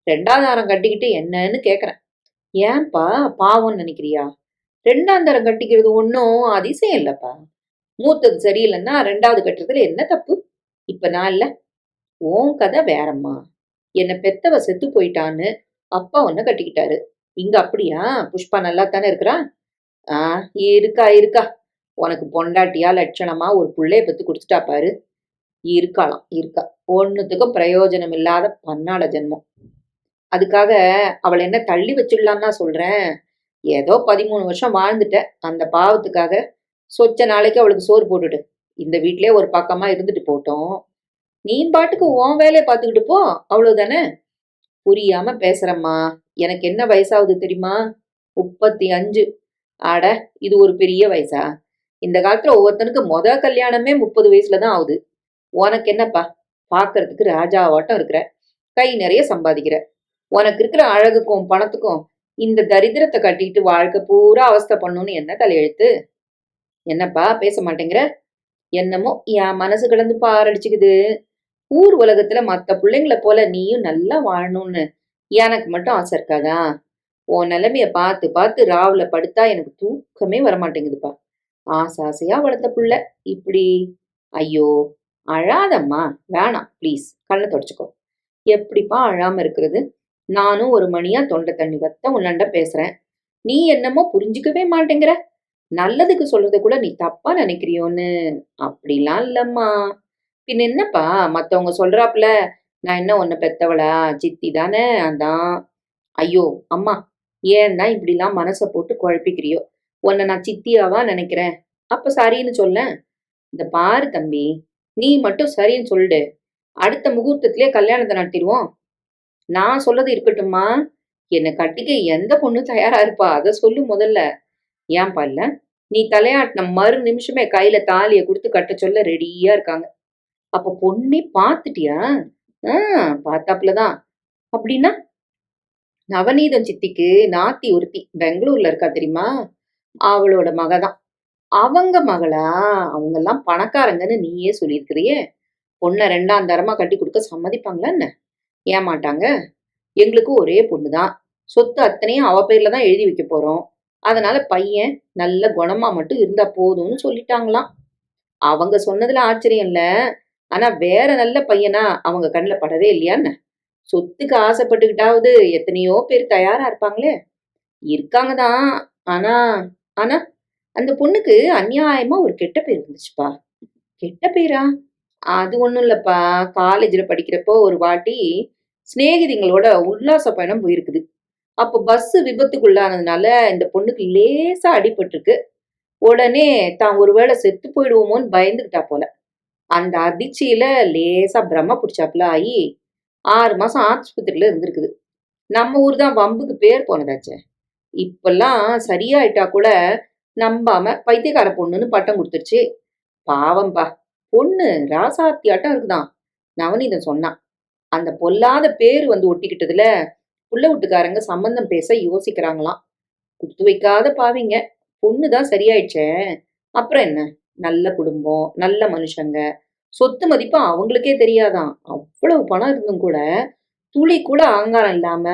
Speaker 1: 2வது தாரம் கட்டிக்கிட்டு என்னன்னு கேக்குறேன். ஏன்பா, பாவம்னு நினைக்கிறியா? 2ஆம் தரம் கட்டிக்கிறது ஒன்னும் அதிசயம் இல்லப்பா. மூத்தது சரியில்லைன்னா 2வது கட்டுறதுல என்ன தப்பு? இப்ப நான் இல்ல. உன் கதை வேறம்மா. என்ன பெத்தவ செத்து போயிட்டான்னு அப்பா உன்னை கட்டிக்கிட்டாரு. இங்க அப்படியா? புஷ்பா நல்லா தானே இருக்கிறா? ஆ, இருக்கா இருக்கா. உனக்கு பொண்டாட்டியா லட்சணமா ஒரு புள்ளைய பெத்து குடுத்துட்டா பாரு. இருக்கலாம் இருக்கா. ஒண்ணுத்துக்கும் பிரயோஜனம் இல்லாத பன்னாட ஜென்மம். அதுக்காக அவளை என்ன தள்ளி வச்சிடலான்னா சொல்றேன். ஏதோ 13 வருஷம் வாழ்ந்துட்ட. அந்த பாவத்துக்காக சொச்ச நாளைக்கு அவளுக்கு சோறு போட்டுடு. இந்த வீட்லயே ஒரு பக்கமா இருந்துட்டு போட்டோம். நீ பாட்டுக்கு உன் வேலையை பார்த்துக்கிட்டு போ. அவ்வளவுதானே? புரியாம பேசுறம்மா. எனக்கு என்ன வயசாகுது தெரியுமா? 35. அட, இது ஒரு பெரிய வயசா? இந்த காலத்துல ஒவ்வொருத்தனுக்கு கல்யாணமே 30 வயசுல தான் ஆகுது. உனக்கு என்னப்பா? பாக்குறதுக்கு ராஜாவாட்டம் இருக்கிற, கை நிறைய சம்பாதிக்கிற. உனக்கு இருக்கிற அழகுக்கும் பணத்துக்கும் இந்த தரித்திரத்தை கட்டிட்டு வாழ்க்கை பூரா அவஸ்தை பண்ணுன்னு என்ன தலையெழுத்து? என்னப்பா பேச மாட்டேங்கிற? என்னமோ என் மனசு கிடந்து பாரடிச்சுக்குது. ஊர் உலகத்துல மத்த பிள்ளைங்கள போல நீயும் நல்லா வாழணும்னு எனக்கு மட்டும் ஆசை இருக்காதா? உன் நிலைமைய பார்த்து பார்த்து ராவுல படுத்தா எனக்கு தூக்கமே வரமாட்டேங்குதுப்பா. ஆசை ஆசையா வளர்த்த புள்ள இப்படி. ஐயோ, அழாதம்மா. வேணாம் ப்ளீஸ், கண்ணை தொடச்சுக்கோ. எப்படிப்பா அழாம இருக்கிறது? நானும் ஒரு மணியா தொண்டை தண்ணி வத்த உன்னண்ட பேசுறேன். நீ என்னமோ புரிஞ்சுக்கவே மாட்டேங்கிற. நல்லதுக்கு சொல்றத கூட நீ தப்பா நினைக்கிறியோன்னு. அப்படிலாம் இல்லம்மா. பின் என்னப்பா, மத்தவங்க சொல்றாப்புல நான் என்ன உன்னை பெத்தவளா? சித்தி தானே, அதான். ஐயோ அம்மா, ஏன் தான் இப்படிலாம் மனசை போட்டு குழப்பிக்கிறியோ? உன்னை நான் சித்தியாவா நினைக்கிறேன்? அப்ப சரின்னு சொல்லேன். இந்த பாரு தம்பி, நீ மட்டும் சரின்னு சொல்லிடு. அடுத்த முகூர்த்தத்திலே கல்யாணத்தை நடத்திடுவோம். நான் சொல்றது இருக்கட்டும்மா. என்னை கட்டிக்க எந்த பொண்ணு தயாரா இருப்பா? அதை சொல்லு முதல்ல. ஏன்பா இல்ல? நீ தலையாட்டின மறு நிமிஷமே கையில தாலியை கொடுத்து கட்ட சொல்ல ரெடியா இருக்காங்க. அப்ப பொண்ணே பார்த்துட்டியா? பார்த்தாப்புலதான். அப்படின்னா நவநீதம் சித்திக்கு நாத்தி ஒருத்தி பெங்களூர்ல இருக்கா தெரியுமா? அவளோட மகதான். அவங்க மகளா? அவங்க எல்லாம் பணக்காரங்கன்னு நீயே சொல்லியிருக்கிறியே. பொண்ணை 2ஆம் தரமா கட்டி கொடுக்க சம்மதிப்பாங்களா என்ன? ஏமாட்டாங்க. எங்களுக்கு ஒரே பொண்ணுதான். சொத்து அத்தனையும் அவ பேர்ல தான் எழுதி வைக்க போறோம். அதனால பையன் நல்ல குணமா மட்டும் இருந்தா போதும்னு சொல்லிட்டாங்களாம். அவங்க சொன்னதுல ஆச்சரியம் இல்ல. ஆனா வேற நல்ல பையனா அவங்க கண்ணுல படவே இல்லையா என்ன? சொத்துக்கு ஆசைப்பட்டுக்கிட்டாவது எத்தனையோ பேர் தயாரா இருப்பாங்களே. இருக்காங்க தான். ஆனா ஆனா அந்த பொண்ணுக்கு அநியாயமா ஒரு கெட்ட பேர் இருந்துச்சுப்பா. கெட்ட பேரா? அது ஒண்ணும் இல்லப்பா. காலேஜ்ல படிக்கிறப்போ ஒரு வாட்டி சிநேகிதிங்களோட உல்லாச பயணம் போயிருக்குது. அப்போ பஸ் விபத்துக்குள்ளானதுனால இந்த பொண்ணுக்கு லேசா அடிபட்டிருக்கு. உடனே தான் ஒருவேளை செத்து போயிடுவோமோன்னு பயந்துகிட்டா போல. அந்த அதிர்ச்சியில லேசா பிரம்ம பிடிச்சாப்புல ஆகி 6 மாசம் ஆஸ்பத்திரியில இருந்திருக்குது. நம்ம ஊர் தான் வம்புக்கு பேர் போனதாச்சே. இப்பெல்லாம் சரியாயிட்டா கூட நம்பாம பைத்தியக்கார பொண்ணுன்னு பட்டம் கொடுத்துருச்சு. பாவம்பா. பொண்ணு ராசாத்தியாட்டம் இருக்குதான். நவநீதன் சொன்னான். அந்த பொல்லாத பேரு வந்து ஒட்டிக்கிட்டதுல புள்ள வீட்டுக்காரங்க சம்பந்தம் பேச யோசிக்கிறாங்களாம். குடுத்து வைக்காத பாவிங்க. பொண்ணுதான் சரியாயிடுச்சே. அப்புறம் என்ன? நல்ல குடும்பம், நல்ல மனுஷங்க. சொத்து மதிப்பு அவங்களுக்கே தெரியாதாம். அவ்வளவு பணம் இருந்தும் கூட துளி கூட அகங்காரம் இல்லாம,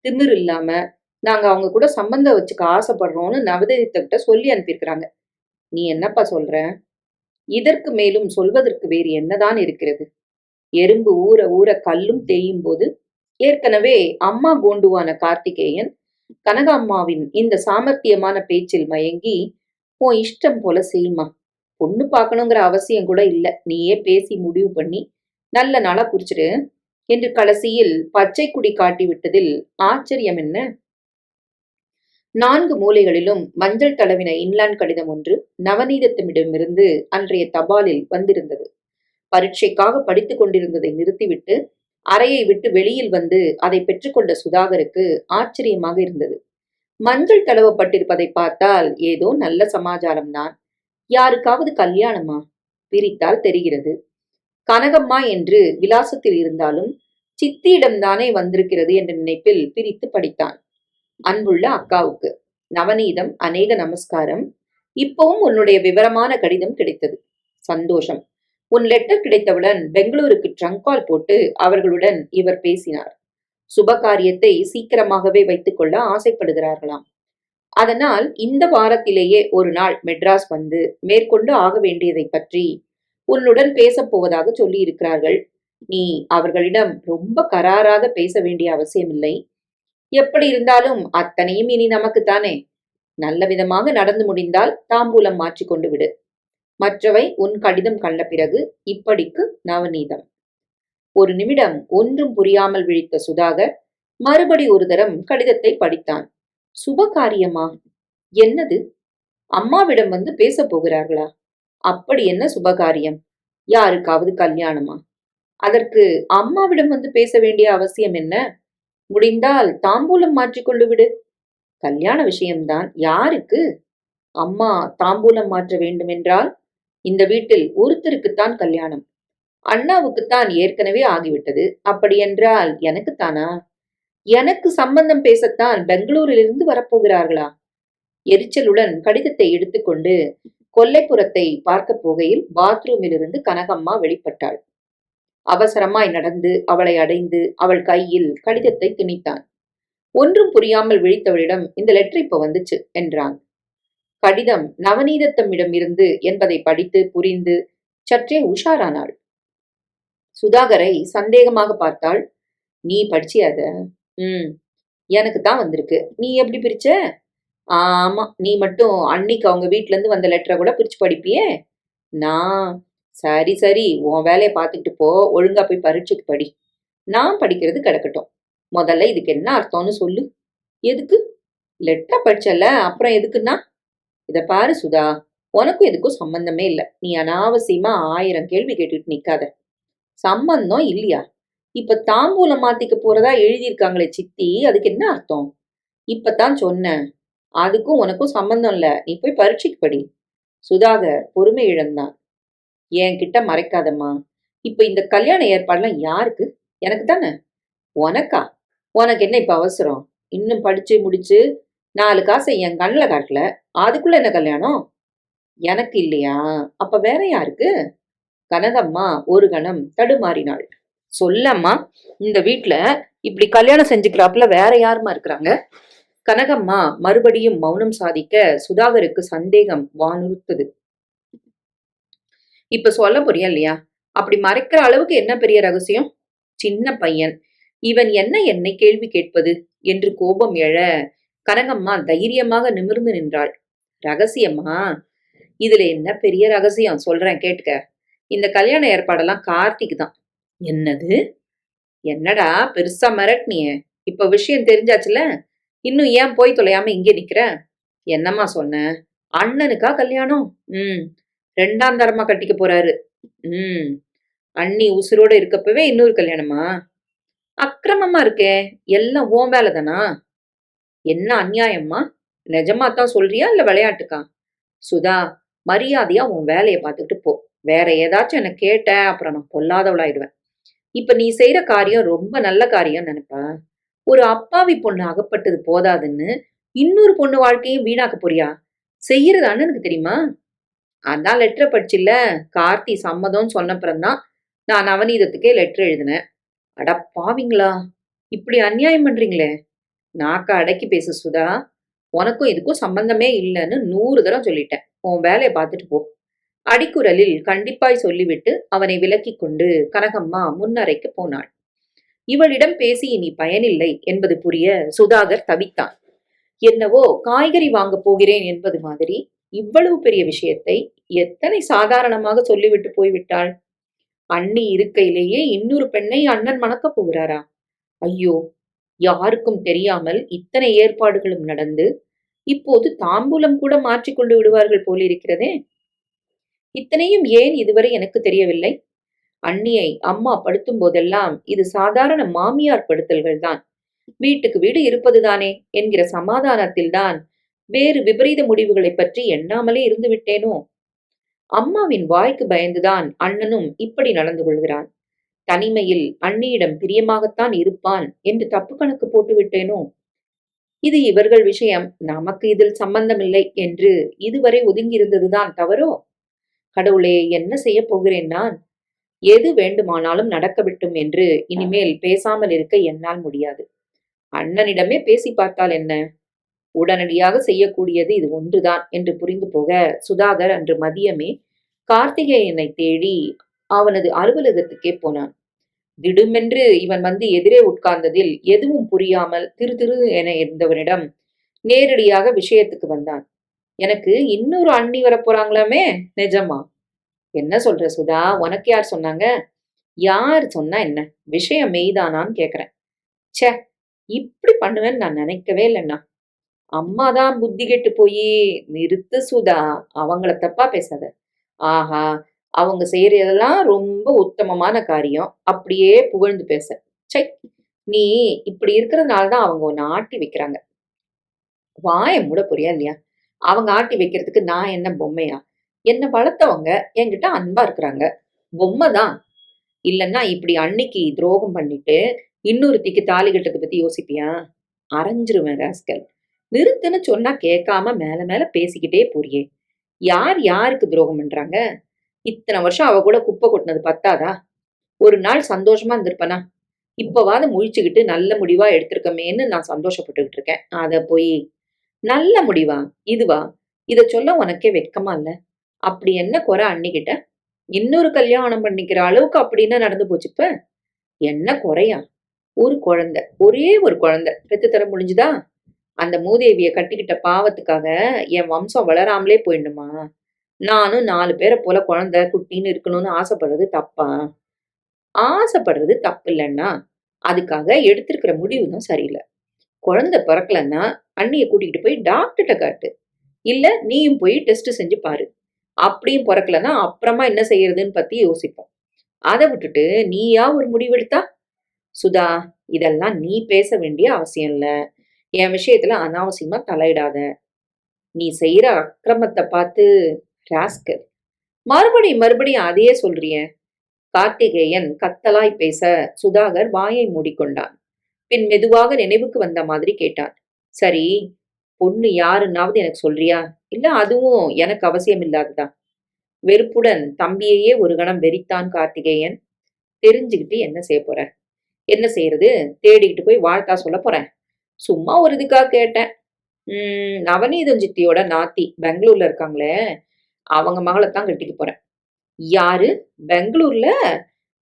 Speaker 1: திமிரு இல்லாம, நாங்க அவங்க கூட சம்பந்தம் வச்சுக்க ஆசைப்படுறோம்னு நவதேவித்தகிட்ட சொல்லி அனுப்பியிருக்கிறாங்க. நீ என்னப்பா சொல்ற? இதற்கு மேலும் சொல்வதற்கு வேறு என்னதான் இருக்கிறது? எறும்பு ஊற ஊற கல்லும் தேயும் போது ஏற்கனவே அம்மா கோண்டுவான கார்த்திகேயன் கனகாம்மாவின் இந்த சாமர்த்தியமான பேச்சில் மயங்கி, உன் இஷ்டம் போல செய்யுமா, பொண்ணு பார்க்கணுங்கிற அவசியம் கூட இல்ல, நீயே பேசி முடிவு பண்ணி நல்ல நாளா குறிச்சிடு என்று கடைசியில் பச்சை குடி காட்டி விட்டதில் ஆச்சரியம் என்ன? 4 மூலைகளிலும் மஞ்சள் தடவின இன்லாண்ட் கடிதம் ஒன்று நவநீதத்திடமிருந்து அன்றைய தபாலில் வந்திருந்தது. பரீட்சைக்காக படித்துக் கொண்டிருந்ததை நிறுத்திவிட்டு அறையை விட்டு வெளியில் வந்து அதை பெற்றுக்கொண்ட சுதாகருக்கு ஆச்சரியமாக இருந்தது. மஞ்சள் தடவப்பட்டிருப்பதை பார்த்தால் ஏதோ நல்ல சமாச்சாரம்தான். யாருக்காவது கல்யாணமா? பிரித்தால் தெரிகிறது. கனகம்மா என்று விலாசத்தில் இருந்தாலும் சித்தியிடம்தானே வந்திருக்கிறது என்ற நினைப்பில் பிரித்து படித்தான். அன்புள்ள அக்காவுக்கு நவநீதம் அநேக நமஸ்காரம். இப்பவும் உன்னுடைய விவரமான கடிதம் கிடைத்தது. சந்தோஷம். உன் லெட்டர் கிடைத்தவுடன் பெங்களூருக்கு ட்ரங்க் கால் போட்டு அவர்களுடன் இவர் பேசினார். சுப காரியத்தை சீக்கிரமாகவே வைத்துக் கொள்ள ஆசைப்படுகிறார்களாம். அதனால் இந்த வாரத்திலேயே ஒரு நாள் மெட்ராஸ் வந்து மேற்கொண்டு ஆக வேண்டியதை பற்றி உன்னுடன் பேசப் போவதாக சொல்லி இருக்கிறார்கள். நீ அவர்களிடம் ரொம்ப கராராக பேச வேண்டிய அவசியமில்லை. எப்படி இருந்தாலும் அத்தனையும் இனி நமக்குத்தானே. நல்ல விதமாக நடந்து முடிந்தால் தாம்பூலம் மாற்றிக்கொண்டு விடு. மற்றவை உன் கடிதம் கண்ட பிறகு இப்படிக்கு நவநீதம். ஒரு நிமிடம் ஒன்றும் புரியாமல் விழித்த சுதாகர் மறுபடி ஒரு தரம் கடிதத்தை படித்தான். சுபகாரியமா? என்னது? அம்மாவிடம் வந்து பேச போகிறார்களா? அப்படி என்ன சுபகாரியம்? யாருக்காவது கல்யாணமா? அதற்கு அம்மாவிடம் வந்து பேச வேண்டிய அவசியம் என்ன? முடிந்தால் தாம்பூலம் மாற்றிக்கொண்டு விடு. கல்யாண விஷயம்தான். யாருக்கு? அம்மா தாம்பூலம் மாற்ற வேண்டுமென்றால் இந்த வீட்டில் ஒருத்தருக்குத்தான் கல்யாணம். அண்ணாவுக்குத்தான் ஏற்கனவே ஆகிவிட்டது. அப்படியென்றால் எனக்குத்தானா? எனக்கு சம்பந்தம் பேசத்தான் பெங்களூரிலிருந்து வரப்போகிறார்களா? எரிச்சலுடன் கடிதத்தை எடுத்துக்கொண்டு கொல்லைப்புறத்தை பார்க்க போகையில் பாத்ரூமிலிருந்து கனகம்மா வெளிப்பட்டாள். அவசரமாய் நடந்து அவளை அடைந்து அவள் கையில் கடிதத்தை திணித்தான். ஒன்றும் புரியாமல் விழித்தவளிடம், இந்த லெட்டர் இப்ப வந்துச்சு என்றான். கடிதம் நவநீதத்தம்மிடம் இருந்து என்பதை படித்து புரிந்து சற்றே உஷாரானாள். சுதாகரை சந்தேகமாக பார்த்தாள். நீ படிச்சியாத? எனக்கு தான் வந்திருக்கு. நீ எப்படி பிரிச்ச? ஆமா, நீ மட்டும் அன்னைக்கு அவங்க வீட்ல இருந்து வந்த லெட்டரை கூட பிரிச்சு படிப்பியே. நான் சரி சரி, உன் வேலையை பார்த்துக்கிட்டு போ, ஒழுங்கா போய் பரீட்சைக்கு படி. நான் படிக்கிறது கிடக்கட்டும். முதல்ல இதுக்கு என்ன அர்த்தம்னு சொல்லு. எதுக்கு? லெட்டரை படிச்சல, அப்புறம் எதுக்குன்னா? இத பாரு சுதா, உனக்கும் எதுக்கும் சம்பந்தமே இல்லை. நீ அனாவசியமா 1000 கேள்வி கேட்டுட்டு நிக்காத. சம்பந்தம் இல்லையா? இப்ப தாம்பூலம் மாத்திக்க போறதா எழுதியிருக்காங்களே சித்தி, அதுக்கு என்ன அர்த்தம்? இப்பதான் சொன்னேன், அதுக்கும் உனக்கும் சம்பந்தம் இல்ல. நீ போய் பரீட்சைக்கு படி. சுதாகர் பொறுமை இழந்தான். என்கிட்ட மறைக்காதம்மா. இப்ப இந்த கல்யாண ஏற்பாடுலாம் யாருக்கு? எனக்கு தானே. உனக்கா? உனக்கு என்ன இப்ப அவசரம்? இன்னும் படிச்சு முடிச்சு 4 காசை என் கண்ணில் காட்டல, அதுக்குள்ள என்ன கல்யாணம்? எனக்கு இல்லையா? அப்ப வேற யாருக்கு? கனகம்மா ஒரு கணம் தடுமாறினாள். சொல்லம்மா, இந்த வீட்டுல இப்படி கல்யாணம் செஞ்சுக்கிறாப்புல வேற யாருமா இருக்கிறாங்க? கனகம்மா மறுபடியும் மௌனம் சாதிக்க சுதாகருக்கு சந்தேகம் வானுறுத்தது. இப்ப சொல்ல போறியா இல்லையா? அப்படி மறைக்கிற அளவுக்கு என்ன பெரிய ரகசியம்? சின்ன பையன் இவன், என்ன என்னை கேள்வி கேட்பது என்று கோபம் எழ கனகம்மா தைரியமாக நிமிர்ந்து நின்றாள். ரகசியமா? இதுல என்ன பெரிய ரகசியம்? சொல்றேன் கேட்டுக்க. இந்த கல்யாண ஏற்பாடெல்லாம் கார்த்திக் தான். என்னது? என்னடா பெருசா மிரட்டினிய? இப்ப விஷயம் தெரிஞ்சாச்சுல, இன்னும் ஏன் போய் தொலையாம இங்கே நிக்கிற? என்னம்மா சொன்ன? அண்ணனுக்கா கல்யாணம்? 2ஆம் தரமா கட்டிக்க போறாரு. அண்ணி உசுரோட இருக்கப்பவே இன்னொரு கல்யாணமா? அக்கிரமமா இருக்கே. எல்லாம் ஓன் வேலை தானா? என்ன அநியாயம்மா? நிஜமா தான் சொல்றியா இல்ல விளையாட்டுக்கா? சுதா, மரியாதையா உன் வேலையை பார்த்துக்கிட்டு போ. வேற ஏதாச்சும் என்ன கேட்ட அப்புறம் நான் பொல்லாதவளாயிடுவேன். இப்ப நீ செய்யற காரியம் ரொம்ப நல்ல காரியம் நினைப்பா. ஒரு அப்பாவி பொண்ணு அகப்பட்டது போதாதுன்னு இன்னொரு பொண்ணு வாழ்க்கையும் வீணாக்க போறியா? செய்யறது அண்ணனுக்கு தெரியுமா? அதான் லெட்டரை படிச்சில்ல, கார்த்தி சம்மதம் சொன்னப்புறம்தான் நான் நவநீதத்துக்கே லெட்டர் எழுதினேன். அட பாவிங்களா, இப்படி அநியாயம் பண்றீங்களே. நாக்க அடக்கி பேசு சுதா. உனக்கும் இதுக்கும் சம்பந்தமே இல்லைன்னு 100 தடவை சொல்லிட்டேன். உன் வேலையை பார்த்துட்டு போ. அடிக்குரலில் கண்டிப்பாய் சொல்லிவிட்டு அவனை விலக்கி கொண்டு கனகம்மா முன்னறைக்கு போனாள். இவளிடம் பேசி இனி பயனில்லை என்பது புரிய சுதாகர் தவித்தான். என்னவோ காய்கறி வாங்க போகிறேன் என்பது மாதிரி இவ்வளவு பெரிய விஷயத்தை எத்தனை சாதாரணமாக சொல்லிவிட்டு போய்விட்டாள். அண்ணி இருக்கையிலேயே இன்னொரு பெண்ணை அண்ணன் மணக்கப் போகிறாரா? ஐயோ, யாருக்கும் தெரியாமல் இத்தனை ஏற்பாடுகளும் நடந்து இப்போது தாம்பூலம் கூட மாற்றிக்கொண்டு விடுவார்கள் போலிருக்கிறதே. இத்தனையும் ஏன் இதுவரை எனக்கு தெரியவில்லை? அண்ணியை அம்மா படுத்தும் போதெல்லாம் இது சாதாரண மாமியார் படுத்தல்கள் தான், வீட்டுக்கு வீடு இருப்பதுதானே என்கிற சமாதானத்தில்தான் வேறு விபரீத முடிவுகளை பற்றி எண்ணாமலே இருந்து விட்டேனோ? அம்மாவின் வாய்க்கு பயந்துதான் அண்ணனும் இப்படி நடந்து கொள்கிறான். தனிமையில் அண்ணியிடம் பிரியமாகத்தான் இருப்பான் என்று தப்பு கணக்கு போட்டு விட்டேனோ? இது இவர்கள் விஷயம், நமக்கு இதில் சம்பந்தமில்லை என்று இதுவரை ஒதுங்கியிருந்ததுதான் தவறோ? கடவுளே, என்ன செய்ய போகிறேன் நான்? எது வேண்டுமானாலும் நடக்கவிட்டும் என்று இனிமேல் பேசாமல் இருக்க என்னால் முடியாது. அண்ணனிடமே பேசி பார்த்தால் என்ன? உடனடியாக செய்யக்கூடியது இது ஒன்றுதான் என்று புரிந்து போக சுதாகர் அன்று மதியமே கார்த்திகேயனை தேடி அவனது அலுவலகத்துக்கே போனான். திடுமென்று இவன் வந்து எதிரே உட்கார்ந்ததில் எதுவும் புரியாமல் திரு திரு என இருந்தவனிடம் நேரடியாக விஷயத்துக்கு வந்தான். எனக்கு இன்னொரு அண்ணி வரப்போறாங்களாமே, நிஜமா? என்ன சொல்ற சுதா? உனக்கு யார் சொன்னாங்க? யார் சொன்னா என்ன? விஷயம் மெய்தானான்னு கேக்குறேன். ச்சே, இப்படி பண்ணுவேன்னு நான் நினைக்கவே இல்லைண்ணா. அம்மாதான் புத்தி கெட்டு போய். நிறுத்து சுதா, அவங்கள தப்பா பேசாத. ஆஹா, அவங்க செய்யறதெல்லாம் ரொம்ப உத்தமமான காரியம், அப்படியே புகழ்ந்து பேச. சை, நீ இப்படி இருக்கிறதுனாலதான் அவங்க உன்னை ஆட்டி வைக்கிறாங்க. வாய மூட புரியா இல்லையா? அவங்க ஆட்டி வைக்கிறதுக்கு நான் என்ன பொம்மையா? என்னை வளர்த்தவங்க என்கிட்ட அன்பா இருக்கிறாங்க, பொம்மைதான். இல்லைன்னா இப்படி அன்னைக்கு துரோகம் பண்ணிட்டு இன்னொருத்திக்கு தாலி கட்டத்தை பத்தி யோசிப்பியா? அரைஞ்சிருவேன் ராஸ்கல். நிறுத்துன்னு சொன்னா கேட்காம மேல மேல பேசிக்கிட்டே போறியே. யார் யாருக்கு துரோகம் பண்றாங்க? இத்தனை வருஷம் அவ கூட குப்பை கொட்டினது பத்தாதா? ஒரு நாள் சந்தோஷமா இருந்திருப்பனா? இப்பவாது முழிச்சுக்கிட்டு நல்ல முடிவா எடுத்திருக்கமேன்னு நான் சந்தோஷப்பட்டுக்கிட்டு இருக்கேன். அத போய் நல்ல முடிவா? இதுவா? இத சொல்ல உனக்கே வெட்கமா இல்ல? அப்படி என்ன குறை அண்ணிகிட்ட? இன்னொரு கல்யாணம் பண்ணிக்கிற அளவுக்கு அப்படி என்ன நடந்து போச்சு இப்ப? என்ன குறையா? ஒரு குழந்தை, ஒரே ஒரு குழந்தை பெத்து தர முடிஞ்சுதா? அந்த மூதேவிய கட்டிக்கிட்ட பாவத்துக்காக என் வம்சம் வளராமலே போயிடணுமா? நானும் 4 பேர போல குழந்தை குட்டின்னு இருக்கணும்னு ஆசைப்படுறது தப்பா? ஆசைப்படுறது தப்பு இல்லன்னா, அதுக்காக எடுத்திருக்கிற முடிவு தான் சரியில்ல. குழந்தை பிறக்கலன்னா, அண்ணிய கூட்டிக்கிட்டு போய் டாக்டர்ட்ட காட்டு. இல்ல நீயும் போய் டெஸ்ட் செஞ்சு பாரு. அப்படியும் பொறக்கலன்னா, அப்புறமா என்ன செய்யறதுன்னு பத்தி யோசிப்போம். அத விட்டுட்டு நீயா ஒரு முடிவெடுத்தா? சுதா, இதெல்லாம் நீ பேச வேண்டிய அவசியம் இல்ல. என் விஷயத்துல அனாவசியமா தலையிடாத. நீ செய்யற அக்கிரமத்த பார்த்து ராஸ்கல். மறுபடியும் மறுபடியும் அதையே சொல்றியே. கார்த்திகேயன் கத்தலாய் பேச சுதாகர் வாயை மூடிக்கொண்டான். பின் மெதுவாக நினைவுக்கு வந்த மாதிரி கேட்டான். சரி, பொண்ணு யாருன்னாவது எனக்கு சொல்றியா? இல்ல அதுவும் எனக்கு அவசியம் இல்லாததா? வெறுப்புடன் தம்பியையே ஒரு கணம் வெறித்தான் கார்த்திகேயன். தெரிஞ்சுக்கிட்டு என்ன செய்ய போற? என்ன செய்யறது? தேடிக்கிட்டு போய் வாழ்த்தா சொல்ல போறேன். சும்மா ஒரு இதுக்காக கேட்டேன். நவநீதம் சித்தியோட நாத்தி பெங்களூர்ல இருக்காங்களே, அவங்க மகளைத்தான் கட்டிக்க போறேன். யாரு? பெங்களூர்ல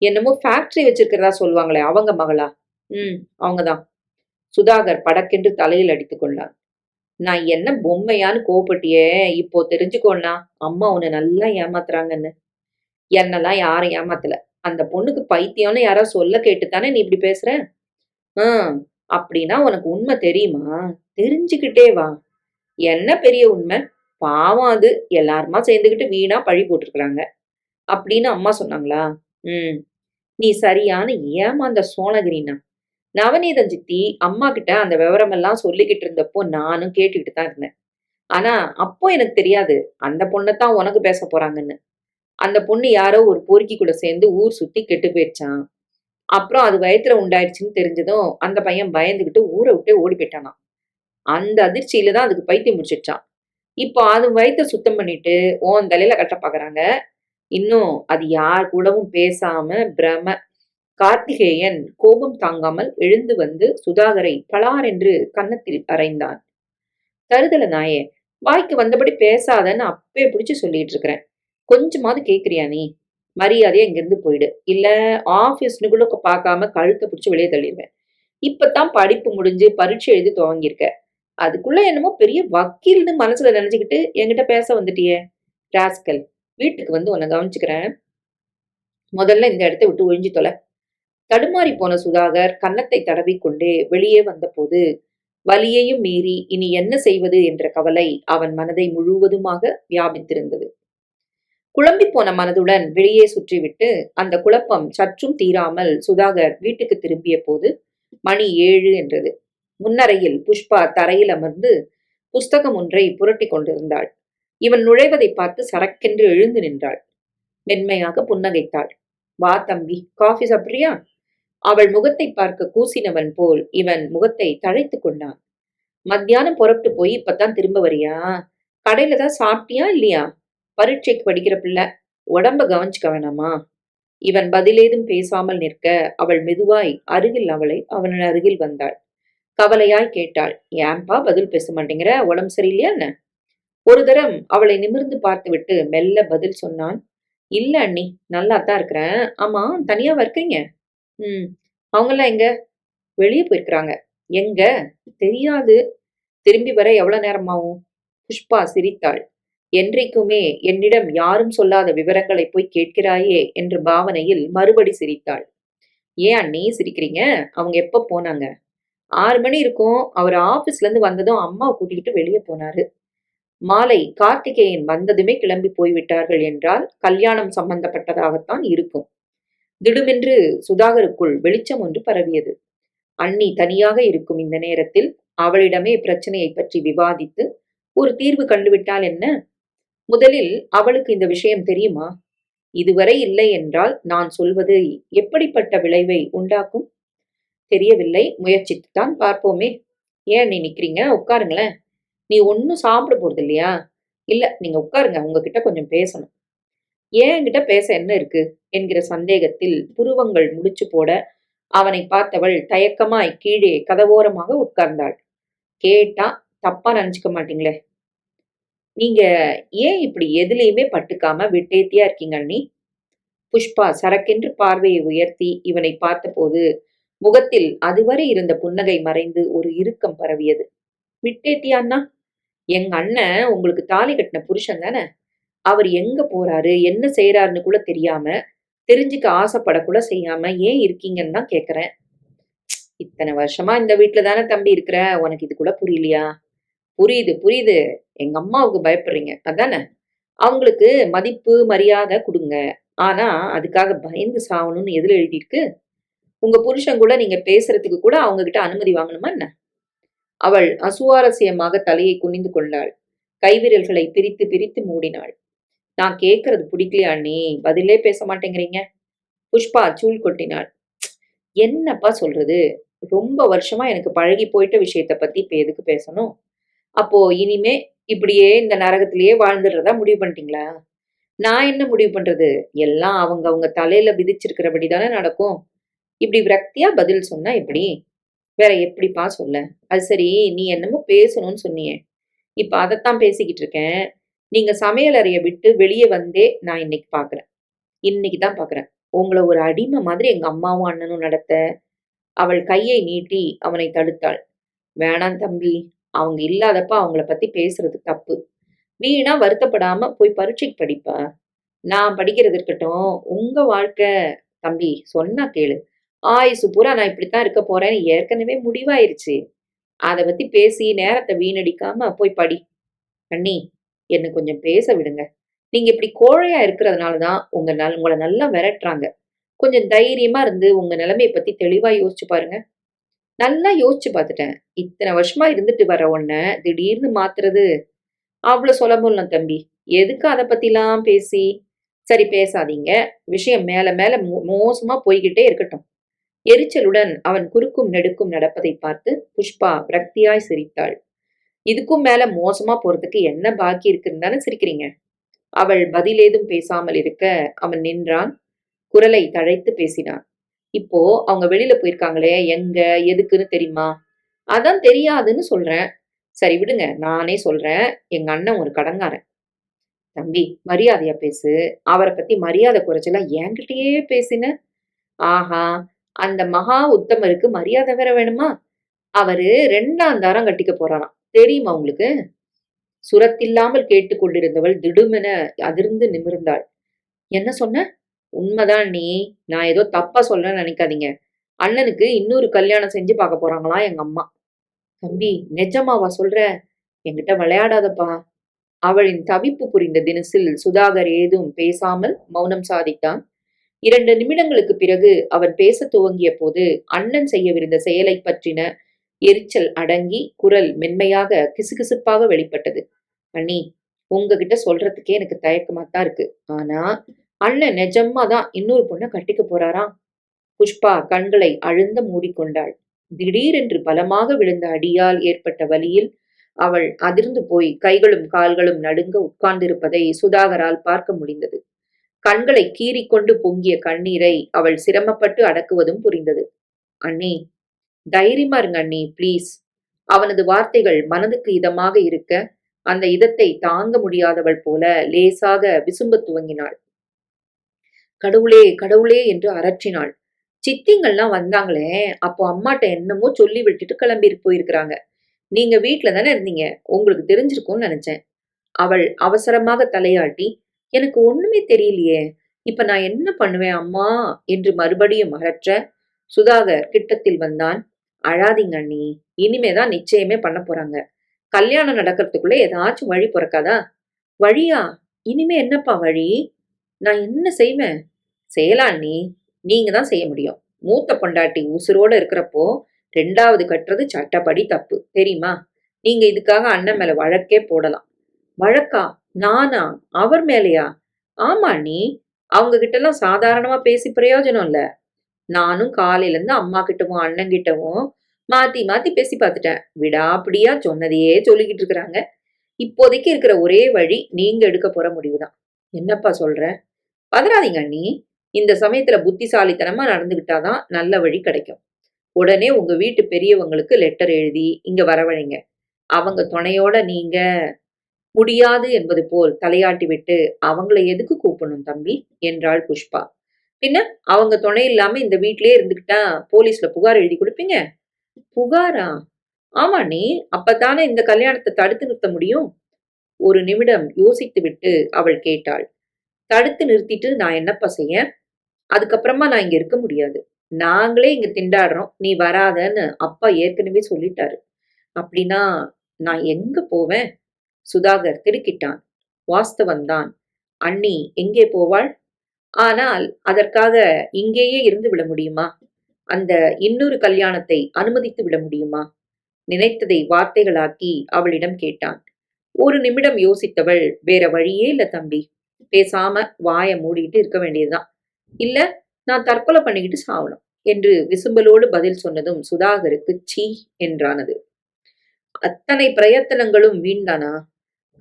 Speaker 1: என்னமோ ஃபேக்டரி வச்சிருக்கிறதா சொல்லுவாங்களே, அவங்க மகளா? அவங்கதான். சுதாகர் படக்கென்று தலையில் அடித்துக் கொண்டான். நான் என்ன பொம்மையான்னு கோவப்பட்டியே, இப்போ தெரிஞ்சுக்கோண்ணா. அம்மா உன்னை நல்லா ஏமாத்துறாங்கன்னு. என்னெல்லாம் யாரும் ஏமாத்தல. அந்த பொண்ணுக்கு பைத்தியம்னு யாராவது சொல்ல கேட்டுத்தானே நீ இப்படி பேசுற? ஹம், அப்படின்னா உனக்கு உண்மை தெரியுமா? தெரிஞ்சுக்கிட்டே வா. என்ன பெரிய உண்மை? பாவம் அது எல்லாருமா சேர்ந்துக்கிட்டு வீணா பழி போட்டிருக்கிறாங்க அப்படின்னு அம்மா சொன்னாங்களா? ம் நீ சரியான ஏமாந்த சோனகிரினா. நவநீதம் சித்தி அம்மா கிட்ட அந்த விவரமெல்லாம் சொல்லிக்கிட்டு இருந்தப்போ நானும் கேட்டுக்கிட்டு தான் இருந்தேன். ஆனா அப்போ எனக்கு தெரியாது அந்த பொண்ணைத்தான் உனக்கு பேச போறாங்கன்னு. அந்த பொண்ணு யாரோ ஒரு பொறுக்கி கூட சேர்ந்து ஊர் சுத்தி கெட்டு போயிடுச்சான். அப்புறம் அது வயித்துல உண்டாயிடுச்சுன்னு தெரிஞ்சதும் அந்த பையன் பயந்துகிட்டு ஊரை விட்டே ஓடி போயிட்டானாம். அந்த அதிர்ச்சியில தான் அதுக்கு பைத்தியம் முடிச்சிடுச்சான். இப்போ அது வயித்த சுத்தம் பண்ணிட்டு உன் தலையில கட்ட பாக்குறாங்க. இன்னும் அது யார் கூடவும் பேசாம பிரம. கார்த்திகேயன் கோபம் தாங்காமல் எழுந்து வந்து சுதாகரை பலார் என்று கன்னத்தில் அறைந்தான். தருதல நாயே, வாய்க்கு வந்தபடி பேசாதன்னு அப்பே பிடிச்சு சொல்லிட்டு இருக்கிறேன். கொஞ்சமாவது கேக்குறியா நீ? மரியாதையா இங்கிருந்து போயிடு. இல்ல ஆபீஸ்னு கூட பார்க்காம கழுத்தை பிடிச்சு வெளியே தள்ளிடுவேன். இப்பதான் படிப்பு முடிஞ்சு பரீட்சை எழுதி துவங்கியிருக்க. அதுக்குள்ள என்னமோ பெரிய வக்கீல்னு மனசுல நினைச்சுக்கிட்டு என்கிட்ட பேச வந்துட்டியே. ராஸ்கல், வீட்டுக்கு வந்து உன்னை கவனிச்சுக்கிறேன். முதல்ல இந்த இடத்த விட்டு ஒழிஞ்சு தொலை. தடுமாறி போன சுதாகர் கன்னத்தை தடவிக்கொண்டே வெளியே வந்தபோது வலியையும் மீறி இனி என்ன செய்வது என்ற கவலை அவன் மனதை முழுவதுமாக வியாபித்திருந்தது. குழம்பி போன மனதுடன் வெளியே சுற்றிவிட்டு அந்த குழப்பம் சற்றும் தீராமல் சுதாகர் வீட்டுக்கு திரும்பிய போது மணி 7 என்றது. முன்னறையில் புஷ்பா தரையில் அமர்ந்து புஸ்தகம் ஒன்றை புரட்டி கொண்டிருந்தாள். இவன் நுழைவதை பார்த்து சரக்கென்று எழுந்து நின்றாள். மென்மையாக புன்னகைத்தாள். வா தம்பி, காஃபி சாப்பிட்றியா? அவள் முகத்தை பார்க்க கூசினவன் போல் இவன் முகத்தை தழைத்து கொண்டான். மத்தியானம் புறப்பட்டு போய் இப்பதான் திரும்ப வரியா? கடையில தான் சாப்பிட்டியா இல்லையா? பரீட்சைக்கு படிக்கிற பிள்ளை, உடம்ப கவனிச்சுக்க வேணாமா? இவன் பதிலேதும் பேசாமல் நிற்க அவள் மெதுவாய் அருகில் அவன் அருகில் வந்தாள். கவலையாய் கேட்டாள். ஏன்பா பதில் பேச மாட்டேங்கிற? உடம்பு சரியில்லையா என்ன? ஒரு தரம் அவளை நிமிர்ந்து பார்த்துவிட்டு மெல்ல பதில் சொன்னான். இல்ல அண்ணி, நல்லா தான் இருக்கிறேன். ஆமா, தனியாவா இருக்கீங்க? அவங்கெல்லாம் எங்க? வெளியே போயிருக்கிறாங்க. எங்க? தெரியாது. திரும்பி வர எவ்வளவு நேரம் ஆகும்? புஷ்பா சிரித்தாள். என்றைக்குமே என்னிடம் யாரும் சொல்லாத விவரங்களை போய் கேட்கிறாயே என்ற பாவனையில் மறுபடி சிரித்தாள். ஏன் அண்ணி சிரிக்கிறீங்க? அவங்க எப்ப போனாங்க? 6 மணி இருக்கும். அவர் ஆபீஸ்ல இருந்து வந்ததும் அம்மாவை கூட்டிக்கிட்டு வெளியே போனாரு. மாலை கார்த்திகேயன் வந்ததுமே கிளம்பி போய்விட்டார்கள் என்றால் கல்யாணம் சம்பந்தப்பட்டதாகத்தான் இருக்கும். திடுமென்று சுதாகருக்குள் வெளிச்சம் ஒன்று பரவியது. அண்ணி தனியாக இருக்கும் இந்த நேரத்தில் அவளிடமே பிரச்சனையை பற்றி விவாதித்து ஒரு தீர்வு கண்டுவிட்டால் என்ன? முதலில் அவளுக்கு இந்த விஷயம் தெரியுமா? இதுவரை இல்லை என்றால் நான் சொல்வது எப்படிப்பட்ட விளைவை உண்டாக்கும்? தெரியவில்லை, முயற்சித்துத்தான் பார்ப்போமே. ஏன் நீ நிக்கிறீங்க? உட்காருங்களேன். நீ ஒன்னும் சாப்பிட போறது இல்லையா? இல்ல, நீங்க உட்காருங்க. உங்ககிட்ட கொஞ்சம் பேசணும். ஏன் என்கிட்ட பேச என்ன இருக்கு? என்கிற சந்தேகத்தில் புருவங்கள் முடிச்சு போட, அவனைப் பார்த்தவள் தயக்கமாய் கீழே கதவோரமாக உட்கார்ந்தாள். கேட்டா தப்பா நெனச்சுக்க மாட்டீங்களே? நீங்க ஏன் இப்படி எதுலயுமே பட்டுக்காம விட்டேத்தியா இருக்கீங்க அண்ணி? புஷ்பா சரக்கென்று பார்வையை உயர்த்தி இவனைப் பார்த்தபோது, முகத்தில் அதுவரை இருந்த புன்னகை மறைந்து ஒரு இறுக்கம் பரவியது. விட்டேத்தியான்னா? எங்க அண்ணன் உங்களுக்கு தாலி கட்டுன புருஷன் தானே? அவர் எங்க போறாரு, என்ன செய்றாருன்னு கூட தெரியாம, தெரிஞ்சுக்க ஆசைப்படக்கூட செய்யாம ஏன் இருக்கீங்கன்னு தான் கேட்கிறேன். இத்தனை வருஷமா இந்த வீட்ல தானே தம்பி இருக்கிற, உனக்கு இது கூட புரியலையா? புரியுது, புரியுது. எங்க அம்மாவுக்கு பயப்படுறீங்க. அதானே? அவங்களுக்கு மதிப்பு, மரியாதை குடுங்க. ஆனா, அதுக்காக பயந்து சாவணும்னு எதுல எழுதியிருக்கு? உங்க புருஷன் கூட நீங்க பேசுறதுக்கு கூட அவங்க கிட்ட அனுமதி வாங்கணுமா என்ன? அவள் அசுவாரஸ்யமாக தலையை குனிந்து கொண்டாள். கைவிரல்களை பிரித்து பிரித்து மூடினாள். நான் கேட்கறது பிடிக்கலையா அண்ணி? பதிலே பேச மாட்டேங்கிறீங்க. புஷ்பா சூள் கொட்டினாள். என்னப்பா சொல்றது? ரொம்ப வருஷமா எனக்கு பழகி போயிட்ட விஷயத்த பத்தி இப்ப எதுக்கு பேசணும்? அப்போ இனிமே இப்படியே இந்த நரகத்திலேயே வாழ்ந்துடுறதா முடிவு பண்ணிட்டீங்களா? நான் என்ன முடிவு பண்றது? எல்லாம் அவங்க அவங்க தலையில விதிச்சிருக்கிறபடி தானே நடக்கும். இப்படி விரக்தியா பதில் சொன்னா எப்படி? வேற எப்படிப்பா சொல்ல? அது சரி, நீ என்னமோ பேசணும்னு சொன்னியே. இப்ப அதத்தான் பேசிக்கிட்டு இருக்கேன். நீங்க சமையல் அறைய விட்டு வெளிய வந்தே நான் இன்னைக்கு பாக்குறேன். இன்னைக்கு தான் பாக்குறேன். உங்கள ஒரு அடிமை மாதிரி எங்க அம்மாவும் அண்ணனும் நடத்த. அவள் கையை நீட்டி அவனை தடுத்தாள். வேணாம் தம்பி. அவங்க இல்லாதப்ப அவங்கள பத்தி பேசுறது தப்பு. வீணா வருத்தப்படாம போய் பரீட்சைக்கு படிப்பா. நான் படிக்கிறது இருக்கட்டும். உங்க வாழ்க்கை தம்பி சொன்னா கேளு. ஆயுசு பூரா நான் இப்படித்தான் இருக்க போறேன்னு ஏற்கனவே முடிவாயிருச்சு. அத பத்தி பேசி நேரத்த வீணடிக்காம போய் படி. அண்ணி, என்ன கொஞ்சம் பேச விடுங்க. நீங்க இப்படி கோழையா இருக்கிறதுனால தான் உங்கள நல்லா மிரட்டுறாங்க. கொஞ்சம் தைரியமா இருந்து உங்க நிலைமைய பத்தி தெளிவா யோசிச்சு பாருங்க. நல்லா யோசிச்சு பார்த்துட்டேன். இத்தன வருஷமா இருந்துட்டு வர உன்ன திடீர்னு மாத்துறது அவ்ளோ சுலபம் இல்ல தம்பி. எதுக்கு அத பத்திலாம் பேசி? சரி பேசாதீங்க. விஷயம் மேல மேல மோசமா போய்க்கிட்டே இருக்கட்டும். எரிச்சலுடன் அவன் குறுக்கும் நெடுக்கும் நடப்பதைப் பார்த்து புஷ்பா விரக்தியாய் சிரித்தாள். இதுக்கும் மேல மோசமா போறதுக்கு என்ன பாக்கி இருக்குன்னு தானே சிரிக்கிறீங்க? அவள் பதில் ஏதும் பேசாமல் இருக்க அவன் நின்றான். குரலை தழைத்து பேசினான். இப்போ அவங்க வெளியில போயிருக்காங்களே, எங்க எதுக்குன்னு தெரியுமா? அதான் தெரியாதுன்னு சொல்றேன். சரி விடுங்க, நானே சொல்றேன். எங்க அண்ணன் ஒரு கடன்காரன். தம்பி மரியாதையா பேசு. அவர பத்தி மரியாதை குறைச்சலா என்கிட்டயே பேசின? ஆஹா! அந்த மகா உத்தமருக்கு மரியாதை வேற வேணுமா? அவரு 2ஆம் தாரம் கட்டிக்க போறாராம். தெரியுமா உங்களுக்கு? சுரத்தில்லாமல் கேட்டுக் கொண்டிருந்தவள் திடுமென அதிர்ந்து நிமிர்ந்தாள். என்ன சொன்ன? உண்மைதான் நீ. நான் ஏதோ தப்பா சொல்றேன்னு நினைக்காதீங்க. அண்ணனுக்கு இன்னொரு கல்யாணம் செஞ்சு பார்க்க போறாங்களாம் எங்க அம்மா. தம்பி நிஜமாவா சொல்ற? என்கிட்ட விளையாடாதப்பா. அவளின் தவிப்பு புரிந்த தினசில் சுதாகர் ஏதும் பேசாமல் மௌனம் சாதித்தான். 2 நிமிடங்களுக்குப் பிறகு அவன் பேசத் துவங்கிய போது அண்ணன் செய்யவிருந்த செயலைப் பற்றின எரிச்சல் அடங்கி குரல் மென்மையாக கிசுகிசுப்பாக வெளிப்பட்டது. அண்ணி, உங்ககிட்ட சொல்றதுக்கே எனக்கு தயக்கமா தான் இருக்கு. ஆனா அண்ணன் நிஜமா தான் இன்னொரு பொண்ண கட்டிக்க போறாராம். புஷ்பா கண்களை அழுந்த மூடிக்கொண்டாள். திடீரென்று பலமாக விழுந்த அடியால் ஏற்பட்ட வலியில் அவள் அதிர்ந்து போய் கைகளும் கால்களும் நடுங்க உட்கார்ந்திருப்பதை சுதாகரால் பார்க்க முடிந்தது. கண்களை கீறிக்கொண்டு பொங்கிய கண்ணீரை அவள் சிரமப்பட்டு அடக்குவதும் புரிந்தது. அண்ணி, தைரியமா இருங்க அண்ணி, ப்ளீஸ். அவனது வார்த்தைகள் மனதுக்கு இதமாக இருக்க, அந்த இதத்தை தாங்க முடியாதவள் போல லேசாக விசும்பத் துவங்கினாள். கடவுளே கடவுளே என்று அரற்றினாள். சித்திங்கள்லாம் வந்தாங்களே, அப்போ அம்மாட்ட என்னமோ சொல்லி விட்டுட்டு கிளம்பி போயிருக்கிறாங்க. நீங்க வீட்ல தானே இருந்தீங்க. உங்களுக்கு தெரிஞ்சிருக்கும்னு நினைச்சேன். அவள் அவசரமாக தலையாட்டி, எனக்கு ஒண்ணுமே தெரியலையே. இப்ப நான் என்ன பண்ணுவேன் அம்மா? என்று மறுபடியும் அரற்ற, சுதாகர் கிட்டத்தில் வந்தான். அழாதீங்க அண்ணி. இனிமேதான் நிச்சயமே பண்ண போறாங்க. கல்யாணம் நடக்கிறதுக்குள்ள ஏதாச்சும் வழி பொறக்காதா? வழியா? இனிமே என்னப்பா வழி? நான் என்ன செய்வேன்? செய்யலாம் அண்ணி. நீங்க தான் செய்ய முடியும். மூத்த பொண்டாட்டி உசுரோட இருக்கிறப்போ 2வது கட்டுறது சட்டப்படி தப்பு. தெரியுமா? நீங்க இதுக்காக அண்ணன் மேல வழக்கே போடலாம். வழக்கா? நானா? அவர் மேலயா? ஆமா அண்ணி. அவங்க கிட்டலாம் சாதாரணமா பேசி பிரயோஜனம் இல்ல. நானும் காலையில இருந்து அம்மா கிட்டவும் அண்ணன் கிட்டவும் மாத்தி மாத்தி பேசி பார்த்துட்டேன். விடாப்பிடியா சொன்னதையே சொல்லிக்கிட்டு இருக்கிறாங்க. இப்போதைக்கு இருக்கிற ஒரே வழி நீங்க எடுக்க போற முடிவுதான். என்னப்பா சொல்ற? பதறாதீங்க அண்ணி. இந்த சமயத்துல புத்திசாலித்தனமா நடந்துகிட்டாதான் நல்ல வழி கிடைக்கும். உடனே உங்க வீட்டு பெரியவங்களுக்கு லெட்டர் எழுதி இங்க வரவழைங்க. அவங்க துணையோட நீங்க முடியாது என்பது போல் தலையாட்டி விட்டு அவங்கள எதுக்கு கூப்பிடணும் தம்பி என்றாள் புஷ்பா. பின்ன அவங்க துணை இல்லாம இந்த வீட்லயே இருந்துகிட்டா போலீஸ்ல புகார் எழுதி கொடுப்பீங்க? புகாரா? ஆமா நீ. அப்பத்தானே இந்த கல்யாணத்தை தடுத்து நிறுத்த முடியும். ஒரு நிமிடம் யோசித்துவிட்டு அவள் கேட்டாள். தடுத்து நிறுத்திட்டு நான் என்னப்பா செய்ய? அதுக்கப்புறமா நான் இங்க இருக்க முடியாது. நாங்களே இங்க திண்டாடுறோம். நீ வராதன்னு அப்பா ஏற்கனவே சொல்லிட்டாரு. அப்படின்னா நான் எங்க போவேன்? சுதாகர் திடுக்கிட்டான். வாஸ்தவந்தான். அண்ணி எங்கே போவாள்? ஆனால் அதற்காக இங்கேயே இருந்து விட முடியுமா? அந்த இன்னொரு கல்யாணத்தை அனுமதித்து விட முடியுமா? நினைத்ததை வார்த்தைகளாக்கி அவளிடம் கேட்டான். ஒரு நிமிடம் யோசித்தவள், வேற வழியே இல்ல தம்பி. பேசாம வாய மூடிட்டு இருக்க வேண்டியதுதான். இல்ல நான் தற்கொலை பண்ணிக்கிட்டு சாவணும் என்று விசும்பலோடு பதில் சொன்னதும் சுதாகருக்கு சீ என்றானது. அத்தனை பிரயத்தனங்களும் வீண்தானா?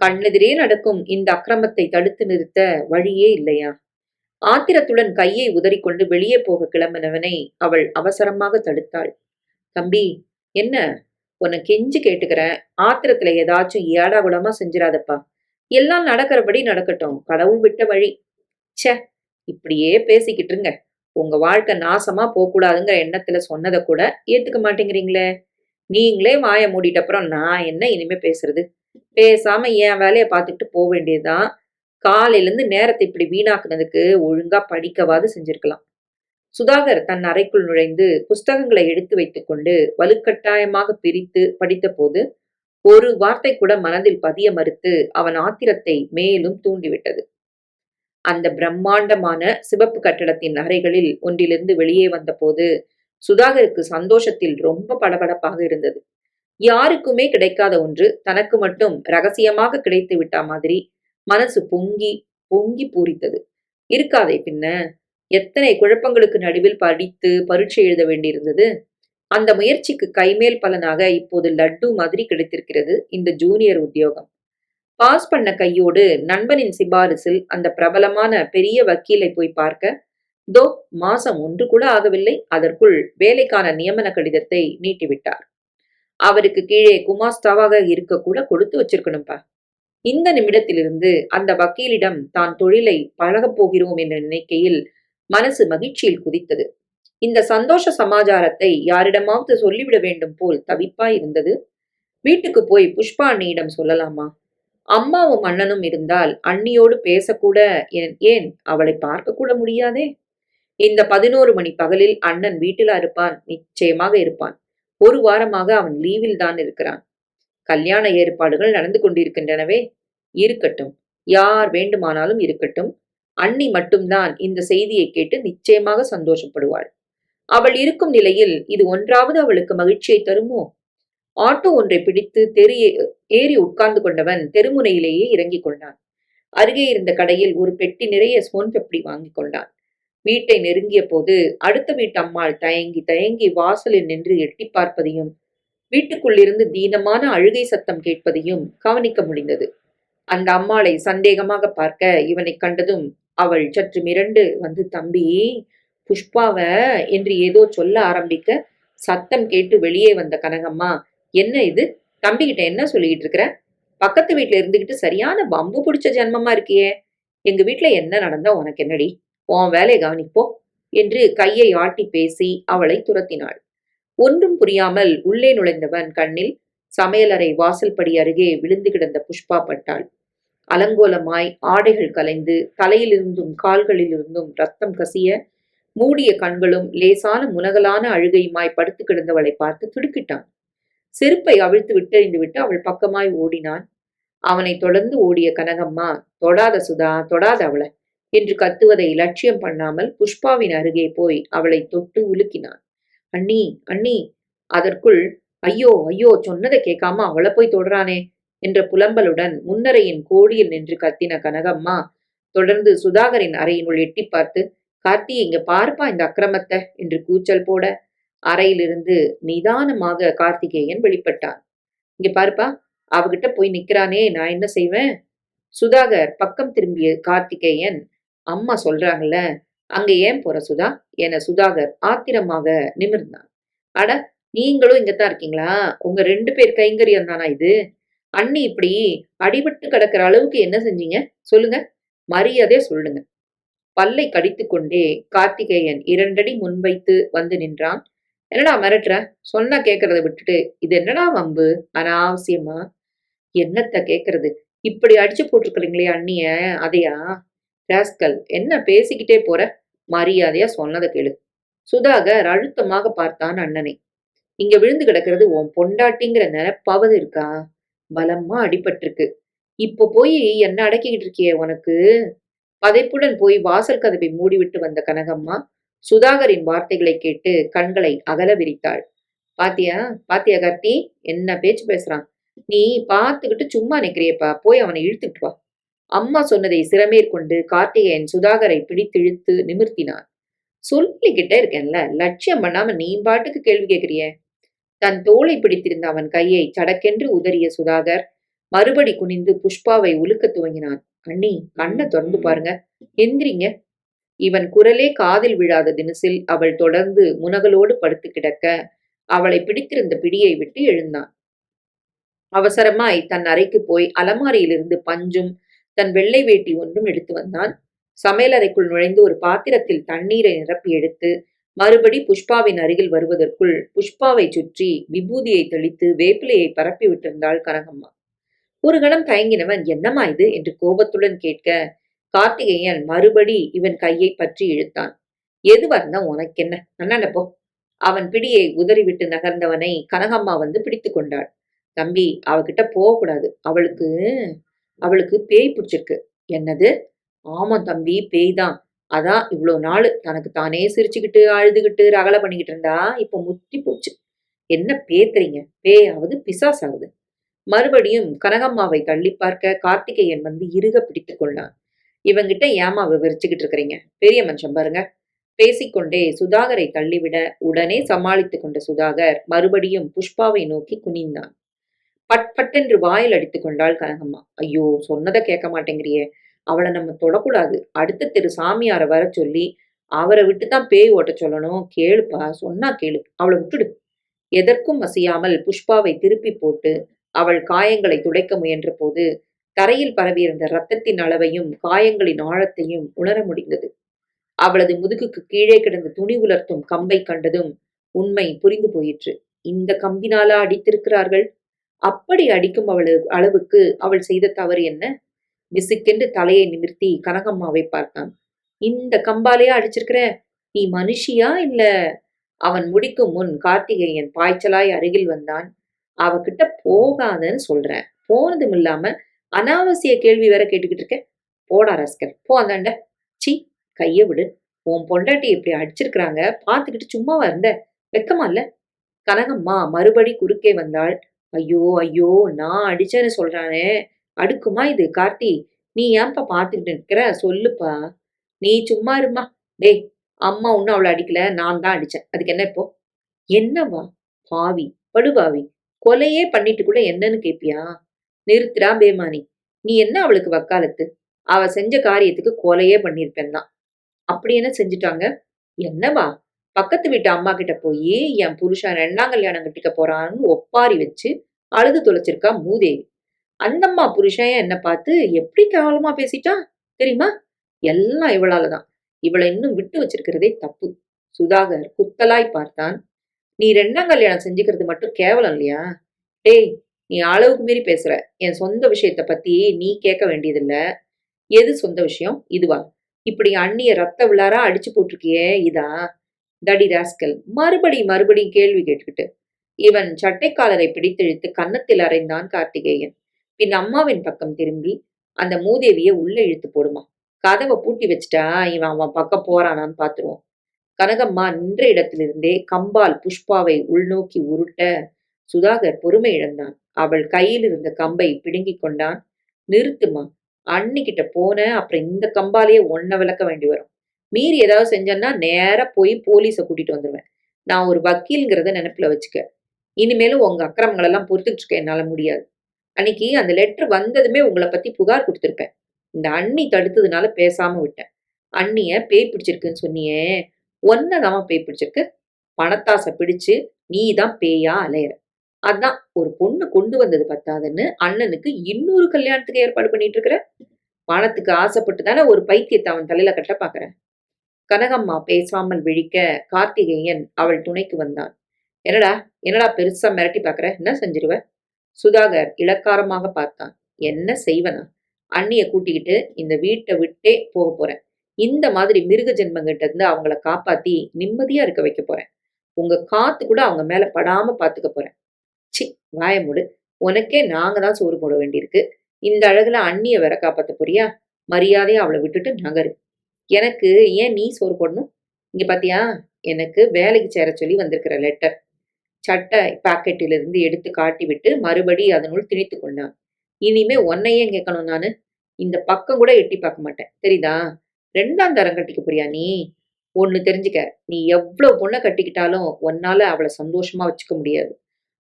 Speaker 1: கண்ணெதிரே நடக்கும் இந்த அக்கிரமத்தை தடுத்து நிறுத்த வழியே இல்லையா? ஆத்திரத்துடன் கையை உதறிக்கொண்டு வெளியே போக கிளம்பினவனை அவள் அவசரமாக தடுத்தாள். தம்பி, என்ன? உன்னை கெஞ்சி கேட்டுக்கிறேன். ஆத்திரத்துல ஏதாச்சும் ஏடாகுடமா செஞ்சிராதப்பா. எல்லாம் நடக்கிறபடி நடக்கட்டும். கடவுள் விட்ட வழி. ச்சே, இப்படியே பேசிக்கிட்டு இருங்க. உங்க வாழ்க்கை நாசமா போகக்கூடாதுங்கிற எண்ணத்துல சொன்னதை கூட ஏத்துக்க மாட்டேங்கிறீங்களே. நீங்களே வாய மூடிட்ட அப்புறம் நான் என்ன இனிமே பேசுறது? பேசாம என் வேலையை பார்த்துக்கிட்டு போக வேண்டியதுதான். காலையில இருந்து நேரத்தை இப்படி வீணாக்குனதுக்கு ஒழுங்கா படிக்கவாது செஞ்சிருக்கலாம். சுதாகர் தன் அறைக்குள் நுழைந்து புஸ்தகங்களை எடுத்து வைத்துக்கொண்டு வலுக்கட்டாயமாக பிரித்து படித்தபோது ஒரு வார்த்தை கூட மனதில் பதிய மறுத்து அவன் ஆத்திரத்தை மேலும் தூண்டிவிட்டது. அந்த பிரம்மாண்டமான சிவப்பு கட்டடத்தின் அறைகளில் ஒன்றிலிருந்து வெளியே வந்தபோது சுதாகருக்கு சந்தோஷத்தில் ரொம்ப படபடப்பாக இருந்தது. யாருக்குமே கிடைக்காத ஒன்று தனக்கு மட்டும் ரகசியமாக கிடைத்து விட்டா மாதிரி மனசு பொங்கி பொங்கி பூரித்தது. இருக்காதே பின்ன. எத்தனை குழப்பங்களுக்கு நடுவில் படித்து பரீட்சை எழுத வேண்டியிருந்தது. அந்த முயற்சிக்கு கைமேல் பலனாக இப்போது லட்டு மாதிரி கிடைத்திருக்கிறது இந்த ஜூனியர் உத்தியோகம். பாஸ் பண்ண கையோடு நண்பனின் சிபாரிசில் அந்த பிரபலமான பெரிய வக்கீலை போய் பார்க்க, தோ மாசம் ஒன்று கூட ஆகவில்லை, அதற்குள் வேலைக்கான நியமன கடிதத்தை நீட்டிவிட்டார். அவருக்கு கீழே குமாஸ்தாவாக இருக்க கூட கொடுத்து வச்சிருக்கணும்பா. இந்த நிமிடத்திலிருந்து அந்த வக்கீலிடம் தான் தொழிலை பழகப் போகிறோம் என்ற நினைக்கையில் மனசு மகிழ்ச்சியில் குதித்தது. இந்த சந்தோஷ சமாச்சாரத்தை யாரிடமாவது சொல்லிவிட வேண்டும் போல் தவிப்பாய் இருந்தது. வீட்டுக்கு போய் புஷ்பா அண்ணியிடம் சொல்லலாமா? அம்மாவும் அண்ணனும் இருந்தால் அண்ணியோடு பேசக்கூட, ஏன் அவளை பார்க்க கூட முடியாதே. இந்த 11 மணி பகலில் அண்ணன் வீட்டிலா இருப்பான்? நிச்சயமாக இருப்பான். ஒரு வாரமாக அவன் லீவில் தான் இருக்கிறான். கல்யாண ஏற்பாடுகள் நடந்து கொண்டிருக்கின்றனவே. இருக்கட்டும், யார் வேண்டுமானாலும் இருக்கட்டும். அண்ணி மட்டும்தான் இந்த செய்தியை கேட்டு நிச்சயமாக சந்தோஷப்படுவாள். அவள் இருக்கும் நிலையில் இது ஒன்றாவது அவளுக்கு மகிழ்ச்சியை தருமோ? ஆட்டோ ஒன்றை பிடித்து ஏறி உட்கார்ந்து கொண்டவன் தெருமுனையிலேயே இறங்கிக் கொண்டான். அருகே இருந்த கடையில் ஒரு பெட்டி நிறைய சோன் பப்படி வாங்கிக் கொண்டான். வீட்டை நெருங்கிய போது அடுத்த வீட்டு அம்மாள் தயங்கி தயங்கி வாசலில் நின்று எட்டி பார்ப்பதையும் வீட்டுக்குள்ளிருந்து தீனமான அழுகை சத்தம் கேட்பதையும் கவனிக்க முடிந்தது. அந்த அம்மாளை சந்தேகமாக பார்க்க இவனை கண்டதும் அவள் சற்று மிரண்டு வந்து, தம்பி, புஷ்பாவ என்று ஏதோ சொல்ல ஆரம்பிக்க சத்தம் கேட்டு வெளியே வந்த கனகம்மா, என்ன இது? தம்பிகிட்ட என்ன சொல்லிக்கிட்டு இருக்கிற? பக்கத்து வீட்டுல இருந்துகிட்டு சரியான வம்பு பிடிச்ச ஜென்மமா இருக்கியே. எங்க வீட்டுல என்ன நடந்தா உனக்கு என்னடி? உன் வேலையை கவனிப்போ என்று கையை ஆட்டி பேசி அவளை துரத்தினாள். ஒன்றும் புரியாமல் உள்ளே நுழைந்தவன் கண்ணில் சமையலறை வாசல்படி அருகே விழுந்து கிடந்த புஷ்பா பட்டாள். அலங்கோலமாய் ஆடைகள் கலைந்து தலையிலிருந்தும் கால்களிலிருந்தும் ரத்தம் கசிய மூடிய கண்களும் லேசான முனகலான அழுகையுமாய் படுத்து கிடந்தவளை பார்த்து திடுக்கிட்டான். செருப்பை அவிழ்த்து விட்டெறிந்து விட்டு அவள் பக்கமாய் ஓடினான். அவனை தொடர்ந்து ஓடிய கனகம்மா, தொடாத சுதா, தொடாத அவளை என்று கத்துவதை லட்சியம் பண்ணாமல் புஷ்பாவின் அருகே போய் அவளை தொட்டு உலுக்கினான். அண்ணி, அண்ணி. அதற்குள், ஐயோ ஐயோ, சொன்னதை கேட்காம அவளை போய் தொடுறானே என்ற புலம்பலுடன் முன்னரையின் கோடியில் நின்று கத்தின கனகம்மா தொடர்ந்து சுதாகரின் அறையினுள் எட்டி பார்த்து, கார்த்தி, இங்க பார்ப்பா இந்த அக்கிரமத்தை என்று கூச்சல் போட அறையிலிருந்து நிதானமாக கார்த்திகேயன் வெளிப்பட்டான். இங்க பாருப்பா, அவகிட்ட போய் நிக்கிறானே, நான் என்ன செய்வேன்? சுதாகர் பக்கம் திரும்பிய கார்த்திகேயன், அம்மா சொல்றாங்கல்ல, அங்க ஏன் போற சுதா? என சுதாகர் ஆத்திரமாக நிமிர்ந்தான். அட, நீங்களும் இங்கத்தான் இருக்கீங்களா? உங்க 2 பேர் கைங்கரியம் தானா இது? அண்ணி இப்படி அடிபட்டு கிடக்கிற அளவுக்கு என்ன செஞ்சீங்க? சொல்லுங்க. மரியாதையா சொல்லுங்க. பல்லை கடித்துக்கொண்டே கார்த்திகேயன் 2 அடி முன்வைத்து வந்து நின்றான். என்னடா மிரட்டுற? சொன்னா கேட்கறத விட்டுட்டு இது என்னடா வம்பு? அனாவசியமா? என்னத்த கேட்கறது? இப்படி அடிச்சு போட்டிருக்கிறீங்களே அண்ணிய, அதையா? ராஸ்கல், என்ன பேசிக்கிட்டே போற? மரியாதையா சொன்னதை கேளு. சுதாகர் அழுத்தமாக பார்த்தான் அண்ணனை. இங்க விழுந்து கிடக்கிறது உன் பொண்டாட்டிங்கிற நினைப்பாவது இருக்கா? பலமா அடிபட்டிருக்கு. இப்ப போய் என்ன அடக்கிக்கிட்டு இருக்கியே உனக்கு? பதைப்புடன் போய் வாசல் கதவை மூடிவிட்டு வந்த கனகம்மா சுதாகரின் வார்த்தைகளை கேட்டு கண்களை அகல விரித்தாள். பாத்தியா? பாத்தியா கார்த்தி, என்ன பேச்சு பேசுறான்? நீ பார்த்துக்கிட்டு சும்மா நிக்கிறியப்பா, போய் அவனை இழுத்துட்டு வா. அம்மா சொன்னதை சிரமேற்கொண்டு கார்த்திகேயன் சுதாகரை பிடித்திழுத்து நிமிர்த்தினான். சொல்லிக்கிட்டே இருக்கேன்ல, லட்சியம் பண்ணாம நீ பாட்டுக்கு கேள்வி கேட்கிறியே. தன் தோளை பிடித்திருந்த அவன் கையை சடக்கென்று உதறிய சுதாகர் மறுபடி குனிந்து புஷ்பாவை உலுக்க துவங்கினான். அண்ணி, கண்ணை திறந்து பாருங்க, எந்திரிங்க. இவன் குரலே காதில் விழாத தினசில் அவள் தொடர்ந்து முனகலோடு படுத்து கிடக்க அவளை பிடித்திருந்த பிடியை விட்டு எழுந்தான். அவசரமாய் தன் அறைக்கு போய் அலமாரியிலிருந்து பஞ்சும் தன் வெள்ளை வேட்டி ஒன்றும் எடுத்து வந்தான். சமையலறைக்குள் நுழைந்து ஒரு பாத்திரத்தில் தண்ணீரை நிரப்பி எடுத்து மறுபடி புஷ்பாவின் அருகில் வருவதற்குள் புஷ்பாவை சுற்றி விபூதியை தெளித்து வேப்பிலையை பரப்பி விட்டிருந்தாள் கனகம்மா. ஒரு கணம் தயங்கினவன் என்னம்மா இது என்று கோபத்துடன் கேட்க கார்த்திகேயன் மறுபடி இவன் கையை பற்றி இழுத்தான். எதுவா இருந்தா உனக்கென்ன, அண்ணாண்ட போ. அவன் பிடியை உதறிவிட்டு நகர்ந்தவனை கனகம்மா வந்து பிடித்து கொண்டாள். தம்பி, அவகிட்ட போகக்கூடாது. அவளுக்கு அவளுக்கு பேய் பிடிச்சிருக்கு. என்னது? ஆமா தம்பி, பேய் தான். அதான் இவ்வளோ நாள் தனக்கு தானே சிரிச்சுக்கிட்டு அழுதுகிட்டு ரகலை பண்ணிக்கிட்டு இருந்தா இப்ப முத்தி போச்சு. என்ன பேத்துறீங்க? பேயாவது பிசாசாவது? மறுபடியும் கனகம்மாவை தள்ளி பார்க்க கார்த்திகேயன் வந்து இறுக பிடித்துக் கொண்டான். இவங்கிட்ட ஏமா விவரிச்சுக்கிட்டு இருக்கிறீங்க? பெரிய மனுஷன் பாருங்க. பேசிக்கொண்டே சுதாகரை தள்ளிவிட உடனே சமாளித்துக் கொண்ட சுதாகர் மறுபடியும் புஷ்பாவை நோக்கி குனிந்தான். பட் பட்டென்று வாயில் அடித்துக் கொண்டாள் கனகம்மா. ஐயோ, சொன்னதை கேட்க மாட்டேங்கிறியே. அவளை நம்ம தொடக்கூடாது. அடுத்த தெரு சாமியார வர சொல்லி அவரை விட்டுதான் பேய் ஓட்ட சொல்லணும். கேளுப்பா, சொன்னா கேளு. அவளை விட்டுடு. எதற்கும் அசையாமல் புஷ்பாவை திருப்பி போட்டு அவள் காயங்களை துடைக்க முயன்ற போது தரையில் பரவியிருந்த இரத்தத்தின் அளவையும் காயங்களின் ஆழத்தையும் உணர முடிந்தது. அவளது முதுகுக்கு கீழே கிடந்த துணி உலர்த்தும் கம்பை கண்டதும் உண்மை புரிந்து போயிற்று. இந்த கம்பினாலா அடித்திருக்கிறார்கள்? அப்படி அடிக்கும் அளவுக்கு அவள் செய்த தவறு என்ன? விசுக்கென்று தலையை நிமிர்த்தி கனகம்மாவை பார்த்தான். இந்த கம்பாலையா அடிச்சிருக்கிற? நீ மனுஷியா இல்ல? அவன் முடிக்கும் முன் கார்த்திகேயன் பாய்ச்சலாய் அருகில் வந்தான். அவகிட்ட போகாதன்னு சொல்றேன். போனதும் இல்லாம அனாவசிய கேள்வி வேற கேட்டுக்கிட்டு இருக்க. போடா ரஸ்கல், போ அந்தாண்ட. சி, கைய விடு. உன் பொண்டாட்டி இப்படி அடிச்சிருக்கிறாங்க, பார்த்துக்கிட்டு சும்மாவா இருந்த? வெக்கமா இல்ல? கனகம்மா மறுபடி குறுக்கே வந்தாள். ஐயோ ஐயோ, நான் அடிச்சேன்னு சொல்றானே, அடுக்குமா இது? கார்த்தி, நீ ஏன்பா பார்த்துக்கிட்டு இருக்கிற? சொல்லுப்பா. நீ சும்மா இருமா. டேய், அம்மா ஒன்னும் அவளை அடிக்கல, நான் தான் அடிச்சேன். அதுக்கு என்ன இப்போ? என்னவா? பாவி, படுபாவி, கொலையே பண்ணிட்டு கூட என்னன்னு கேப்பியா? நிறுத்துறா பேமானி. நீ என்ன அவளுக்கு வக்காலத்து? அவ செஞ்ச காரியத்துக்கு கொலையே பண்ணிருப்பேன் தான். அப்படி என்ன செஞ்சுட்டாங்க? என்னவா? பக்கத்து வீட்டு அம்மா கிட்ட போய் என் புருஷன் 2ஆம் கல்யாணம் கட்டிக்க போறான்னு ஒப்பாரி வச்சு அழுது தொலைச்சிருக்கா மூதேவி. அந்தம்மா புருஷன் என்ன பார்த்து எப்படி கேவலமா பேசிட்டா தெரியுமா? எல்லாம் இவளாலதான். இவளை இன்னும் விட்டு வச்சிருக்கிறதே தப்பு. சுதாகர் குத்தலாய் பார்த்தான். நீ 2ஆம் கல்யாணம் செஞ்சுக்கிறது மட்டும் கேவலம் இல்லையா? டேய், நீ அளவுக்கு மீறி பேசுற. என் சொந்த விஷயத்த பத்தி நீ கேட்க வேண்டியதில்ல. எது சொந்த விஷயம்? இதுவா? இப்படி அண்ணிய ரத்த விழாரா அடிச்சு போட்டிருக்கியே, இதா? தடி ராஸ்கல், மறுபடியும் கேள்வி கேட்டுக்கிட்டு இவன் சட்டைக்காலரை பிடித்திழுத்து கன்னத்தில் அறைந்தான் கார்த்திகேயன். பின் அம்மாவின் பக்கம் திரும்பி, அந்த மூதேவிய உள்ள இழுத்து போடுமா. கதவை பூட்டி வச்சுட்டா இவன் அவன் பக்கம் போறானான்னு பாத்துருவோம். கனகம்மா நின்ற இடத்திலிருந்தே கம்பால் புஷ்பாவை உள்நோக்கி உருட்ட சுதாகர் பொறுமை இழந்தான். அவள் கையில் இருந்த கம்பை பிடுங்கிக் கொண்டான். நிறுத்துமா, அண்ணிக்கிட்ட போன அப்புறம் இந்த கம்பாலேயே ஒன்ன விளக்க வேண்டி வரும். மீறி ஏதாவது செஞ்சேன்னா நேரா போய் போலீஸை கூட்டிட்டு வந்துடுவேன். நான் ஒரு வக்கீல்ங்கிறத நினைப்புல வச்சுக்க. இனிமேலும் உங்க அக்கிரமங்கள் எல்லாம் பொறுத்துக்கிட்டு இருக்க என்னால முடியாது. அன்னைக்கு அந்த லெட்டர் வந்ததுமே உங்களை பத்தி புகார் கொடுத்திருப்பேன். இந்த அண்ணி தடுத்ததுனால பேசாம விட்டேன். அண்ணிய பேய் பிடிச்சிருக்குன்னு சொன்னியே, ஒன்னதாம்மா பேய் பிடிச்சிருக்கு. பணத்தாசை பிடிச்சு நீ தான் பேயா அலையற. அதான் ஒரு பொண்ணு கொண்டு வந்தது பத்தாதுன்னு அண்ணனுக்கு இன்னொரு கல்யாணத்துக்கு ஏற்பாடு பண்ணிட்டு இருக்கிற. பணத்துக்கு ஆசைப்பட்டு தானே ஒரு பைத்தியத்தை அவன் தலையில கட்ட பாக்குற. கனகம்மா பேசாமல் விழிக்க கார்த்திகேயன் அவள் துணைக்கு வந்தான். என்னடா என்னடா பெருசா மிரட்டி பாக்குற, என்ன செஞ்சிருவ? சுதாகர் இளக்காரமாக பார்த்தான். என்ன செய்வனா? அண்ணிய கூட்டிக்கிட்டு இந்த வீட்டை விட்டே போக போறேன். இந்த மாதிரி மிருக ஜென்மங்கிட்ட இருந்து அவங்கள காப்பாத்தி நிம்மதியா இருக்க வைக்க போறேன். உங்க காத்து கூட அவங்க மேல படாம பாத்துக்க போறேன். சி, வாய மூடு. உனக்கே நாங்க தான் சோறு போட வேண்டியிருக்கு. இந்த அழகுல அண்ணிய வேற காப்பாத்த போறியா? மரியாதையா அவளை விட்டுட்டு நகரு. எனக்கு ஏன் நீ சோறு போடணும்? இங்க பாத்தியா, எனக்கு வேலைக்கு சேர சொல்லி வந்திருக்கிற லெட்டர். சட்டை பாக்கெட்டிலிருந்து எடுத்து காட்டிவிட்டு மறுபடி அதனுள் திணித்து கொண்டான். இனிமே உன்னையே கேட்கணும் நானு. இந்த பக்கம் கூட எட்டி பார்க்க மாட்டேன், தெரியுதா? 2ஆம் தரம் கட்டிக்க போறியா நீ? ஒண்ணு தெரிஞ்சுக்க, நீ எவ்வளவு பொண்ணை கட்டிக்கிட்டாலும் உன்னால அவளை சந்தோஷமா வச்சுக்க முடியாது.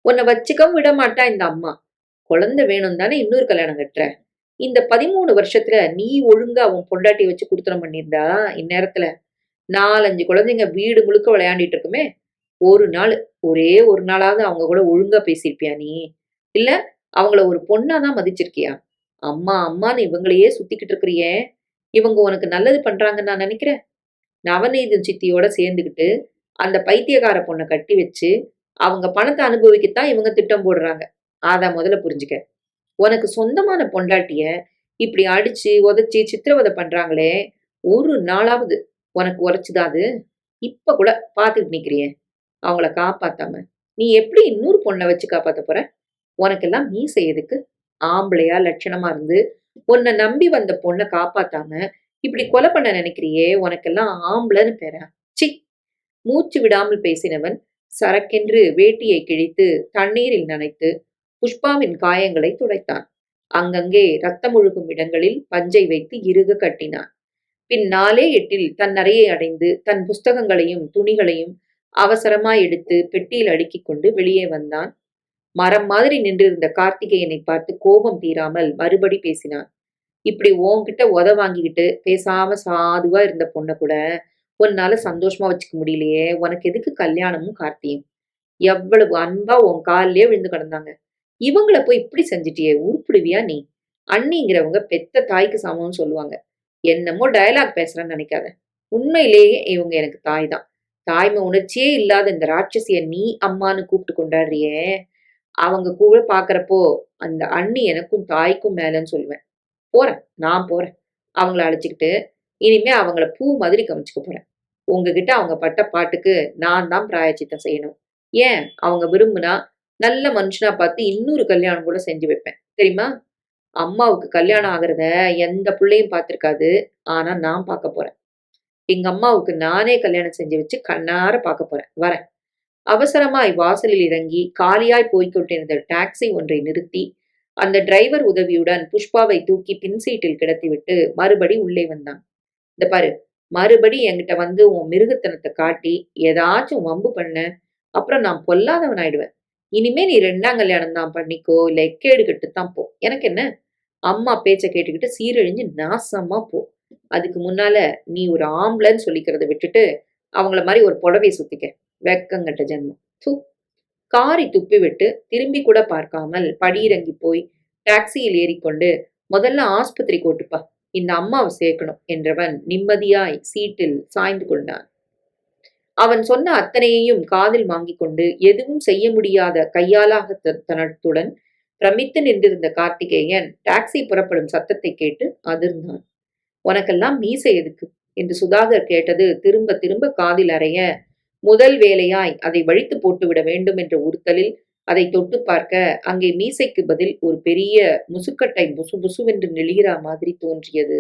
Speaker 1: உன்னை வச்சுக்கவும் விட மாட்டா இந்த அம்மா. குழந்தை வேணும் தானே இன்னொரு கல்யாணம் கட்டுற. இந்த 13 வருஷத்துல நீ ஒழுங்கா உன் பொண்டாட்டி வச்சு குடுத்தனம் பண்ணியிருந்தா இந்நேரத்துல 4-5 குழந்தைங்க வீடு முழுக்க விளையாண்டிட்டு இருக்குமே. ஒரு நாள், ஒரே ஒரு நாளாவது அவங்க கூட ஒழுங்கா பேசியிருப்பியா நீ? இல்ல அவங்கள ஒரு பொண்ணா தான் மதிச்சிருக்கியா? அம்மா அம்மான்னு இவங்களையே சுத்திக்கிட்டு இருக்கிறியே. இவங்க உனக்கு நல்லது பண்றாங்கன்னு நான் நினைக்கிறேன். நவநீதம் சித்தியோட சேர்ந்துக்கிட்டு அந்த பைத்தியக்கார பொண்ணை கட்டி வச்சு அவங்க பணத்தை அனுபவிக்கத்தான் இவங்க திட்டம் போடுறாங்க. அத முதல்ல புரிஞ்சுக்க. உனக்கு சொந்தமான பொண்டாட்டிய இப்படி அடிச்சு உதைச்சு சித்திரவதை பண்றாங்களே, ஒரு நாளாவது உனக்கு உரைச்சுதா அது? இப்ப கூட பாத்துக்கிட்டு நிக்கிறியே அவங்கள காப்பாத்தாம. நீ எப்படி இன்னொரு பொண்ணை வச்சு காப்பாத்த போற? உனக்கெல்லாம் மீசை எதுக்கு? ஆம்பளையா லட்சணமா இருந்து உன்னை நம்பி வந்த பொண்ணை காப்பாத்தாம இப்படி கொலை பண்ண நினைக்கிறியே, உனக்கெல்லாம் ஆம்பளைன்னு பேரா? சி! மூச்சு விடாமல் பேசினவன் சரக்கென்று வேட்டியை கிழித்து தண்ணீரில் நனைத்து புஷ்பாவின் காயங்களை துடைத்தான். அங்கங்கே ரத்தமொழுகும் இடங்களில் பஞ்சை வைத்து இறுக கட்டினான். பின் 4-8 தன் அறையை அடைந்து தன் புஸ்தகங்களையும் துணிகளையும் அவசரமாய் எடுத்து பெட்டியில் அடுக்கிக் கொண்டு வெளியே வந்தான். மரம் மாதிரி நின்றிருந்த கார்த்திகேயனை பார்த்து கோபம் தீராமல் மறுபடி பேசினான். இப்படி உன்கிட்ட உத வாங்கிக்கிட்டு பேசாம சாதுவா இருந்த பொண்ணை கூட உன்னால சந்தோஷமா வச்சுக்க முடியலையே. உனக்கு எதுக்கு கல்யாணமும் கார்த்தியும்? எவ்வளவு அன்பா உன் காலிலே விழுந்து கிடந்தாங்க. இவங்கள போய் இப்படி செஞ்சிட்டியே, உருப்பிடுவியா நீ? அண்ணிங்கிறவங்க பெத்த தாய்க்கு சமம்னு சொல்லுவாங்க. என்னமோ டயலாக் பேசுறேன்னு நினைக்காத. உண்மையிலேயே இவங்க எனக்கு தாய் தான். தாய்மை உணர்ச்சியே இல்லாத இந்த ராட்சசிய நீ அம்மான்னு கூப்பிட்டு கொண்டாடுறியே, அவங்க கூட பாக்குறப்போ அந்த அண்ணி எனக்கும் தாய்க்கும் மேலன்னு சொல்லுவேன். போறேன், நான் போறேன். அவங்கள அழைச்சிக்கிட்டு இனிமே அவங்கள பூ மாதிரி கவனிச்சுக்க போறேன். உங்ககிட்ட அவங்க பட்ட பாட்டுக்கு நான் தான் பிராயச்சித்தம் செய்யணும். ஏன் அவங்க விரும்புனா நல்ல மனுஷனா பார்த்து இன்னொரு கல்யாணம் கூட செஞ்சு வைப்பேன், தெரியுமா? அம்மாவுக்கு கல்யாணம் ஆகுறத எந்த புள்ளையும் பார்த்திருக்காது. ஆனா நான் பார்க்க போறேன். எங்க அம்மாவுக்கு நானே கல்யாணம் செஞ்சு வச்சு கண்ணார பார்க்க போறேன். வரேன். அவசரமாய் வாசலில் இறங்கி காலியாய் போய்க் கொண்டிருந்த டாக்ஸி ஒன்றை நிறுத்தி அந்த டிரைவர் உதவியுடன் புஷ்பாவை தூக்கி பின் சீட்டில் கிடத்திவிட்டு மறுபடி உள்ளே வந்தான். இந்த பாரு, மறுபடி என்கிட்ட வந்து உன் மிருகத்தனத்தை காட்டி ஏதாச்சும் வம்பு பண்ண, அப்புறம் நான் பொல்லாதவன் ஆயிடுவேன். இனிமே நீ 2ஆம் கல்யாணம் தான் பண்ணிக்கோ, இல்ல எக்கேடு கெட்டுத்தான் போ. எனக்கு என்ன? அம்மா பேச்ச கேட்டுக்கிட்டு சீரழிஞ்சு நாசமா போ. அதுக்கு முன்னால நீ ஒரு ஆம்பளைன்னு சொல்லிக்கிறத விட்டுட்டு அவங்கள மாதிரி ஒரு புடவைய சுத்திக்க. வெக்கங்கட்ட ஜென்மம். தூ! காரி துப்பிவிட்டு திரும்பி கூட பார்க்காமல் படியிறங்கி போய் டாக்ஸியில் ஏறிக்கொண்டு முதல்ல ஆஸ்பத்திரி கூட்டுப்பா, இந்த அம்மாவை சேர்க்கணும் என்றவன் நிம்மதியாய் சீட்டில் சாய்ந்து கொண்டான். அவன் சொன்ன அத்தனையையும் காதில் வாங்கிக் கொண்டு எதுவும் செய்ய முடியாத கையாலாகத்தனத்துடன் பிரமித்து நின்றிருந்த கார்த்திகேயன் டாக்ஸி புறப்படும் சத்தத்தை கேட்டு அதிர்ந்தான். உனக்கெல்லாம் மீசை எதுக்கு என்று சுதாகர் கேட்டது திரும்ப திரும்ப காதில் அறைய, முதல் வேலையாய் அதை வழித்து போட்டுவிட வேண்டும் என்ற உறுத்தலில் அதை தொட்டு பார்க்க அங்கே மீசைக்கு பதில் ஒரு பெரிய முசுக்கட்டை புசு புசுவென்று நெளிகிறா மாதிரி தோன்றியது.